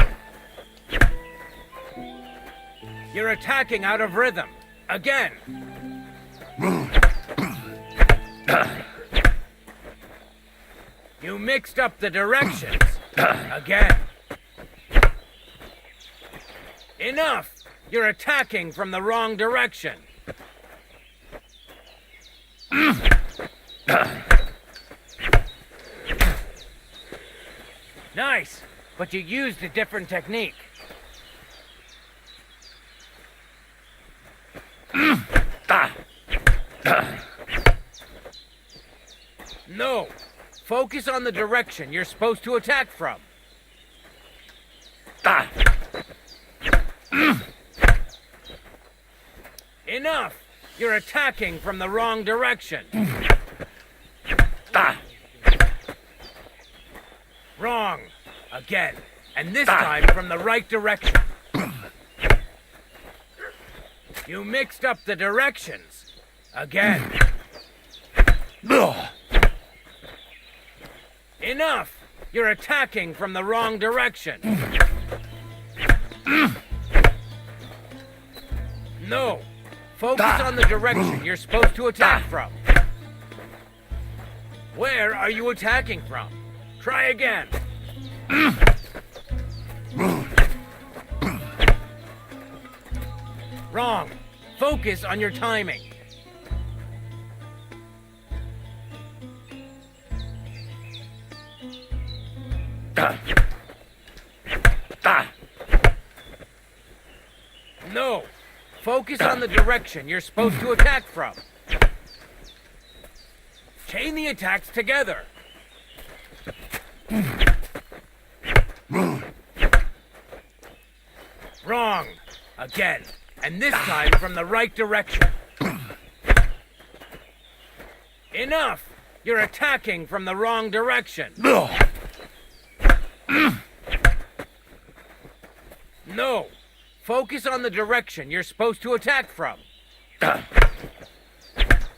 You're attacking out of rhythm. Again. You mixed up the directions. Again. Enough! You're attacking from the wrong direction. Nice, but you used a different technique. No, focus on the direction you're supposed to attack from. Enough! You're attacking from the wrong direction. Wrong. Again. And this time from the right direction. You mixed up the directions. Again. Enough! You're attacking from the wrong direction. No. Focus on the direction you're supposed to attack from. Where are you attacking from? Try again. Wrong. Focus on your timing. No. Focus on the direction you're supposed to attack from. Chain the attacks together. Wrong. Again. And this time from the right direction. Enough! You're attacking from the wrong direction. No. Focus on the direction you're supposed to attack from.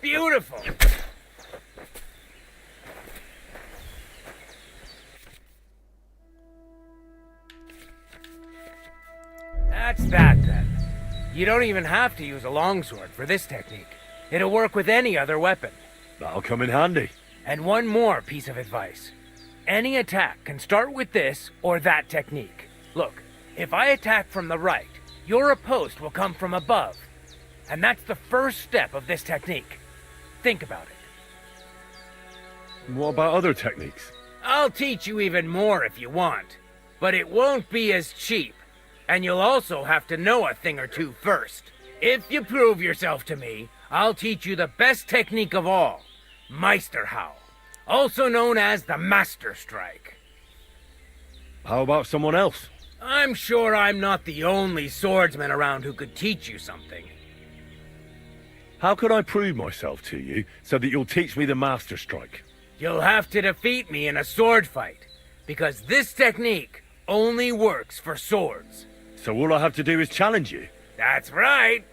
Beautiful. That's that then. You don't even have to use a longsword for this technique. It'll work with any other weapon. That'll come in handy. And one more piece of advice. Any attack can start with this or that technique. Look, if I attack from the right, your riposte will come from above. And that's the first step of this technique. Think about it. What about other techniques? I'll teach you even more if you want. But it won't be as cheap. And you'll also have to know a thing or two first. If you prove yourself to me, I'll teach you the best technique of all. Meisterhau. Also known as the Master Strike. How about someone else? I'm sure I'm not the only swordsman around who could teach you something. How could I prove myself to you so that you'll teach me the Master Strike? You'll have to defeat me in a sword fight, because this technique only works for swords. So all I have to do is challenge you? That's right.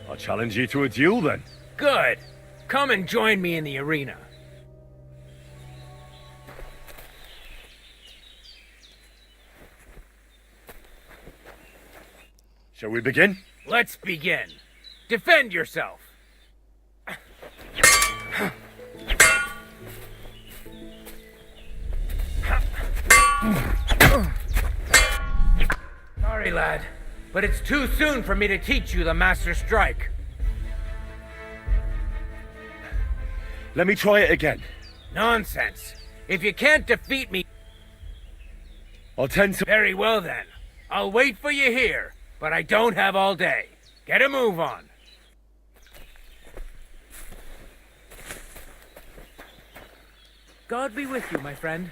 I'll challenge you to a duel then. Good. Come and join me in the arena. Shall we begin? Let's begin. Defend yourself. Sorry, lad, but it's too soon for me to teach you the Master Strike. Let me try it again. Nonsense. If you can't defeat me... I'll tend to... Very well then. I'll wait for you here, but I don't have all day. Get a move on. God be with you, my friend.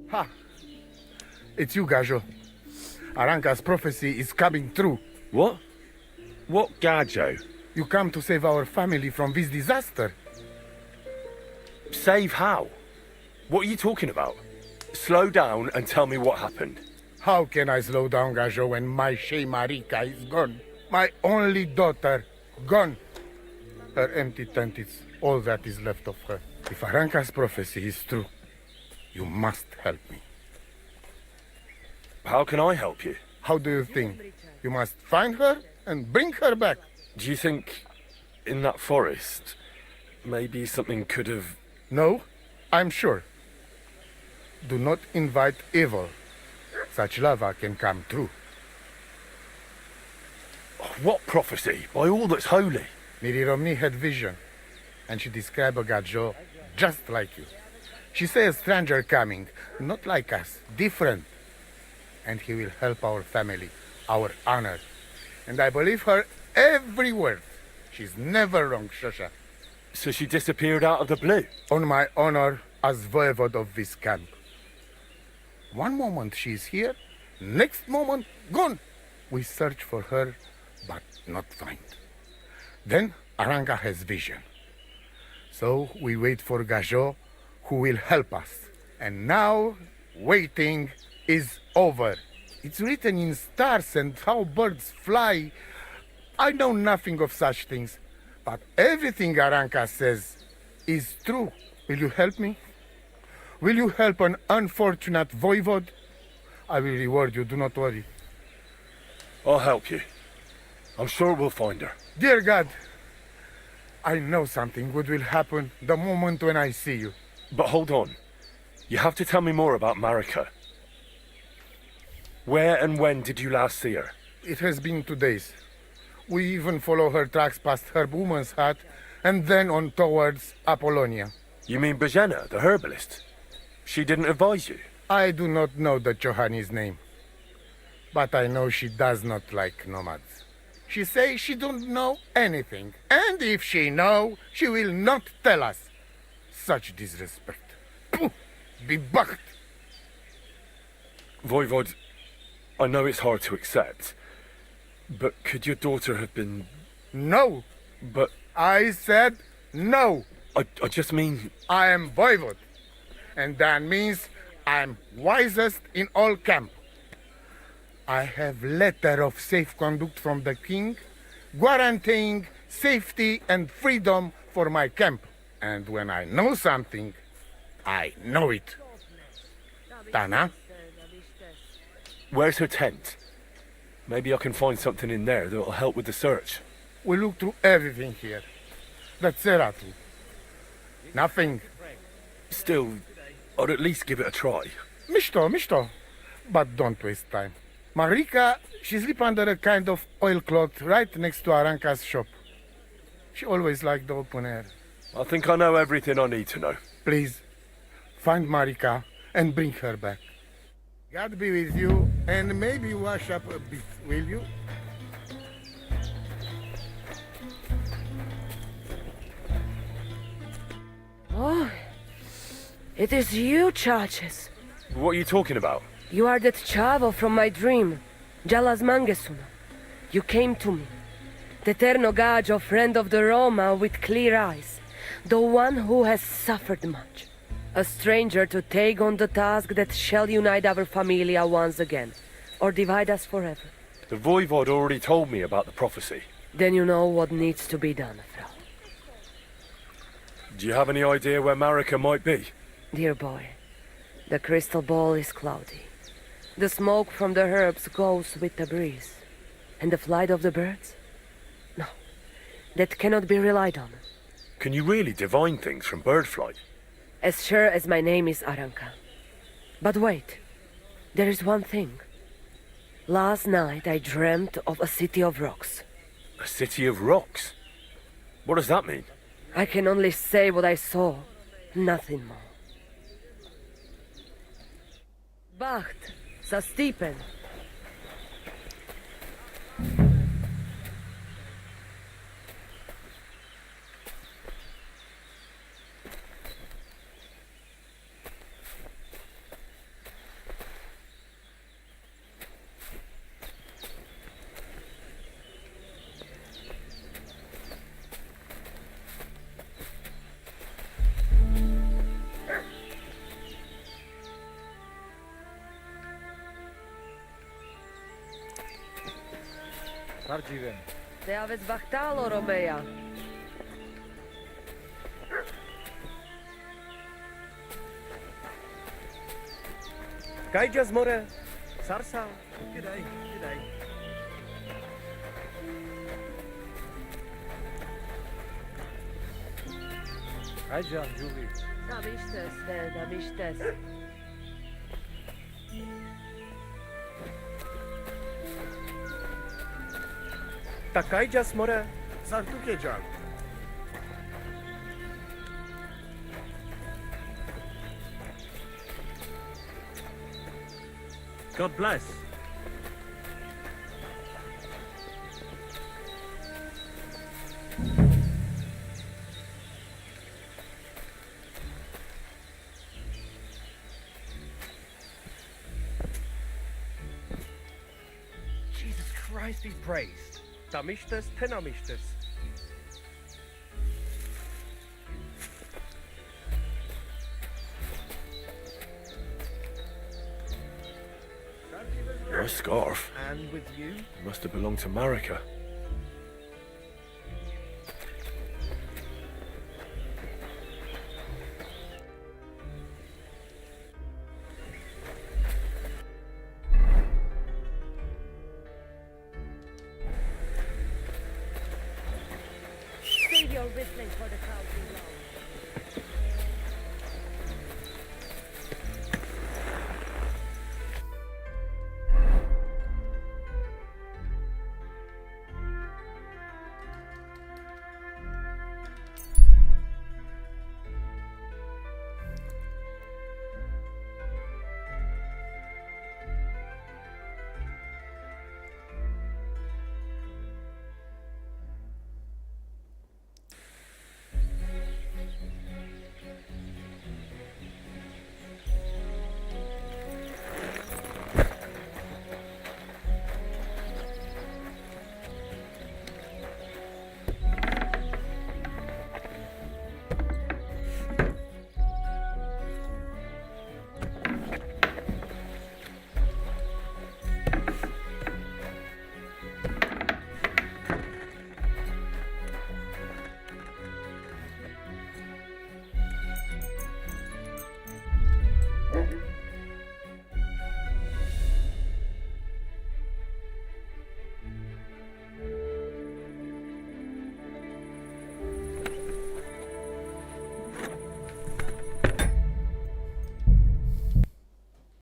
Ha! It's you, Gajo. Aranka's prophecy is coming true. What? What Gajo? You come to save our family from this disaster. Save how? What are you talking about? Slow down and tell me what happened. How can I slow down, Gajo, when my Shea Marika is gone? My only daughter, gone. Her empty tent is all that is left of her. If Aranka's prophecy is true, you must help me. How can I help you? How do you think? You must find her and bring her back. Do you think in that forest maybe something could have... No, I'm sure. Do not invite evil. Such lava can come true. What prophecy? By all that's holy. Miri Romney had vision, and she described a Gajo just like you. She says a stranger coming, not like us, different. And he will help our family, our honor. And I believe her every word. She's never wrong, Shosha. So she disappeared out of the blue? On my honor as voivode of this camp. One moment she's here, next moment gone. We search for her, but not find. Then Aranka has vision. So we wait for Gajo, who will help us. And now, waiting is over. It's written in stars and how birds fly. I know nothing of such things, but everything Aranka says is true. Will you help me? Will you help an unfortunate voivode? I will reward you, do not worry. I'll help you. I'm sure we'll find her. Dear God, I know something good will happen the moment when I see you. But hold on. You have to tell me more about Marika. Where and when did you last see her? It has been 2 days. We even follow her tracks past her woman's hut and then on towards Apollonia. You mean Bojana, the herbalist? She didn't advise you? I do not know the Johanni's name, but I know she does not like nomads. She says she don't know anything, and if she know, she will not tell us. Such disrespect. Pooh! Be bucked! Voivod, I know it's hard to accept, but could your daughter have been... No! But... I said no! I just mean... I am Voivod, and that means I'm wisest in all camp. I have letter of safe conduct from the king, guaranteeing safety and freedom for my camp. And when I know something, I know it. Tana? Where's her tent? Maybe I can find something in there that'll help with the search. We look through everything here. The Ceratu. Nothing. Still, I'd at least give it a try. Misto. But don't waste time. Marika, she sleep under a kind of oilcloth right next to Aranka's shop. She always liked the open air. I think I know everything I need to know. Please, find Marika and bring her back. God be with you, and maybe wash up a bit, will you? Oh, it is you, Charges. What are you talking about? You are that chavo from my dream, Jalas Mangesuna. You came to me, the Ternogaj, friend of the Roma with clear eyes, the one who has suffered much. A stranger to take on the task that shall unite our familia once again, or divide us forever. The Voivod already told me about the prophecy. Then you know what needs to be done, Frau. Do you have any idea where Marika might be? Dear boy, the crystal ball is cloudy. The smoke from the herbs goes with the breeze. And the flight of the birds? No, that cannot be relied on. Can you really divine things from bird flight? As sure as my name is Aranka. But wait, there is one thing. Last night I dreamt of a city of rocks. A city of rocks? What does that mean? I can only say what I saw, nothing more. Wacht, za Stiepen. Te aveți vahtalo, Romea. Kaijas more, Sarsa. G'day. Kajan, Julie. Da miștes, da miștes. Kaijas more. Sartuke Jan. God bless. Jesus Christ be praised. Tamishtas, tenamishtas. My scarf? And with you? Must have belonged to Marika.